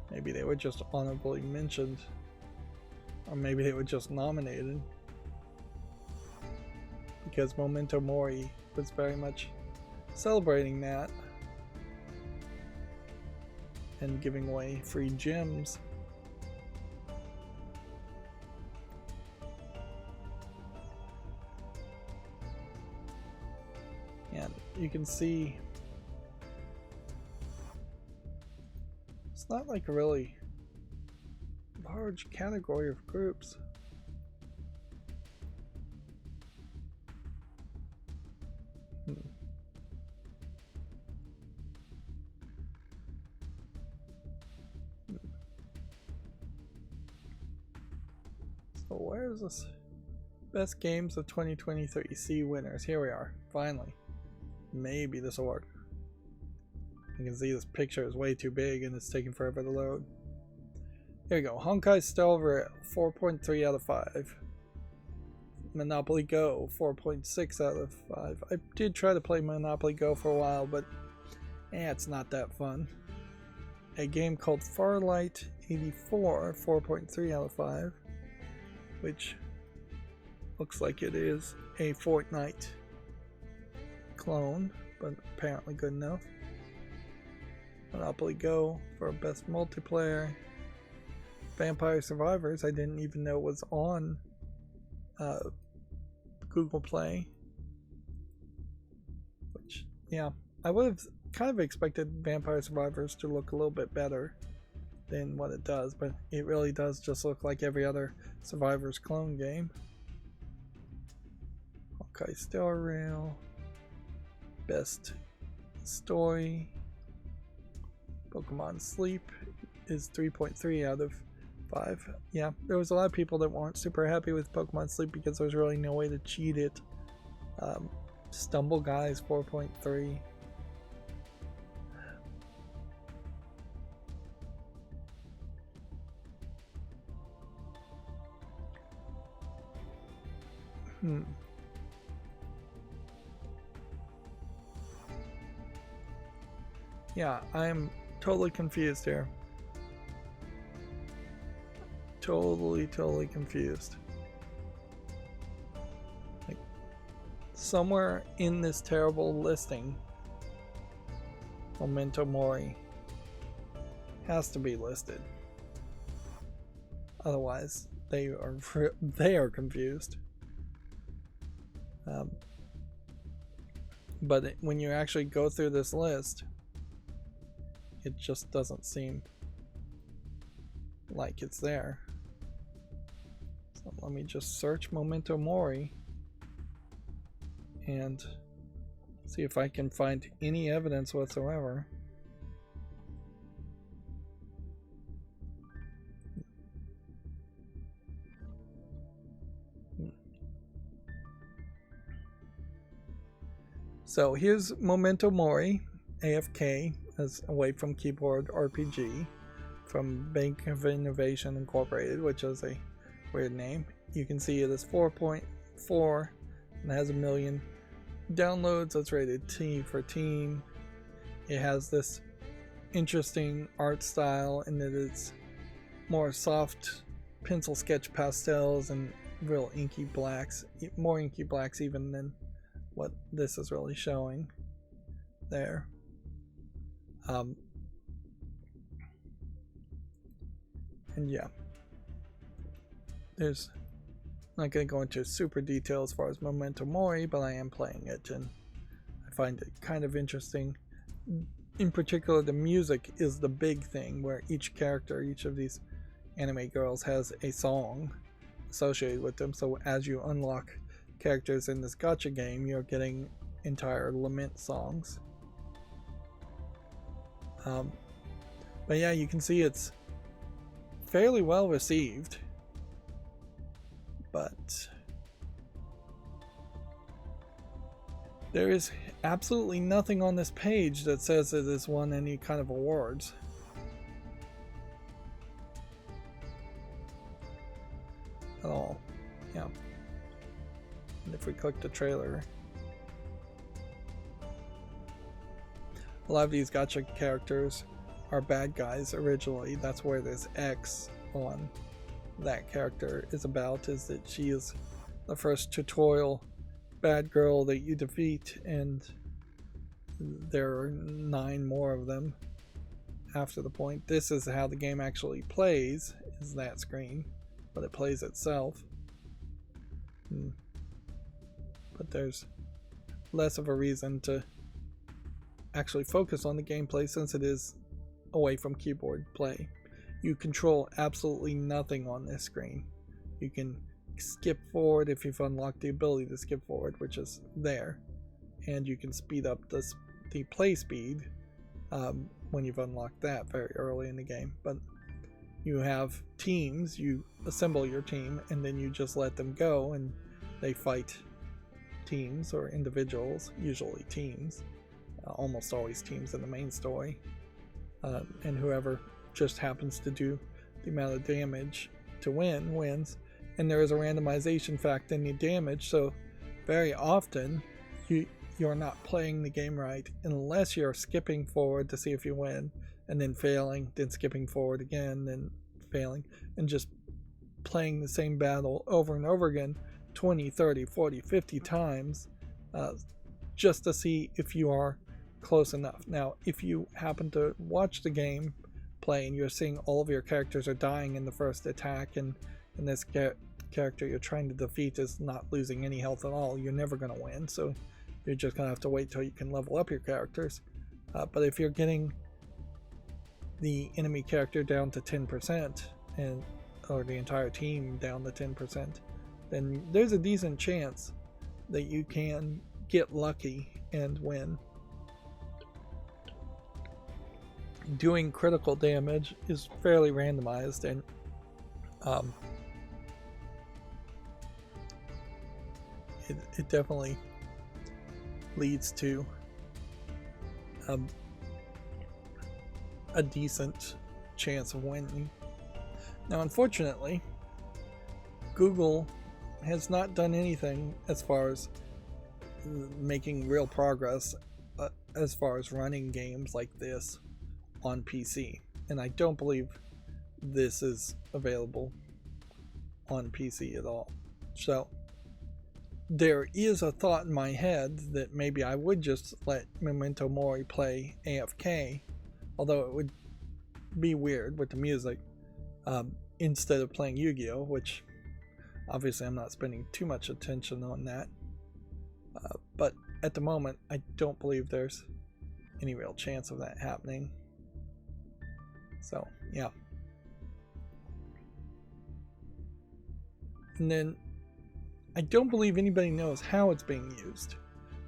A: Maybe they were just honorably mentioned, or maybe they were just nominated, because Memento Mori was very much celebrating that and giving away free gems. And you can see it's not like a really large category of groups. So where is this? Best games of 2023. See winners. Here we are. Finally. Maybe this will work. You can see this picture is way too big and it's taking forever to load. Here we go. Honkai Star Rail 4.3 out of 5. Monopoly Go 4.6 out of 5. I did try to play Monopoly Go for a while, but it's not that fun. A game called Farlight 84 4.3 out of 5, which looks like it is a Fortnite clone, but apparently good enough. Monopoly Go for best multiplayer. Vampire Survivors, I didn't even know was on Google Play. Which, yeah, I would have kind of expected Vampire Survivors to look a little bit better than what it does, but it really does just look like every other Survivors clone game. Okay, Star Rail. Best story. Pokemon Sleep is 3.3 out of 5. Yeah, there was a lot of people that weren't super happy with Pokemon Sleep because there's really no way to cheat it. Stumble Guys 4.3. Yeah, I'm totally confused here. Totally confused. Like, somewhere in this terrible listing, Memento Mori has to be listed. Otherwise, they are confused. But when you actually go through this list, it just doesn't seem like it's there. So let me just search Memento Mori and see if I can find any evidence whatsoever. So here's Memento Mori, AFK, as Away from Keyboard RPG, from Bank of Innovation Incorporated, which is a weird name. You can see it is 4.4 and has 1 million downloads. It's rated T for teen. It has this interesting art style in that it's more soft pencil sketch pastels and real inky blacks, more inky blacks even than what this is really showing there. And yeah, there's not going to go into super detail as far as Memento Mori, but I am playing it and I find it kind of interesting. In particular, the music is the big thing, where each character, each of these anime girls, has a song associated with them. So as you unlock characters in this gacha game, you're getting entire lament songs. But yeah, you can see it's fairly well received, but there is absolutely nothing on this page that says it has won any kind of awards. At all. Yeah. And if we click the trailer, a lot of these gacha characters are bad guys originally. That's where this X on that character is about, is that she is the first tutorial bad girl that you defeat, and there are 9 more of them after the point. This is how the game actually plays, is that screen, but it plays itself. But there's less of a reason to actually focus on the gameplay since it is away from keyboard play. You control absolutely nothing on this screen. You can skip forward if you've unlocked the ability to skip forward, which is there, and you can speed up the play speed when you've unlocked that very early in the game. But you have teams, you assemble your team, and then you just let them go and they fight teams or individuals, usually teams, almost always teams in the main story, and whoever just happens to do the amount of damage to win wins. And there is a randomization factor in the damage, so very often you're not playing the game right unless you're skipping forward to see if you win, and then failing, then skipping forward again, then failing, and just playing the same battle over and over again 20, 30, 40, 50 times just to see if you are close enough. Now, if you happen to watch the game play and you're seeing all of your characters are dying in the first attack, and this character you're trying to defeat is not losing any health at all, you're never going to win. So you're just going to have to wait till you can level up your characters. But if you're getting the enemy character down to 10% or the entire team down to 10%, then there's a decent chance that you can get lucky and win. Doing critical damage is fairly randomized, and it definitely leads to a decent chance of winning. Now, unfortunately, Google has not done anything as far as making real progress as far as running games like this on PC, and I don't believe this is available on PC at all. So there is a thought in my head that maybe I would just let Memento Mori play AFK, although it would be weird with the music, instead of playing Yu-Gi-Oh, which obviously I'm not spending too much attention on that. But at the moment, I don't believe there's any real chance of that happening. So, yeah. And then, I don't believe anybody knows how it's being used,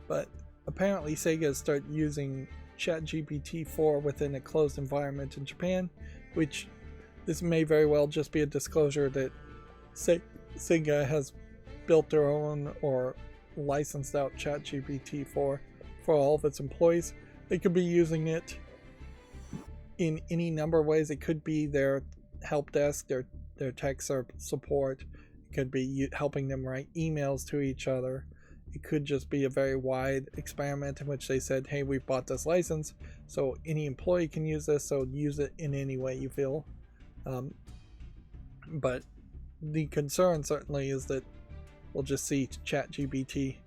A: but apparently Sega has started using ChatGPT 4 within a closed environment in Japan, which this may very well just be a disclosure that Sega has built their own or licensed out ChatGPT 4 for all of its employees. They could be using it in any number of ways. It could be their help desk, their tech support. It could be helping them write emails to each other. It could just be a very wide experiment in which they said, hey, we've bought this license, so any employee can use this, so use it in any way you feel. But the concern certainly is that we'll just see ChatGPT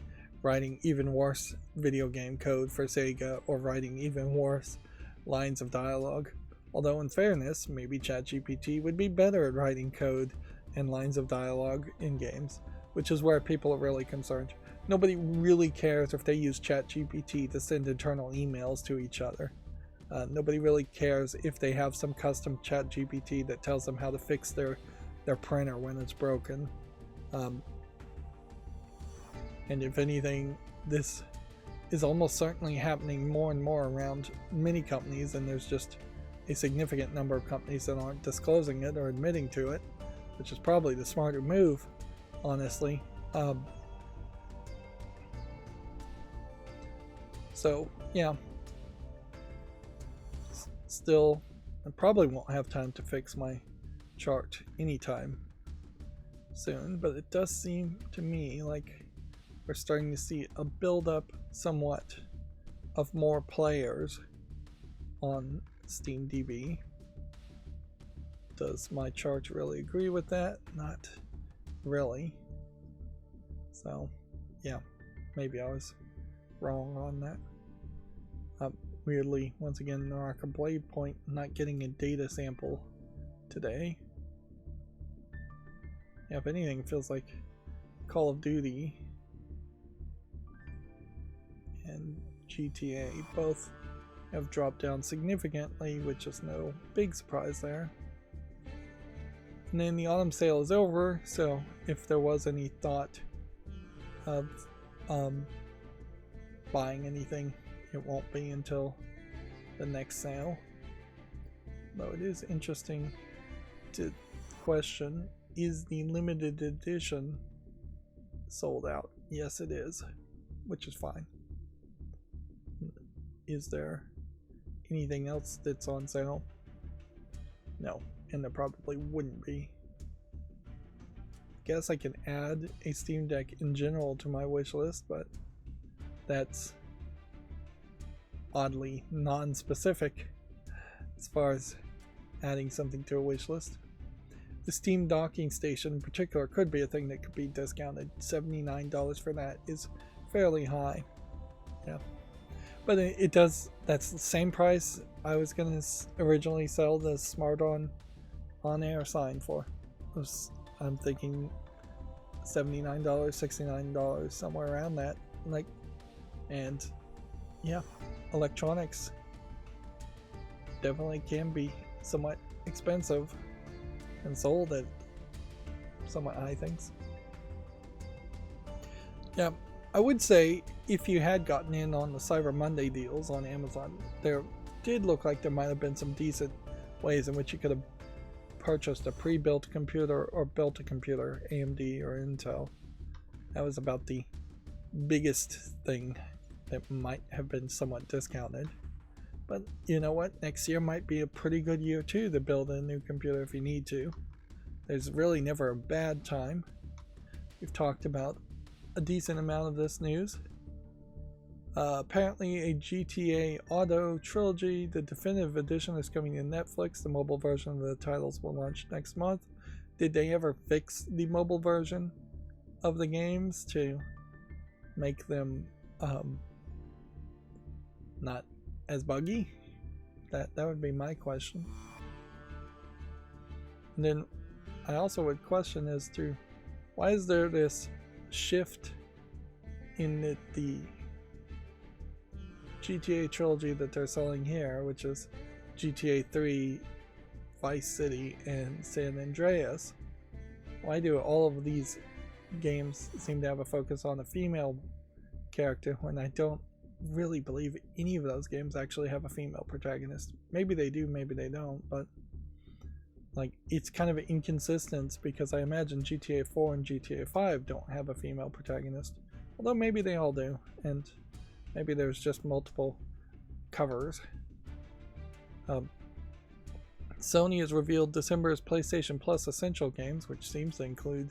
A: writing even worse video game code for Sega, or writing even worse lines of dialogue. Although in fairness, maybe ChatGPT would be better at writing code and lines of dialogue in games, which is where people are really concerned. Nobody really cares if they use ChatGPT to send internal emails to each other. Nobody really cares if they have some custom ChatGPT that tells them how to fix their printer when it's broken. And if anything, this is almost certainly happening more and more around many companies, and there's just a significant number of companies that aren't disclosing it or admitting to it, which is probably the smarter move, honestly. So, yeah. Still, I probably won't have time to fix my chart anytime soon, but it does seem to me like we're starting to see a build-up somewhat of more players on SteamDB. Does my chart really agree with that? Not really. So, yeah, maybe I was wrong on that. Weirdly, once again, Naraka Blade Point not getting a data sample today. Yeah, if anything, it feels like Call of Duty and GTA both have dropped down significantly, which is no big surprise there. And then the autumn sale is over, so if there was any thought of buying anything, it won't be until the next sale. Though it is interesting to question, is the limited edition sold out? Yes, it is, which is fine. Is there anything else that's on sale? No, and there probably wouldn't be. Guess I can add a Steam Deck in general to my wish list, but that's oddly non-specific as far as adding something to a wish list. the Steam docking station in particular could be a thing that could be discounted. $79 for that is fairly high. Yeah. But it does, that's the same price I was going to originally sell the Smart On air sign for. I'm thinking $79, $69, somewhere around that. Like, and yeah, electronics definitely can be somewhat expensive and sold at somewhat high things. Yeah, I would say if you had gotten in on the Cyber Monday deals on Amazon, there did look like there might have been some decent ways in which you could have purchased a pre-built computer or built a computer, AMD or Intel. That was about the biggest thing that might have been somewhat discounted. But you know what? Next year might be a pretty good year too to build a new computer if you need to. There's really never a bad time. We've talked about a decent amount of this news. Apparently a GTA Auto Trilogy, the definitive edition, is coming to Netflix. The mobile version of the titles will launch next month. Did they ever fix the mobile version of the games to make them not as buggy? That would be my question. And then I also would question as to why is there this shift in the GTA trilogy that they're selling here, which is GTA 3, Vice City, and San Andreas. Why do all of these games seem to have a focus on a female character when I don't really believe any of those games actually have a female protagonist? Maybe they do, maybe they don't, but like, it's kind of inconsistent because I imagine GTA 4 and GTA 5 don't have a female protagonist, although maybe they all do, and maybe there's just multiple covers. Sony has revealed December's PlayStation Plus Essential games, which seems to include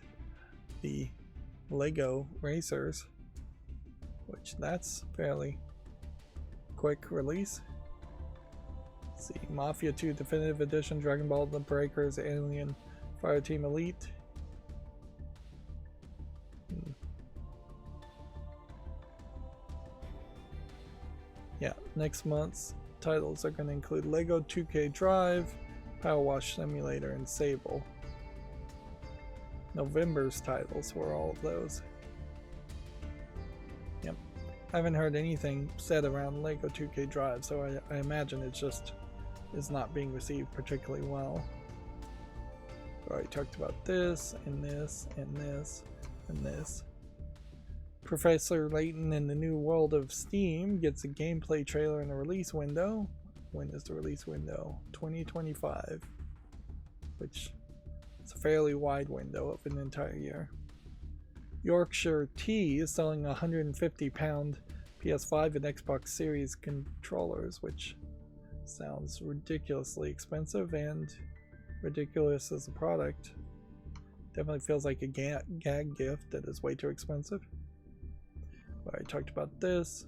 A: the Lego Racers, which that's fairly quick release. Let's see, Mafia 2 Definitive Edition, Dragon Ball The Breakers, Alien Fireteam Elite. Yeah, next month's titles are going to include Lego 2K Drive, Power Wash Simulator, and Sable. November's titles were all of those. Yep. I haven't heard anything said around Lego 2K Drive, so I imagine it just is not being received particularly well. I already talked about this, and this, and this, and this. Professor Layton in the New World of Steam gets a gameplay trailer and a release window. When is the release window? 2025, which is a fairly wide window of an entire year. Yorkshire Tea is selling £150 PS5 and Xbox Series controllers, which sounds ridiculously expensive and ridiculous as a product. Definitely feels like a gag gift that is way too expensive. I talked about this,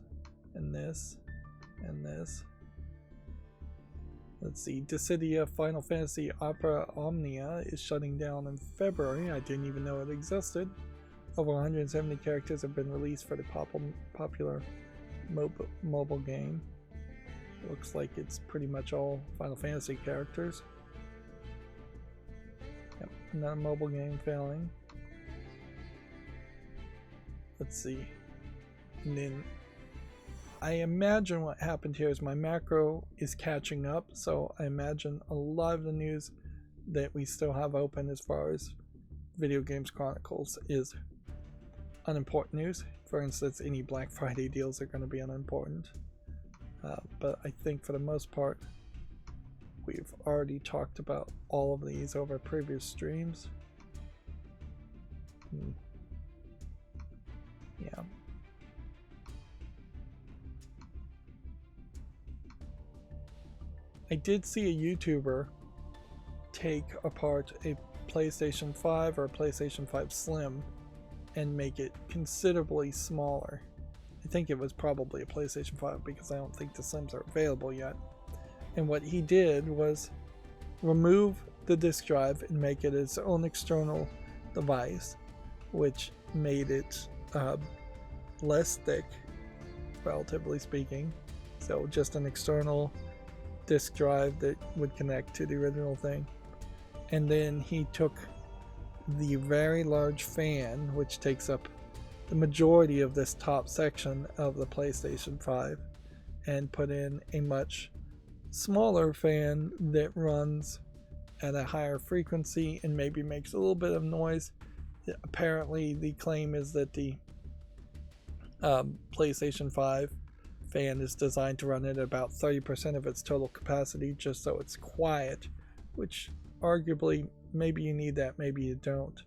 A: and this, and this. Let's see, Dissidia Final Fantasy Opera Omnia is shutting down in February. I didn't even know it existed. Over 170 characters have been released for the popular mobile game. It looks like it's pretty much all Final Fantasy characters. Yep, another mobile game failing. Let's see. And then I imagine what happened here is my macro is catching up, so I imagine a lot of the news that we still have open as far as Video Games Chronicles is unimportant news. For instance, any Black Friday deals are going to be unimportant. But I think for the most part, we've already talked about all of these over previous streams. Yeah. I did see a YouTuber take apart a PlayStation 5 or a PlayStation 5 Slim and make it considerably smaller. I think it was probably a PlayStation 5 because I don't think the Slims are available yet. And what he did was remove the disk drive and make it its own external device, which made it less thick, relatively speaking. So just an external disk drive that would connect to the original thing. And then he took the very large fan, which takes up the majority of this top section of the PlayStation 5, and put in a much smaller fan that runs at a higher frequency and maybe makes a little bit of noise. Apparently the claim is that the PlayStation 5 fan is designed to run at about 30% of its total capacity just so it's quiet, which arguably maybe you need that, maybe you don't.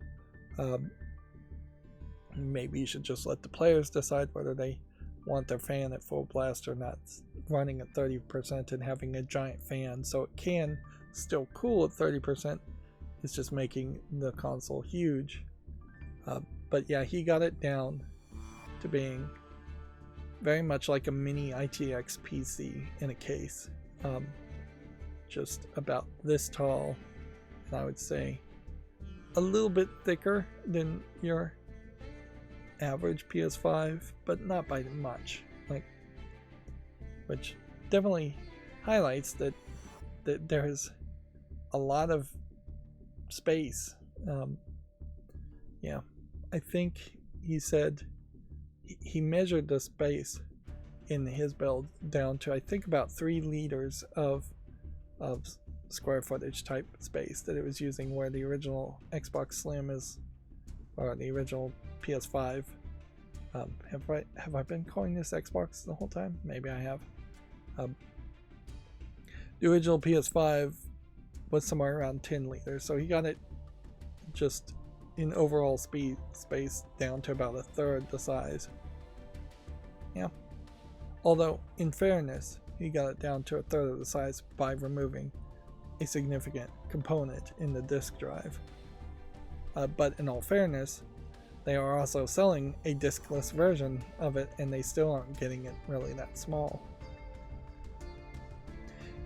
A: Maybe you should just let the players decide whether they want their fan at full blast or not, running at 30% and having a giant fan so it can still cool at 30%. It's just making the console huge. But yeah, he got it down to being very much like a mini ITX PC in a case. Just about this tall, and I would say a little bit thicker than your average PS5, but not by much. Which definitely highlights that there's a lot of space. Yeah, I think he said he measured the space in his build down to, I think, about 3 liters of square footage type space that it was using, where the original Xbox Slim is, or the original PS5. Have I been calling this Xbox the whole time? Maybe I have. The original PS5 was somewhere around 10 liters, so he got it just in overall space down to about a third the size. Yeah. Although, in fairness, he got it down to a third of the size by removing a significant component in the disk drive. But in all fairness, they are also selling a diskless version of it, and they still aren't getting it really that small.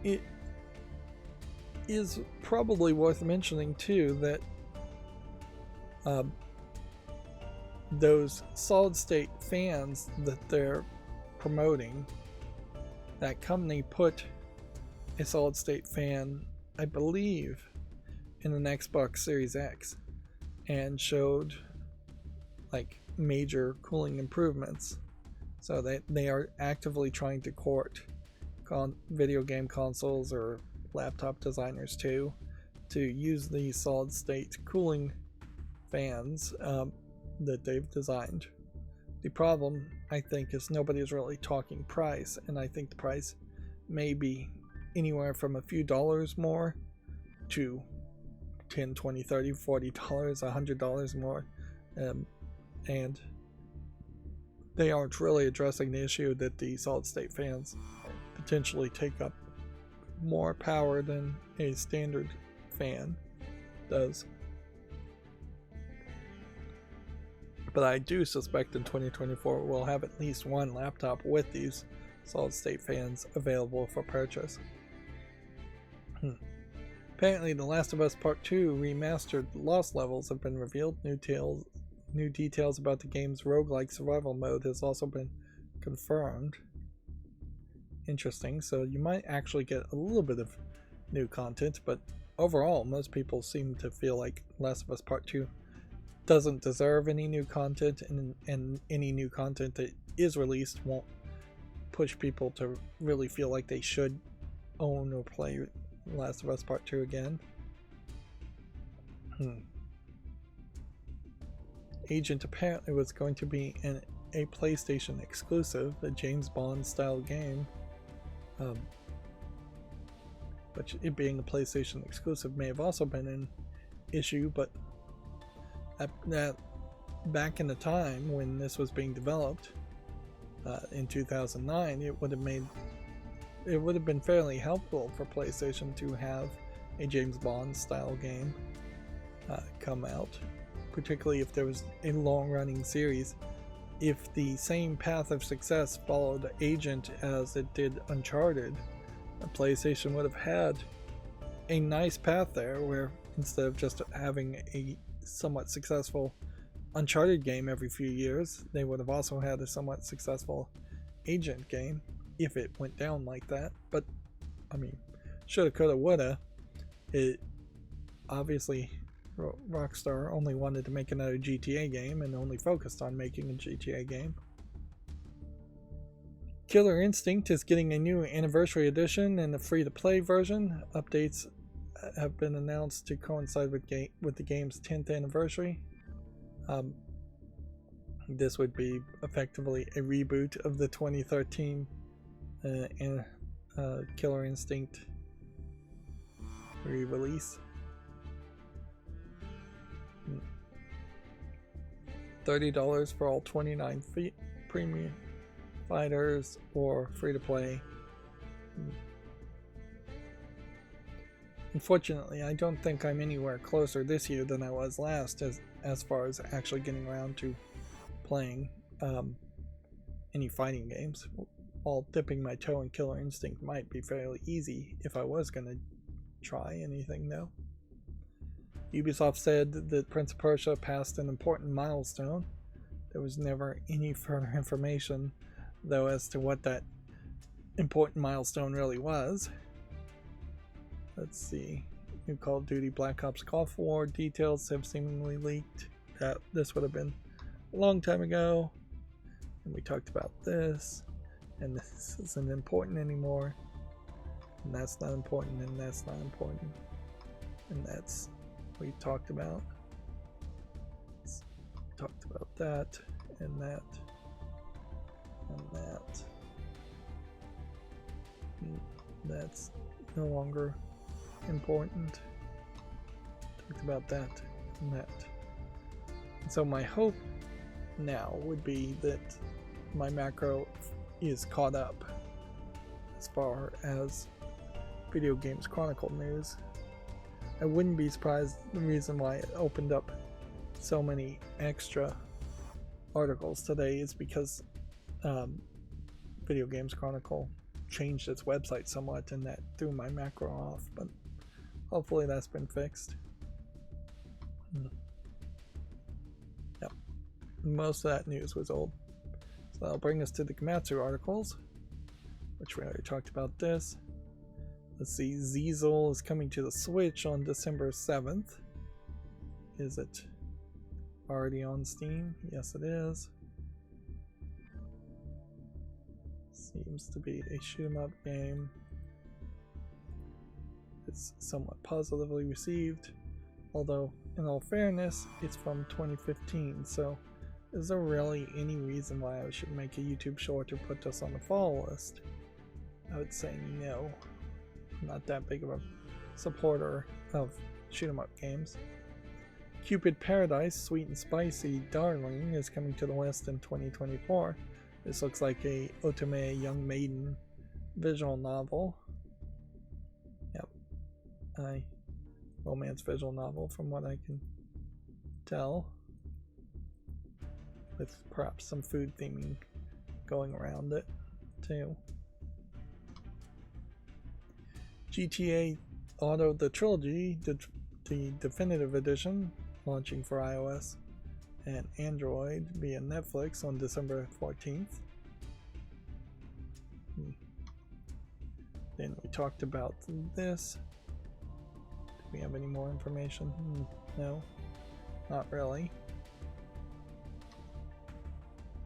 A: It is probably worth mentioning too that those solid state fans that they're promoting, that company put a solid state fan, I believe, in an Xbox Series X and showed like major cooling improvements. So they are actively trying to court video game consoles or laptop designers too to use these solid state cooling fans that they've designed. The problem, I think, is nobody is really talking price, and I think the price may be anywhere from a few dollars more to $10, $20, $30, $40, $100 more. And they aren't really addressing the issue that the solid state fans potentially take up more power than a standard fan does. But I do suspect in 2024 we'll have at least one laptop with these solid state fans available for purchase. Apparently, The Last of Us Part 2 remastered Lost Levels have been revealed. New details about the game's roguelike survival mode has also been confirmed. Interesting, so you might actually get a little bit of new content, but overall, most people seem to feel like Last of Us Part 2 doesn't deserve any new content, and any new content that is released won't push people to really feel like they should own or play Last of Us Part 2 again. Agent apparently was going to be a PlayStation exclusive, a James Bond style game. But it being a PlayStation exclusive may have also been an issue, but that back in the time when this was being developed in 2009, it would have been fairly helpful for PlayStation to have a James Bond style game come out, particularly if there was a long-running series. If the same path of success followed Agent as it did Uncharted, PlayStation would have had a nice path there where instead of just having a somewhat successful Uncharted game every few years, they would have also had a somewhat successful Agent game if it went down like that. But I mean, shoulda, coulda, woulda. It obviously Rockstar only wanted to make another GTA game and only focused on making a GTA game. Killer Instinct is getting a new anniversary edition and a free-to-play version. Updates have been announced to coincide with the game's 10th anniversary. This would be effectively a reboot of the 2013 Killer Instinct re-release. $30 for all 29 premium fighters or free-to-play. Unfortunately, I don't think I'm anywhere closer this year than I was last as far as actually getting around to playing any fighting games. While dipping my toe in Killer Instinct might be fairly easy if I was going to try anything though. Ubisoft said that Prince of Persia passed an important milestone. There was never any further information though as to what that important milestone really was. Let's see. New Call of Duty Black Ops Gulf War details have seemingly leaked. This would have been a long time ago. And we talked about this. And this isn't important anymore. And that's not important. And that's not important. And that's what we talked about. Talked about that. And that. And that. And that's no longer important. Talked about that and that. And so my hope now would be that my macro is caught up as far as Video Games Chronicle news. I wouldn't be surprised the reason why it opened up so many extra articles today is because Video Games Chronicle changed its website somewhat and that threw my macro off, but hopefully that's been fixed. Yep. Most of that news was old. So that'll bring us to the Komatsu articles, which we already talked about this. Let's see, Duel is coming to the Switch on December 7th. Is it already on Steam? Yes, it is. Seems to be a shoot-'em-up game. It's somewhat positively received, although in all fairness, it's from 2015, so is there really any reason why I should make a YouTube short or put this on the follow list? I would say no. I'm not that big of a supporter of shoot-'em-up games. Cupid Paradise Sweet and Spicy Darling is coming to the West in 2024. This looks like a Otome Young Maiden visual novel. Yep. A romance visual novel from what I can tell. With perhaps some food theming going around it too. GTA Auto the Trilogy, the definitive edition, launching for iOS and Android via Netflix on December 14th. Then we talked about this. Do we have any more information? No, not really.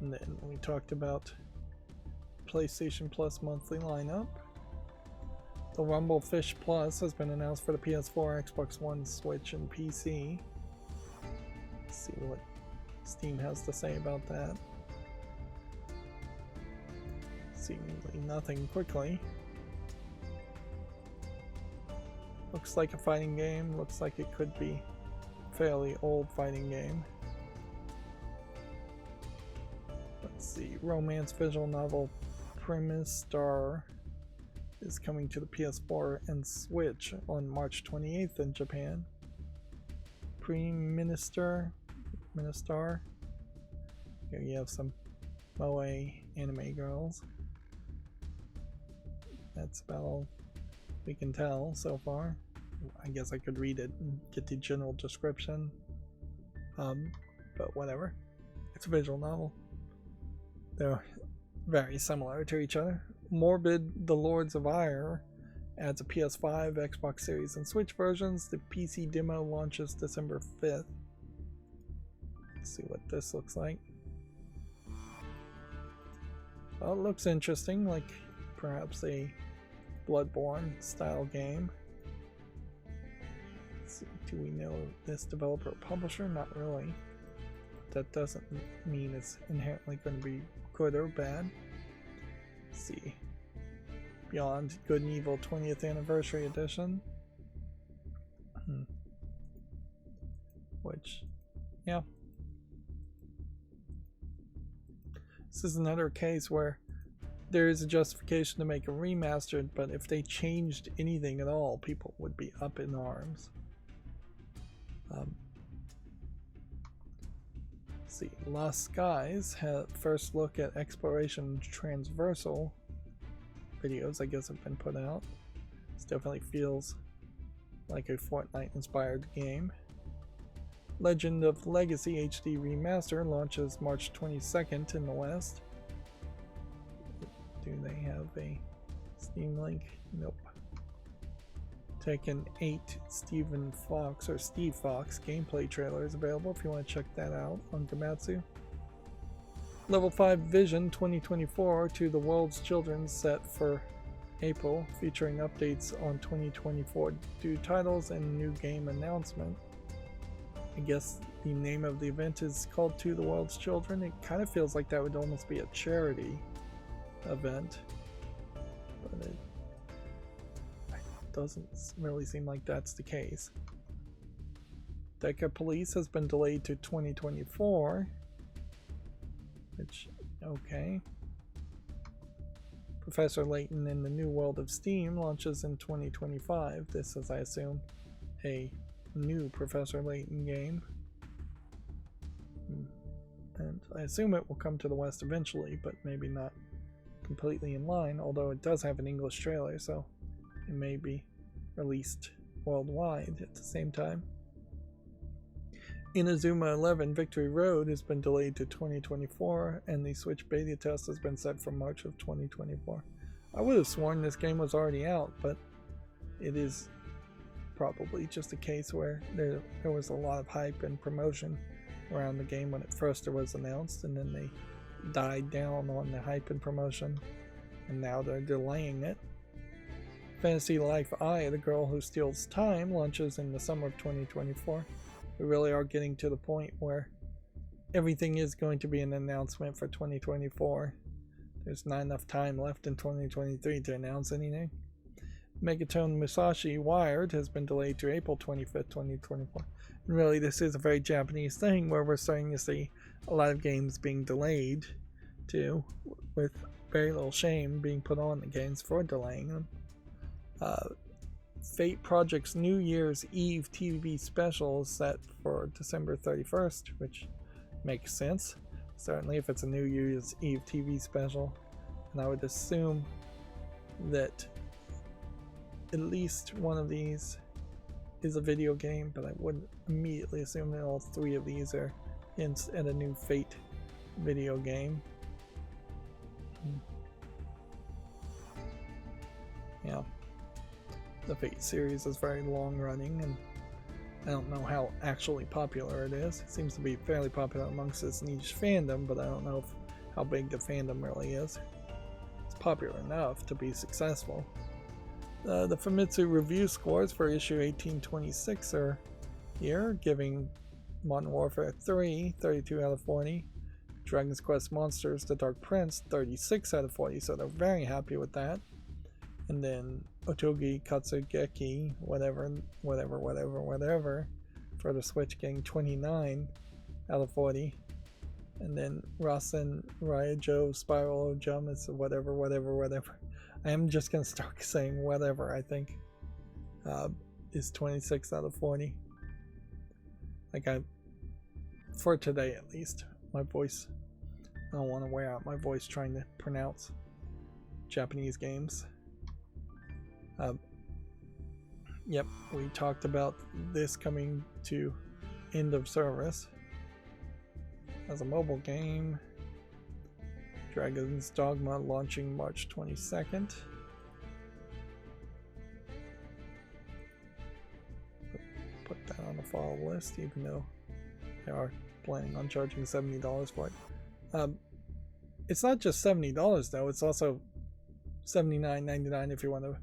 A: And then we talked about PlayStation Plus monthly lineup. The Rumble Fish Plus has been announced for the PS4, Xbox One, Switch, and PC. Let's see what Steam has to say about that. Seemingly nothing quickly. Looks like a fighting game. Looks like it could be a fairly old fighting game. Let's see. Romance visual novel Premise Star is coming to the PS4 and Switch on March 28th in Japan. Ministar. Here you have some moe anime girls. That's about all we can tell so far. I guess I could read it and get the general description. But whatever. It's a visual novel. They're very similar to each other. Morbid The Lords of Ire adds a PS5, Xbox Series, and Switch versions. The PC demo launches December 5th. Let's see what this looks like. Well, it looks interesting, like perhaps a Bloodborne style game. Let's see, do we know this developer or publisher? Not really. That doesn't mean it's inherently going to be good or bad. Let's see. Beyond Good and Evil 20th Anniversary Edition. Which, yeah. This is another case where there is a justification to make a remastered, but if they changed anything at all, people would be up in arms. Let's see, Lost Skies had first look at exploration transversal videos, I guess, have been put out. This definitely feels like a Fortnite inspired game. Legend of Legacy HD Remaster launches March 22nd in the West. Do they have a Steam link? Nope. Tekken 8 Steve Fox gameplay trailer is available if you want to check that out on Gamatsu. Level 5 Vision 2024 to the World's Children set for April, featuring updates on 2024 due titles and new game announcement. I guess the name of the event is called To the World's Children. It kind of feels like that would almost be a charity event, but it doesn't really seem like that's the case. Deca Police has been delayed to 2024, which, okay. Professor Layton in the New World of Steam launches in 2025. This is, I assume, a new Professor Layton game. And I assume it will come to the West eventually, but maybe not completely in line, although it does have an English trailer, so it may be released worldwide at the same time. Inazuma 11 Victory Road has been delayed to 2024, and the Switch beta test has been set for March of 2024. I would have sworn this game was already out, but it is probably just a case where there was a lot of hype and promotion around the game when it first was announced, and then they died down on the hype and promotion, and now they're delaying it. Fantasy Life I, The Girl Who Steals Time, launches in the summer of 2024. We really are getting to the point where everything is going to be an announcement for 2024. There's not enough time left in 2023 to announce anything. Megatone Musashi Wired has been delayed to April 25th, 2024. And really, this is a very Japanese thing where we're starting to see a lot of games being delayed too, with very little shame being put on the games for delaying them. Fate Project's New Year's Eve TV special is set for December 31st, which makes sense, certainly if it's a New Year's Eve TV special. And I would assume that at least one of these is a video game, but I wouldn't immediately assume that all three of these are hints at a new Fate video game. Yeah. The Fate series is very long running, and I don't know how actually popular it is. It seems to be fairly popular amongst its niche fandom, but I don't know how big the fandom really is. It's popular enough to be successful. The Famitsu review scores for issue 1826 are here, giving Modern Warfare 3 32 out of 40, Dragon's Quest Monsters The Dark Prince 36 out of 40, so they're very happy with that. And then Otogi Katsugeki, whatever, for the Switch getting 29 out of 40. And then Rasen Rydo Spiral Jum is whatever. I am just going to start saying whatever, I think. Is 26 out of 40. For today at least, my voice, I don't want to wear out my voice trying to pronounce Japanese games. Yep, we talked about this coming to end of service as a mobile game. Dragon's Dogma launching March 22nd. Put that on the follow list, even though they are planning on charging $70 for it. It's not just $70 though, it's also $79.99 if you want to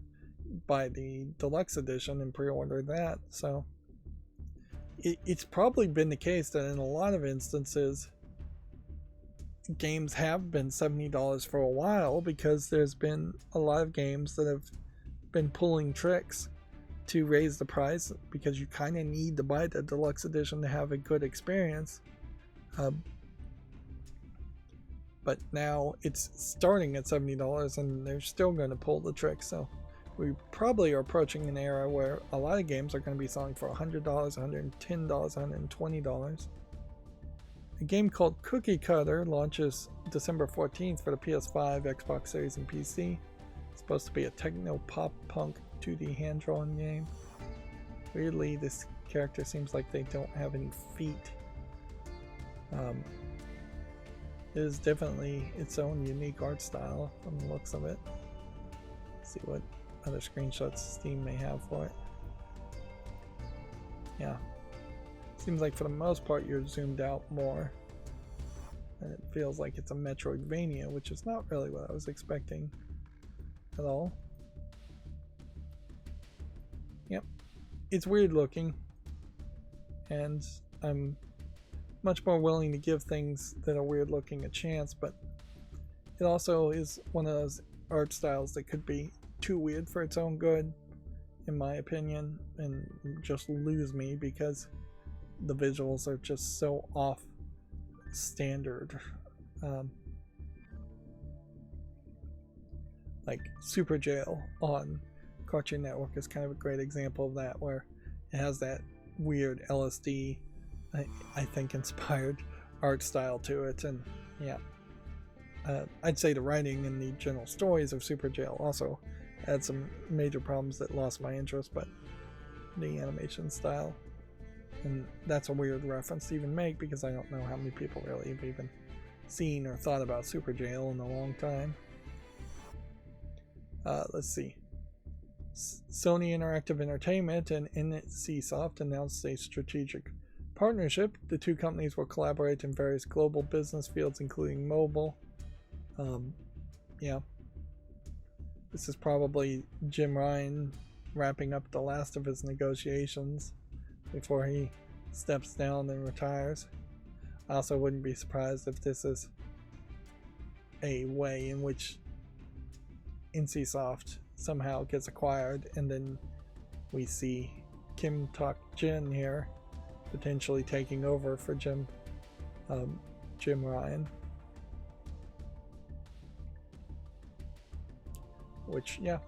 A: buy the deluxe edition and pre-order that. So it's probably been the case that in a lot of instances games have been $70 for a while, because there's been a lot of games that have been pulling tricks to raise the price, because you kind of need to buy the deluxe edition to have a good experience. But now it's starting at $70 and they're still going to pull the trick. So we probably are approaching an era where a lot of games are going to be selling for $100, $110, $120. A game called Cookie Cutter launches December 14th for the PS5, Xbox Series, and PC. It's supposed to be a techno pop punk 2D hand-drawn game. Weirdly, this character seems like they don't have any feet. It is definitely its own unique art style from the looks of it. Let's see what other screenshots Steam may have for it. Yeah. Seems like for the most part you're zoomed out more. And it feels like it's a Metroidvania, which is not really what I was expecting at all. Yep. It's weird looking. And I'm much more willing to give things that are weird looking a chance, but it also is one of those art styles that could be too weird for its own good, in my opinion, and just lose me because the visuals are just so off standard. Like Super Jail on Cartoon Network is kind of a great example of that, where it has that weird LSD, I think, inspired art style to it. And yeah, I'd say the writing and the general stories of Super Jail also had some major problems that lost my interest, but the animation style, and that's a weird reference to even make because I don't know how many people really have even seen or thought about Super Jail in a long time. Let's see. Sony Interactive Entertainment and NCSoft announced a strategic partnership. The two companies will collaborate in various global business fields, including mobile. Yeah. This is probably Jim Ryan wrapping up the last of his negotiations before he steps down and retires. I also wouldn't be surprised if this is a way in which NCSoft somehow gets acquired, and then we see Kim Tak-jin here potentially taking over for Jim Ryan. Which, yeah,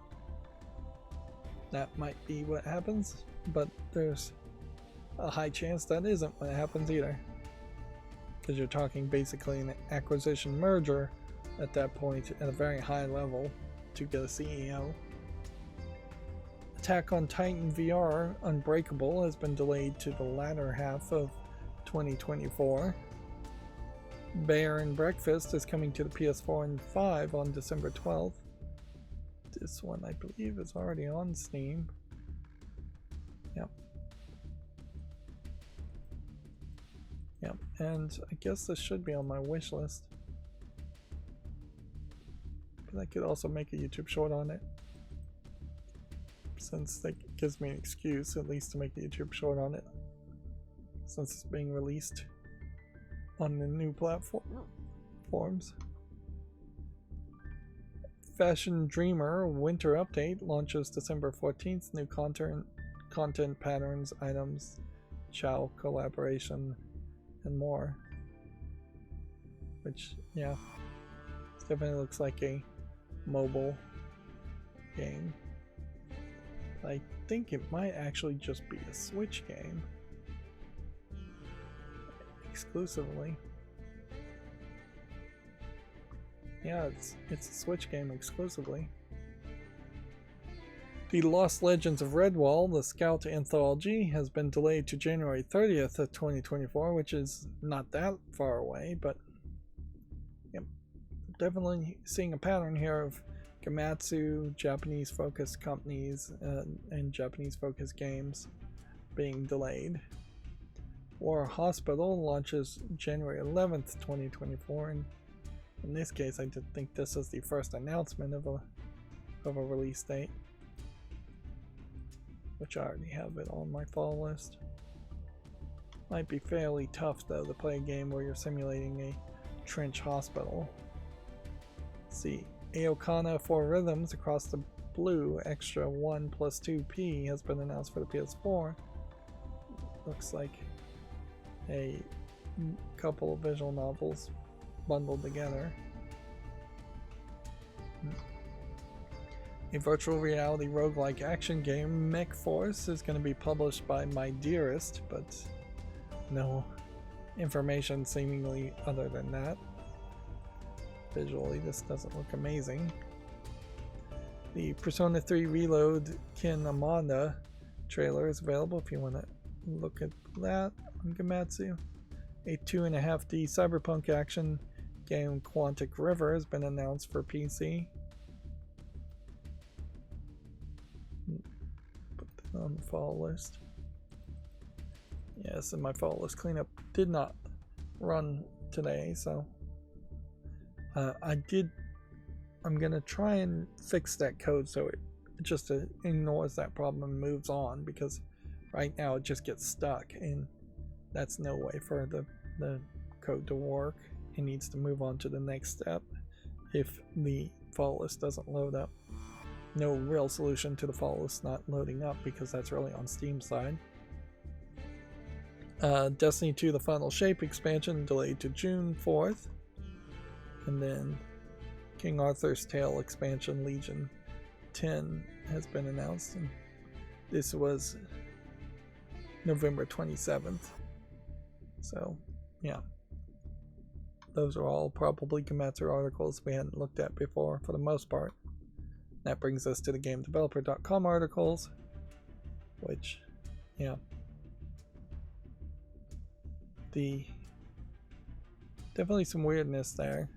A: that might be what happens, but there's a high chance that isn't what happens either, because you're talking basically an acquisition merger at that point at a very high level to get a CEO. Attack on Titan VR Unbreakable has been delayed to the latter half of 2024. Bear and Breakfast is coming to the PS4 and 5 on December 12th. This one, I believe, is already on Steam. Yep. Yep, and I guess this should be on my wish list. But I could also make a YouTube short on it, since that gives me an excuse at least to make a YouTube short on it, since it's being released on the new platforms. Fashion Dreamer Winter Update launches December 14th. New content patterns, items, Chow collaboration, and more. Which, yeah, it definitely looks like a mobile game. I think it might actually just be a Switch game exclusively. Yeah, it's a Switch game exclusively. The Lost Legends of Redwall, the Scout Anthology, has been delayed to January 30th of 2024, which is not that far away, but yep, definitely seeing a pattern here of Gamatsu, Japanese-focused companies, and Japanese-focused games being delayed. War Hospital launches January 11th, 2024, and in this case I did think this is the first announcement of a release date, which I already have it on my fall list. Might be fairly tough though to play a game where you're simulating a trench hospital. Let's see, Aokana 4 Rhythms Across the Blue Extra 1 plus 2P has been announced for the PS4. Looks like a couple of visual novels bundled together. A virtual reality roguelike action game, Mech Force, is going to be published by My Dearest, but no information seemingly other than that. Visually, this doesn't look amazing. The Persona 3 Reload Kin Amanda trailer is available if you want to look at that on Gamatsu. A 2.5D cyberpunk action game, Quantic River, has been announced for PC. Put that on the fall list. Yes, and my fall list cleanup did not run today, so I'm gonna try and fix that code so it just ignores that problem and moves on, because right now it just gets stuck, and that's no way for the code to work. It needs to move on to the next step if the fall list doesn't load up. No real solution to the fall list not loading up, because that's really on Steam's side. Destiny 2 The Final Shape expansion delayed to June 4th. And then King Arthur's Tale expansion Legion 10 has been announced, and this was November 27th. So yeah, those are all probably Gamatsu articles we hadn't looked at before for the most part. That brings us to the GameDeveloper.com articles, which, yeah, definitely some weirdness there.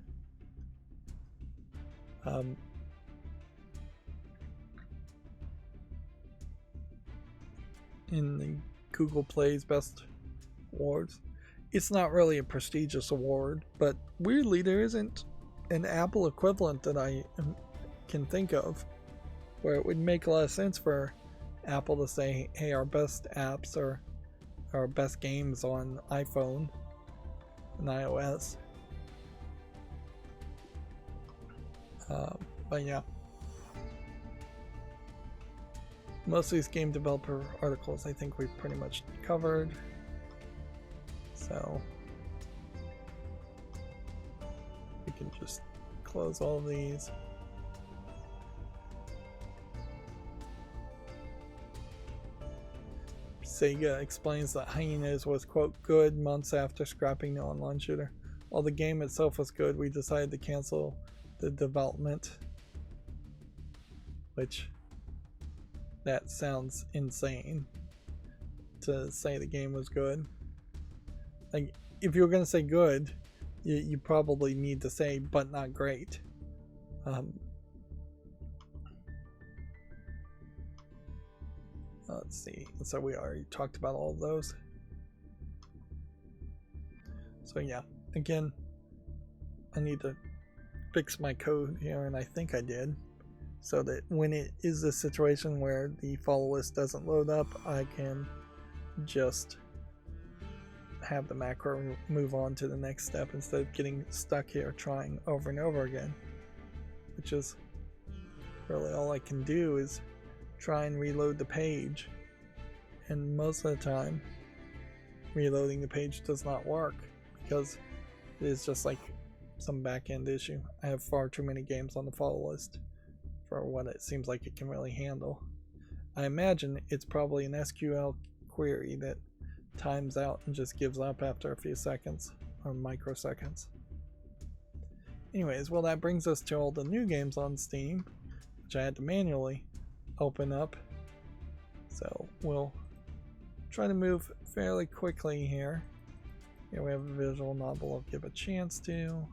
A: In the Google Play's Best Awards, it's not really a prestigious award, but weirdly there isn't an Apple equivalent that I can think of where it would make a lot of sense for Apple to say, hey, our best apps or our best games on iPhone and iOS. But yeah, most of these game developer articles I think we've pretty much covered, so we can just close all of these. Sega explains that Hyenas was, quote, good months after scrapping the online shooter. While the game itself was good, we decided to cancel the development. Which, that sounds insane to say the game was good. Like, if you were going to say good, you probably need to say but not great. Let's see, so we already talked about all of those. So yeah, again, I need to fix my code here, and I think I did, so that when it is a situation where the follow list doesn't load up, I can just have the macro move on to the next step instead of getting stuck here trying over and over again, which is really all I can do is try and reload the page, and most of the time reloading the page does not work because it is just like some back-end issue. I have far too many games on the follow list for what it seems like it can really handle. I imagine it's probably an SQL query that times out and just gives up after a few seconds or microseconds. Anyways, well, that brings us to all the new games on Steam, which I had to manually open up. So we'll try to move fairly quickly here. Here we have a visual novel I'll give a chance to.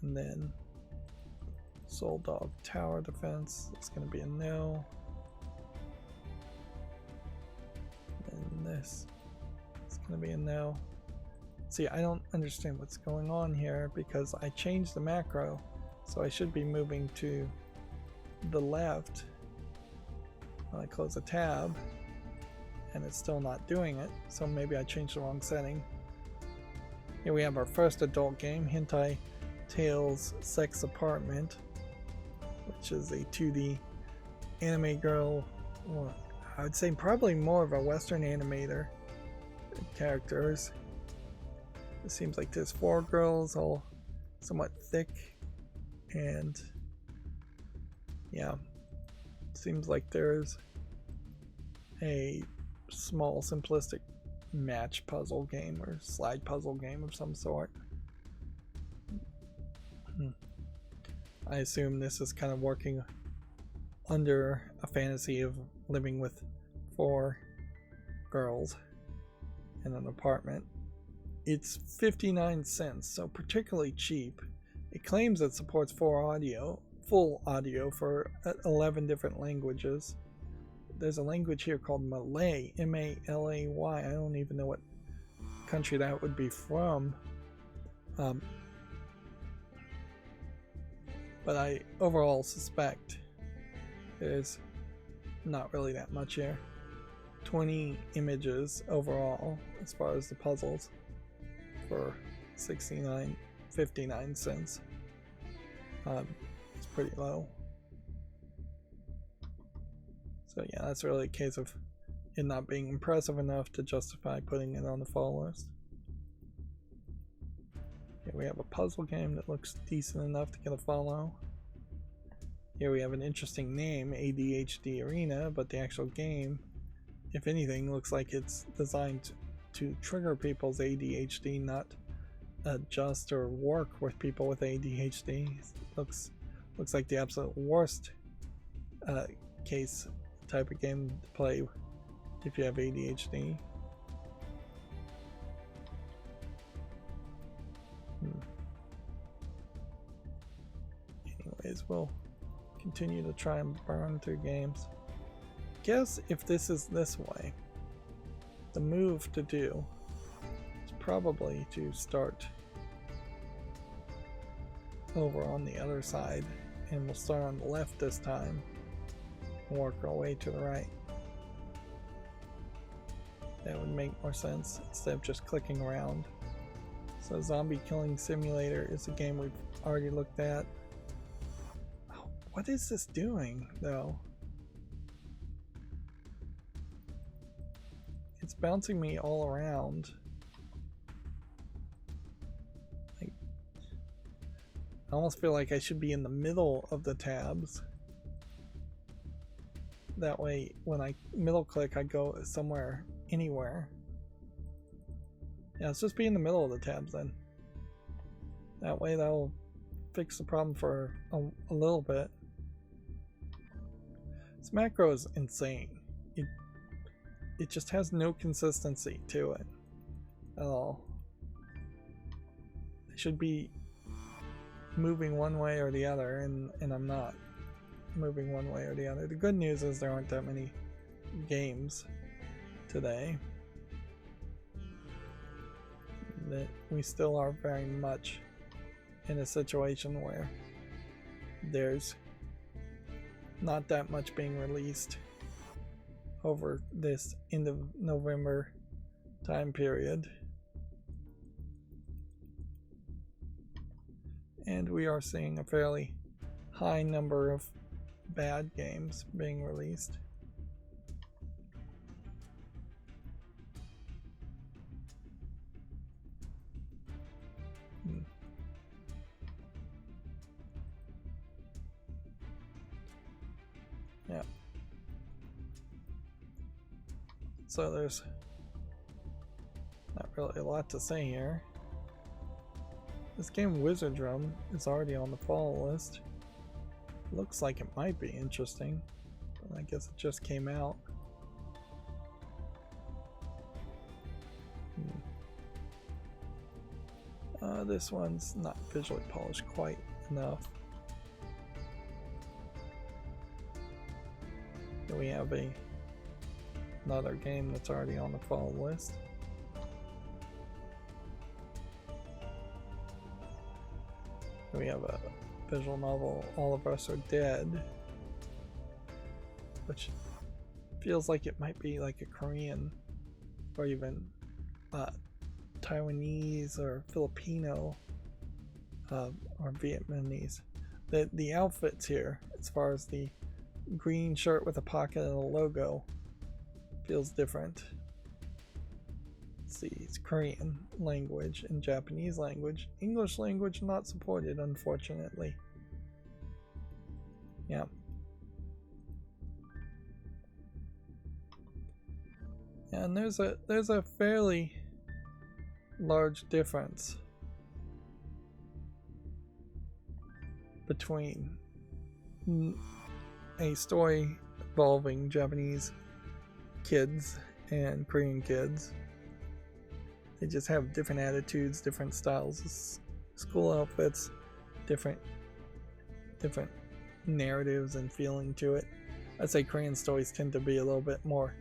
A: And then Soul Dog Tower Defense, it's going to be a no. And this is going to be a no. See, I don't understand what's going on here because I changed the macro, so I should be moving to the left when I close a tab, and it's still not doing it, so maybe I changed the wrong setting. Here we have our first adult game, Hentai Tales Sex Apartment, which is a 2D anime girl, or I would say probably more of a Western animator characters. It seems like there's 4 girls, all somewhat thick, and yeah, it seems like there's a small simplistic match puzzle game or slide puzzle game of some sort. I assume this is kind of working under a fantasy of living with 4 girls in an apartment. It's 59 cents, so particularly cheap. It claims it supports full audio for 11 different languages. There's a language here called Malay, M-A-L-A-Y. I don't even know what country that would be from. But I overall suspect there's not really that much here. 20 images overall as far as the puzzles for 59 cents. It's pretty low. So yeah, that's really a case of it not being impressive enough to justify putting it on the follow list. Here we have a puzzle game that looks decent enough to get a follow. Here we have an interesting name, ADHD Arena, but the actual game, if anything, looks like it's designed to trigger people's ADHD, not adjust or work with people with ADHD. Looks like the absolute worst case type of game to play if you have ADHD. Anyways, we'll continue to try and burn through games. Guess if this is this way, the move to do is probably to start over on the other side, and we'll start on the left this time and work our way to the right. That would make more sense instead of just clicking around. So Zombie Killing Simulator is a game we've already looked at. Oh, what is this doing though? It's bouncing me all around. I almost feel like I should be in the middle of the tabs. That way when I middle click I go somewhere, anywhere. Yeah, let's just be in the middle of the tabs then. That way that'll fix the problem for a little bit. This macro is insane. It just has no consistency to it at all. I should be moving one way or the other, and I'm not moving one way or the other. The good news is there aren't that many games today. That we still are very much in a situation where there's not that much being released over this end of November time period. And we are seeing a fairly high number of bad games being released. Yeah. So there's not really a lot to say here. This game Wizard Drum is already on the follow list. Looks like it might be interesting. I guess it just came out. This one's not visually polished quite enough. Here we have another game that's already on the fall list. Here we have a visual novel, All of Us Are Dead, which feels like it might be like a Korean or even Taiwanese or Filipino or Vietnamese. The outfits here, as far as the green shirt with a pocket and a logo, feels different. Let's see, it's Korean language and Japanese language. English language not supported, unfortunately. Yeah. And there's a fairly large difference between a story involving Japanese kids and Korean kids. They just have different attitudes, different styles of school outfits, different narratives and feeling to it. I'd say Korean stories tend to be a little bit more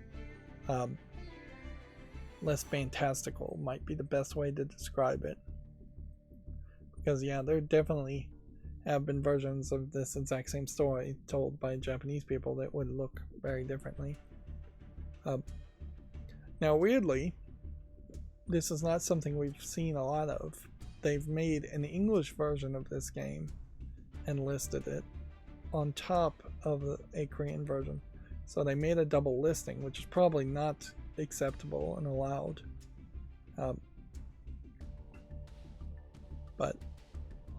A: less fantastical, might be the best way to describe it. Because yeah, there definitely have been versions of this exact same story told by Japanese people that would look very differently. Now weirdly, this is not something we've seen a lot of. They've made an English version of this game and listed it on top of a Korean version. So they made a double listing, which is probably not acceptable and allowed. But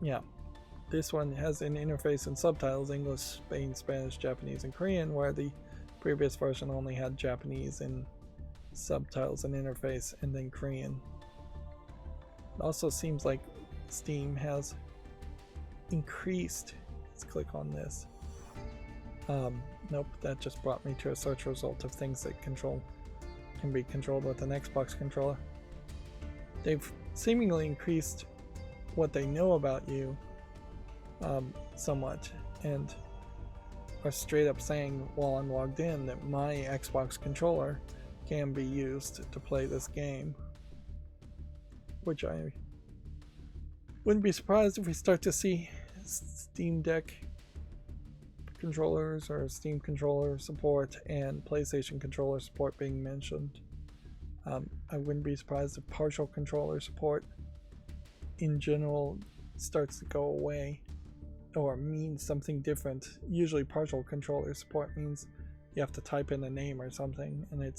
A: yeah, this one has an interface and subtitles, English, Spain, Spanish, Japanese, and Korean, where the previous version only had Japanese and subtitles and interface, and then Korean. It also seems like Steam has increased. Let's click on this. Nope, that just brought me to a search result of things that can be controlled with an Xbox controller. They've seemingly increased what they know about you somewhat, and are straight up saying while I'm logged in that my Xbox controller can be used to play this game, which I wouldn't be surprised if we start to see Steam Deck controllers or Steam controller support and PlayStation controller support being mentioned. I wouldn't be surprised if partial controller support in general starts to go away or means something different. Usually partial controller support means you have to type in a name or something, and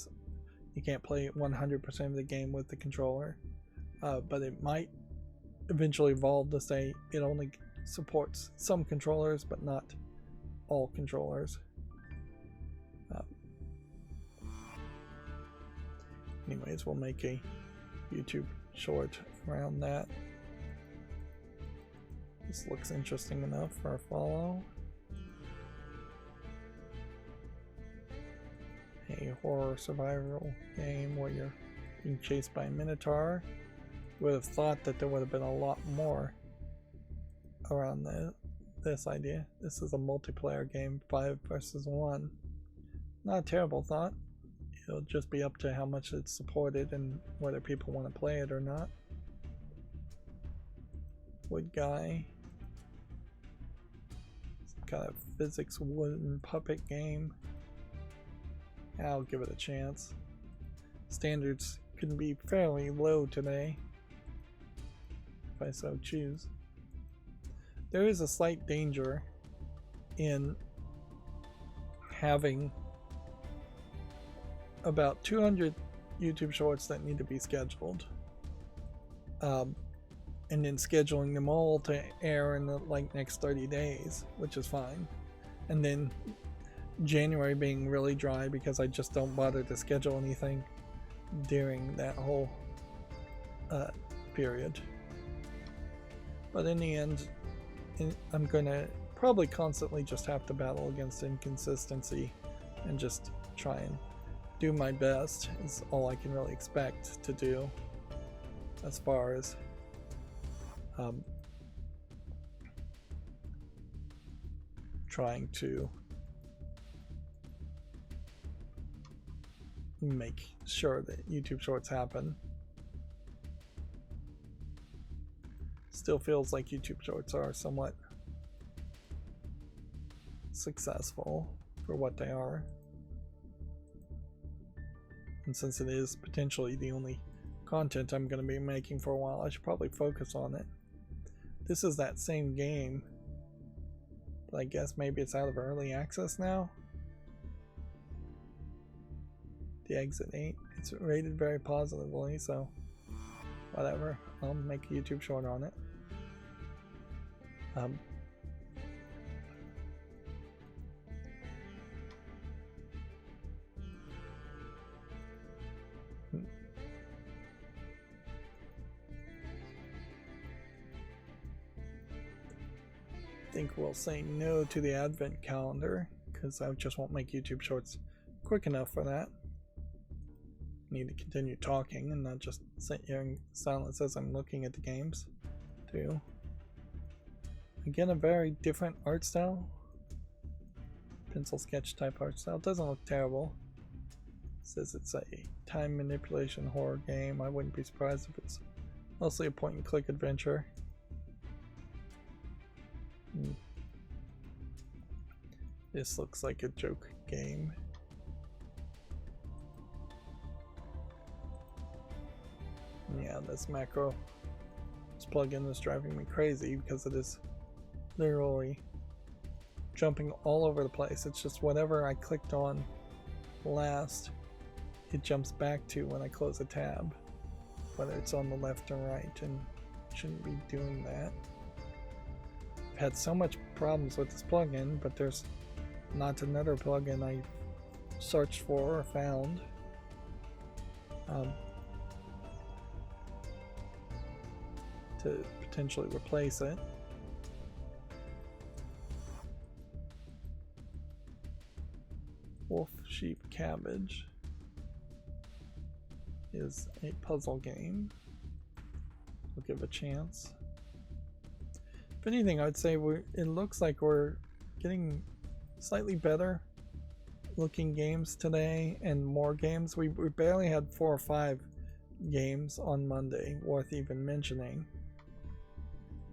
A: you can't play 100% of the game with the controller. But it might eventually evolve to say it only supports some controllers but not all controllers. Anyways, we'll make a YouTube short around that. This looks interesting enough for a follow. A horror survival game where you're being chased by a minotaur. You would have thought that there would have been a lot more around this idea. This is a multiplayer game, 5 versus 1. Not a terrible thought. It'll just be up to how much it's supported and whether people want to play it or not. Wood guy. Some kind of physics wooden puppet game. I'll give it a chance. Standards can be fairly low today, if I so choose. There is a slight danger in having about 200 YouTube shorts that need to be scheduled, and then scheduling them all to air in the next 30 days, which is fine, and then January being really dry because I just don't bother to schedule anything during that whole period. But in the end, I'm gonna probably constantly just have to battle against inconsistency and just try and do my best is all I can really expect to do as far as trying to make sure that YouTube Shorts happen. Still feels like YouTube Shorts are somewhat successful for what they are. And since it is potentially the only content I'm going to be making for a while, I should probably focus on it. This is that same game, but I guess maybe it's out of early access now. The Exit 8. It's rated very positively, so whatever. I'll make a YouTube short on it. I think we'll say no to the advent calendar because I just won't make YouTube shorts quick enough for that. Need to continue talking and not just sit here in silence as I'm looking at the games too. Again, a very different art style. Pencil sketch type art style. Doesn't look terrible. It says it's a time manipulation horror game. I wouldn't be surprised if it's mostly a point and click adventure. This looks like a joke game. Yeah, this macro, this plugin is driving me crazy because it is literally jumping all over the place. It's just whatever I clicked on last, it jumps back to when I close a tab, whether it's on the left or right, and shouldn't be doing that. I've had so much problems with this plugin, but there's not another plugin I searched for or found to potentially replace it. Wolf, Sheep, Cabbage is a puzzle game. We'll give it a chance. If anything, I'd say it looks like we're getting slightly better looking games today and more games. We barely had 4 or 5 games on Monday worth even mentioning.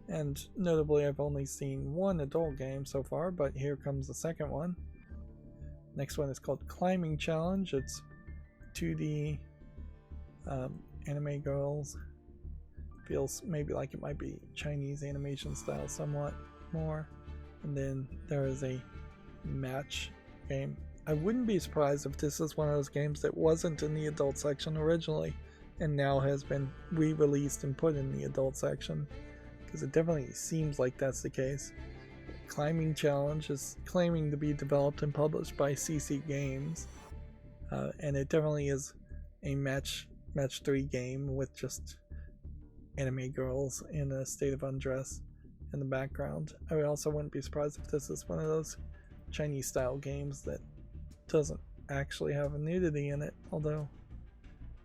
A: And notably, I've only seen 1 adult game so far, but here comes the second one. Next one is called Climbing Challenge. It's 2D anime girls. Feels maybe like it might be Chinese animation style somewhat more. And then there is a match game. I wouldn't be surprised if this is one of those games that wasn't in the adult section originally and now has been re-released and put in the adult section, because it definitely seems like that's the case. Climbing Challenge is claiming to be developed and published by CC Games, and it definitely is a match 3 game with just anime girls in a state of undress in the background. I also wouldn't be surprised if this is one of those Chinese style games that doesn't actually have a nudity in it, although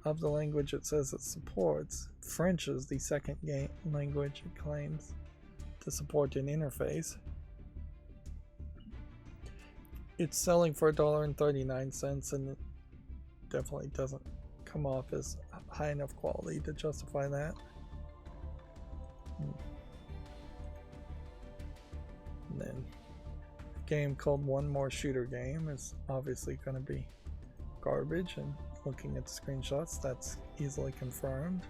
A: of the language it says it supports, French is the second language it claims to support an interface. It's selling for $1.39 and it definitely doesn't come off as high enough quality to justify that. And then a game called One More Shooter Game is obviously going to be garbage, and looking at the screenshots, that's easily confirmed.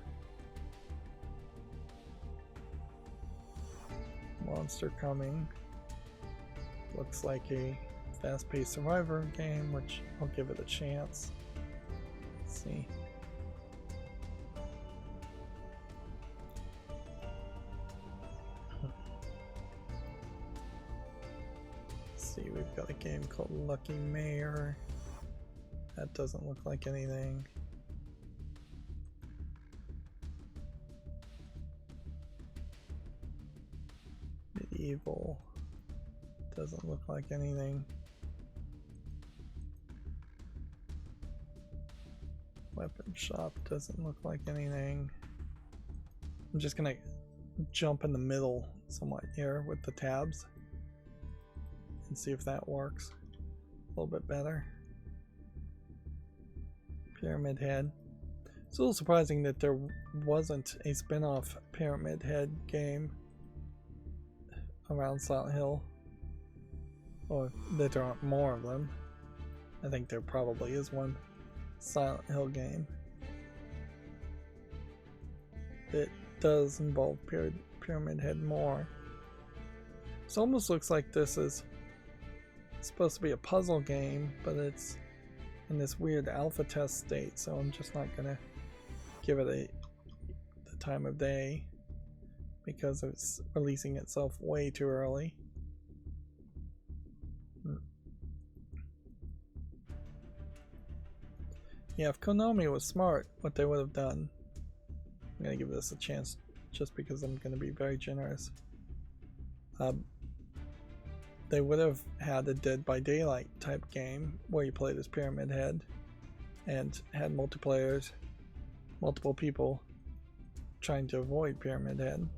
A: Monster Coming looks like a fast-paced survivor game, which I'll give it a chance. Let's see. See, we've got a game called Lucky Mayor. That doesn't look like anything. Medieval doesn't look like anything. Weapon shop doesn't look like anything. I'm just gonna jump in the middle somewhat here with the tabs and see if that works a little bit better. Pyramid Head. It's a little surprising that there wasn't a spin-off Pyramid Head game around Silent Hill, or that there aren't more of them. I think there probably is one Silent Hill game that does involve Pyramid Head more. This almost looks like this is supposed to be a puzzle game, but it's in this weird alpha test state, so I'm just not gonna give it the time of day because it's releasing itself way too early. Yeah, if Konami was smart, what they would have done, I'm gonna give this a chance just because I'm gonna be very generous. They would have had a Dead by Daylight type game where you played as Pyramid Head and had multiplayers, multiple people trying to avoid Pyramid Head.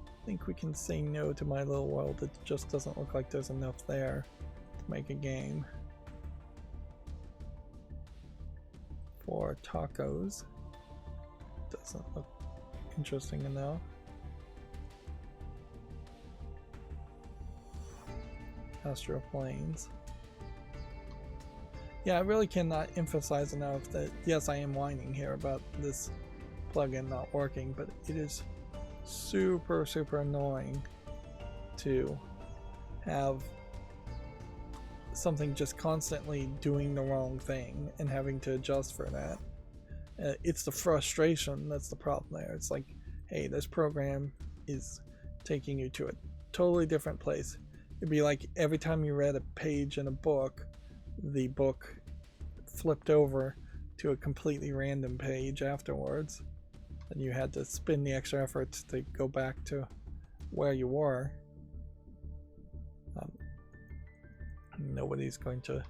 A: I think we can say no to My Little World. It just doesn't look like there's enough there to make a game. For tacos, doesn't look interesting enough. Astral Planes. Yeah, I really cannot emphasize enough that yes, I am whining here about this plugin not working, but it is super annoying to have something just constantly doing the wrong thing and having to adjust for that. It's the frustration that's the problem there. It's like, hey, this program is taking you to a totally different place. It'd be like every time you read a page in a book, the book flipped over to a completely random page afterwards, and you had to spend the extra effort to go back to where you were. Nobody's going to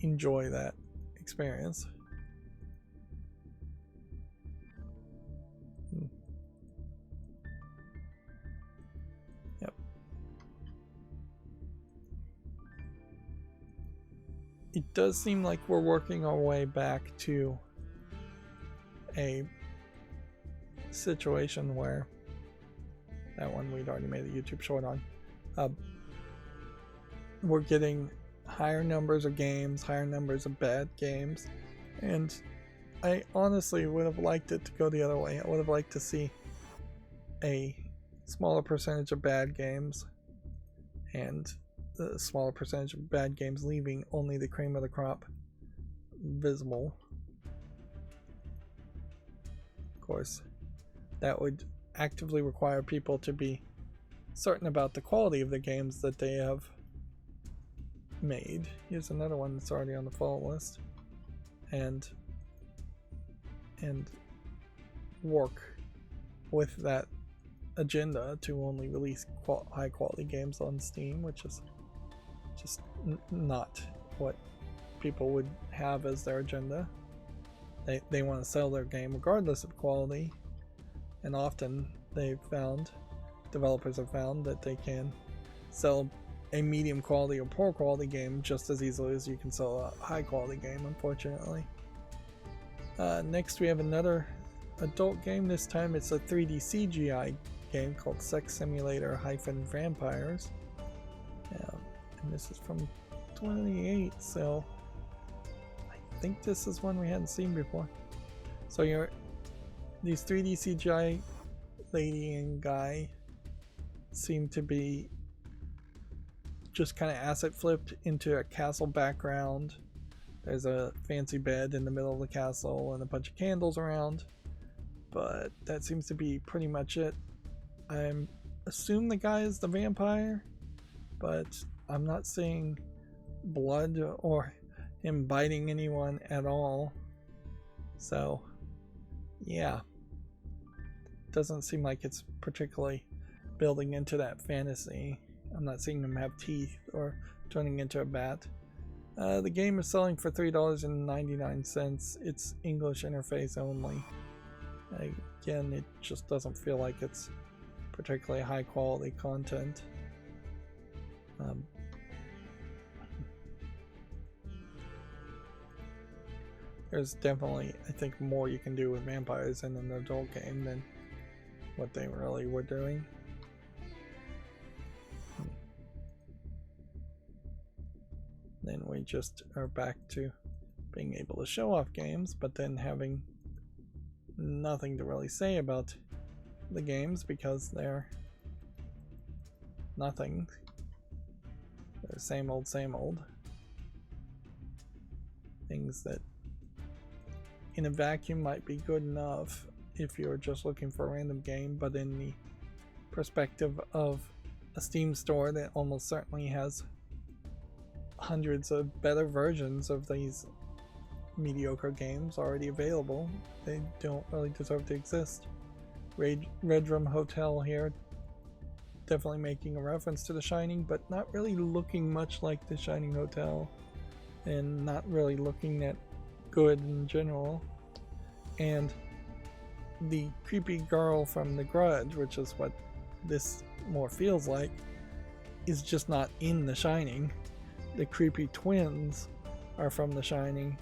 A: enjoy that experience. Yep. It does seem like we're working our way back to a situation where that one we'd already made a YouTube short on. We're getting higher numbers of games, higher numbers of bad games, and I honestly would have liked it to go the other way. I would have liked to see a smaller percentage of bad games and a smaller percentage of bad games, leaving only the cream of the crop visible. Of course, that would actively require people to be certain about the quality of the games that they have made. Here's another one that's already on the follow list, and work with that agenda to only release high quality games on Steam, which is just not what people would have as their agenda. They want to sell their game regardless of quality, and often developers have found that they can sell a medium quality or poor quality game just as easily as you can sell a high quality game, unfortunately. Next we have another adult game. This time it's a 3D CGI game called Sex Simulator -Vampires. And this is from 28, so I think this is one we hadn't seen before. So these 3D CGI lady and guy seem to be just kind of asset flipped into a castle background. There's a fancy bed in the middle of the castle and a bunch of candles around, but that seems to be pretty much it. I assume the guy is the vampire, but I'm not seeing blood or him biting anyone at all. So yeah, doesn't seem like it's particularly building into that fantasy. I'm not seeing him have teeth or turning into a bat. The game is selling for $3.99. It's English interface only. Again, it just doesn't feel like it's particularly high quality content. There's definitely, I think, more you can do with vampires in an adult game than what they really were doing. Then we just are back to being able to show off games, but then having nothing to really say about the games because they're nothing. They're same old, things that in a vacuum might be good enough if you're just looking for a random game, but in the perspective of a Steam store that almost certainly has hundreds of better versions of these mediocre games already available, they don't really deserve to exist. Red Room Hotel here, definitely making a reference to The Shining, but not really looking much like The Shining Hotel, and not really looking that good in general. And the creepy girl from The Grudge, which is what this more feels like, is just not in The Shining. The creepy twins are from The Shining.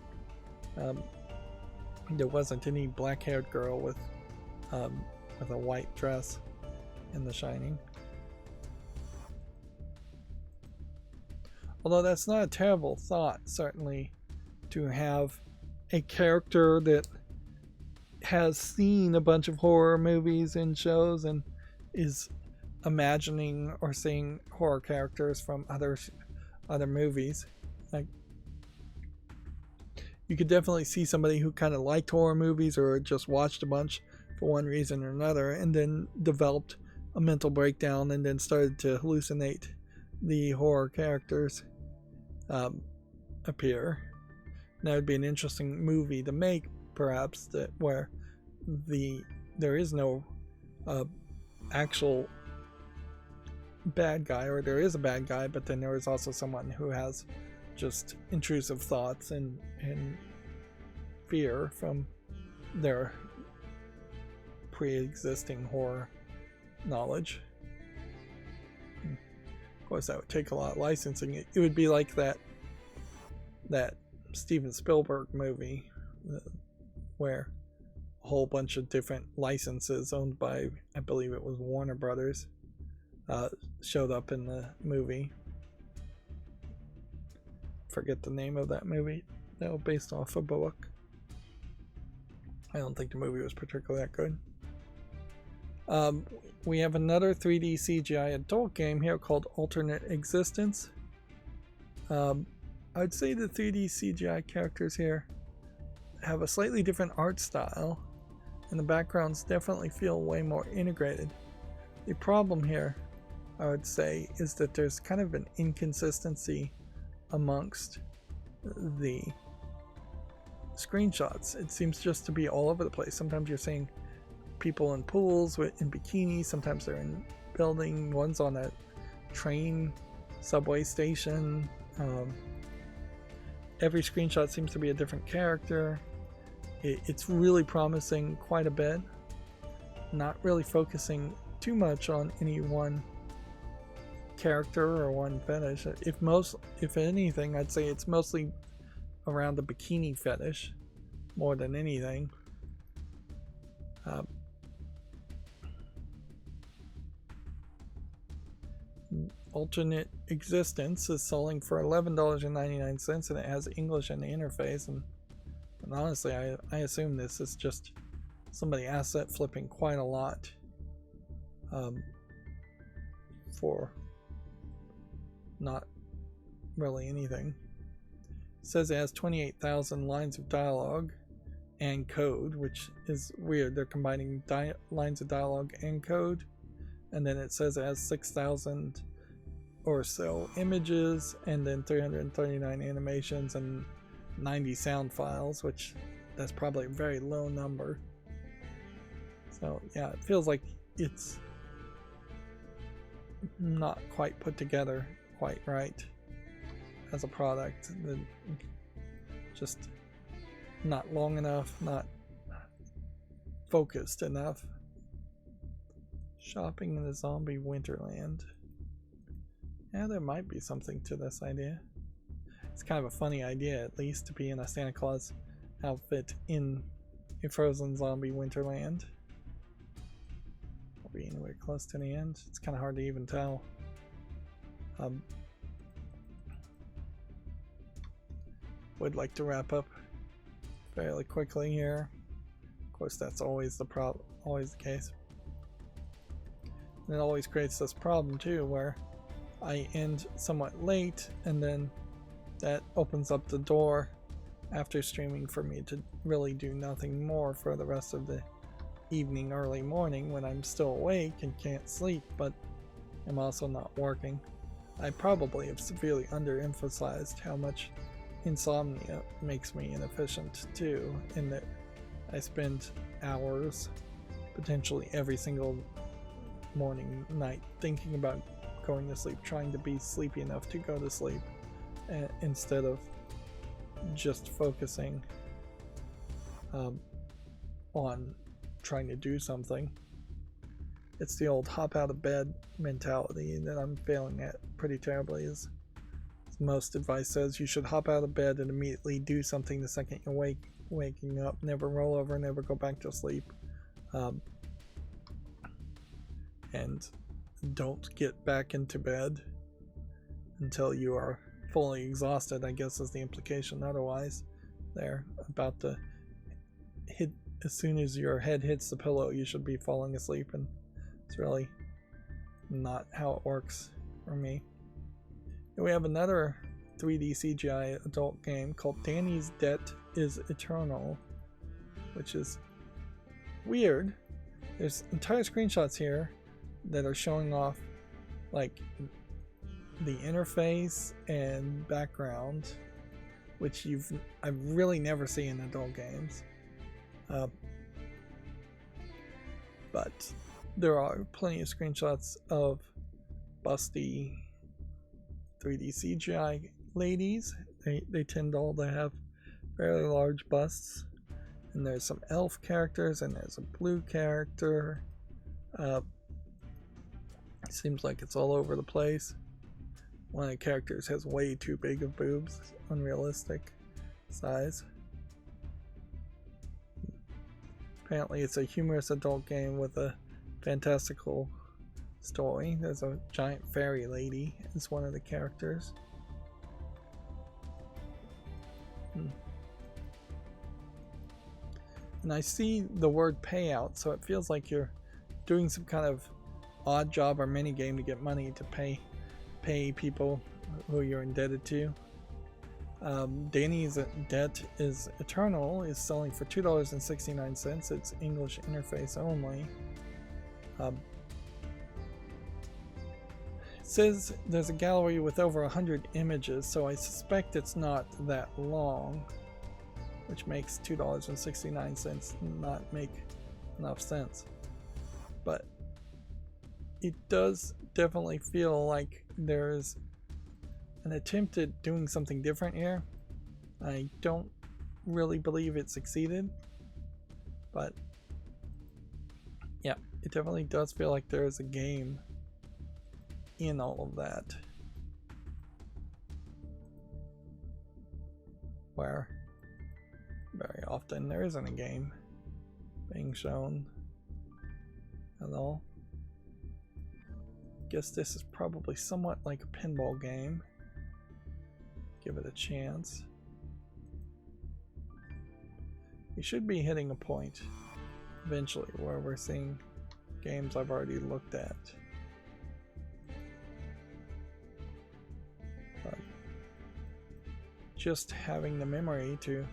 A: There wasn't any black-haired girl with a white dress in The Shining. Although that's not a terrible thought, certainly, to have a character that has seen a bunch of horror movies and shows and is imagining or seeing horror characters from other movies. Like, you could definitely see somebody who kind of liked horror movies or just watched a bunch for one reason or another and then developed a mental breakdown and then started to hallucinate the horror characters appear. And that would be an interesting movie to make, perhaps, that where there is no actual bad guy, or there is a bad guy, but then there is also someone who has just intrusive thoughts and fear from their pre-existing horror knowledge. Of course, that would take a lot of licensing. It would be like that Steven Spielberg movie where a whole bunch of different licenses owned by, I believe it was Warner Brothers, showed up in the movie. Forget the name of that movie. That was based off a book. I don't think the movie was particularly that good. We have another 3D CGI adult game here called Alternate Existence. I'd say the 3D CGI characters here have a slightly different art style, and the backgrounds definitely feel way more integrated. The problem here, I would say, is that there's kind of an inconsistency amongst the screenshots. It seems just to be all over the place. Sometimes you're seeing people in pools in bikinis, sometimes they're in building, one's on a train subway station. Every screenshot seems to be a different character. It's really promising quite a bit, not really focusing too much on any one character or one fetish. If anything, I'd say it's mostly around the bikini fetish more than anything. Alternate Existence is selling for $11.99, and it has English in the interface, and honestly, I assume this is just somebody asset flipping quite a lot for not really anything. It says it has 28,000 lines of dialogue and code, which is weird. They're combining lines of dialogue and code, and then it says it has 6,000 or so images, and then 339 animations and 90 sound files, which that's probably a very low number. So yeah, it feels like it's not quite put together quite right. as a product. Just not long enough, not focused enough. Shopping in the zombie winterland. Yeah, there might be something to this idea. It's kind of a funny idea, at least, to be in a Santa Claus outfit in a frozen zombie winterland. Are we anywhere close to the end? It's kind of hard to even tell. Would like to wrap up fairly quickly here. Of course, that's always the case. And it always creates this problem too, where I end somewhat late, and then that opens up the door after streaming for me to really do nothing more for the rest of the evening, early morning, when I'm still awake and can't sleep, but I'm also not working. I probably have severely underemphasized how much insomnia makes me inefficient too, in that I spend hours, potentially every single morning, night, thinking about going to sleep, trying to be sleepy enough to go to sleep, instead of just focusing on trying to do something. It's the old hop out of bed mentality that I'm failing at pretty terribly. As most advice says, you should hop out of bed and immediately do something the second you're waking up. Never roll over, never go back to sleep, and don't get back into bed until you are fully exhausted, I guess is the implication. Otherwise, they're about to hit, as soon as your head hits the pillow, you should be falling asleep, and it's really not how it works for me. And we have another 3D CGI adult game called Danny's Debt is Eternal, which is weird. There's entire screenshots here that are showing off like the interface and background, which I've really never seen in adult games. But there are plenty of screenshots of busty 3D CGI ladies. They tend all to have fairly large busts. And there's some elf characters, and there's a blue character. Seems like it's all over the place. One of the characters has way too big of boobs, unrealistic size. Apparently it's a humorous adult game with a fantastical story. There's a giant fairy lady as one of the characters. And I see the word payout, so it feels like you're doing some kind of odd job or mini game to get money to pay people who you're indebted to. Danny's Debt is Eternal is selling for $2.69. It's English interface only. It says there's a gallery with over 100 images, so I suspect it's not that long, which makes $2.69 not make enough sense. But it does definitely feel like there's an attempt at doing something different here. I don't really believe it succeeded, but yeah, it definitely does feel like there is a game in all of that, where very often there isn't a game being shown at all. Guess this is probably somewhat like a pinball game. Give it a chance. We should be hitting a point eventually where we're seeing games I've already looked at. But just having the memory to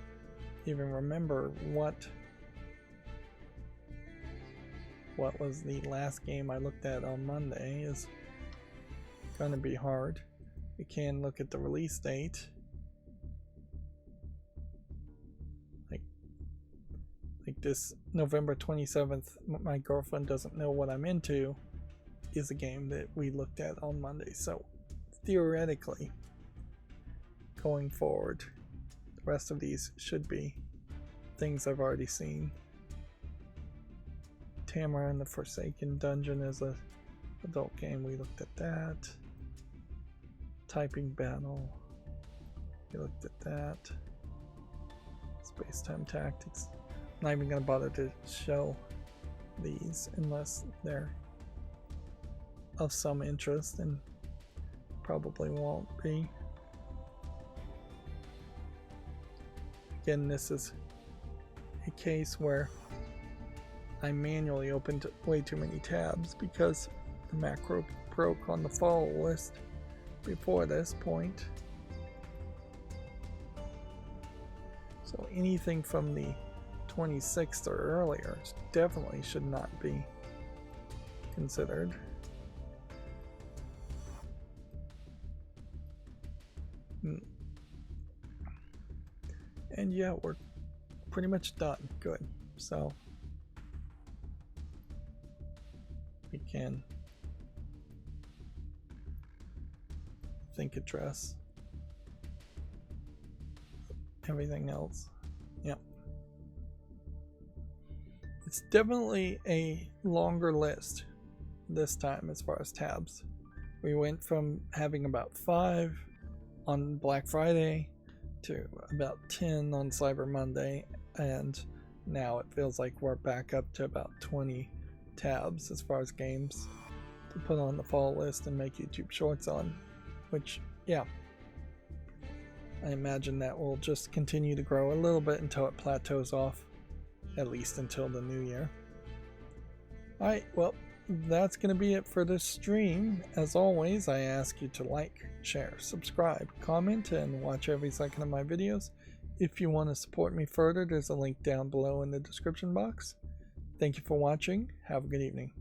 A: even remember what was the last game I looked at on Monday is going to be hard. We can look at the release date. Like this November 27th, My Girlfriend Doesn't Know What I'm Into is a game that we looked at on Monday. So theoretically, going forward. The rest of these should be things I've already seen. Tamara and the Forsaken Dungeon is a adult game. We looked at that. Typing Battle. We looked at that. Space-Time Tactics. I'm not even going to bother to show these unless they're of some interest, and probably won't be. Again, this is a case where I manually opened way too many tabs because the macro broke on the follow list before this point. So anything from the 26th or earlier definitely should not be considered. And yeah, we're pretty much done. Good. So we can address everything else. Yep. It's definitely a longer list this time as far as tabs. We went from having about 5 on Black Friday to about 10 on Cyber Monday, and now it feels like we're back up to about 20 tabs as far as games to put on the fall list and make YouTube shorts on, which, yeah, I imagine that will just continue to grow a little bit until it plateaus off, at least until the new year. Alright, well, that's going to be it for this stream. As always, I ask you to like, share, subscribe, comment, and watch every second of my videos. If you want to support me further, there's a link down below in the description box. Thank you for watching. Have a good evening.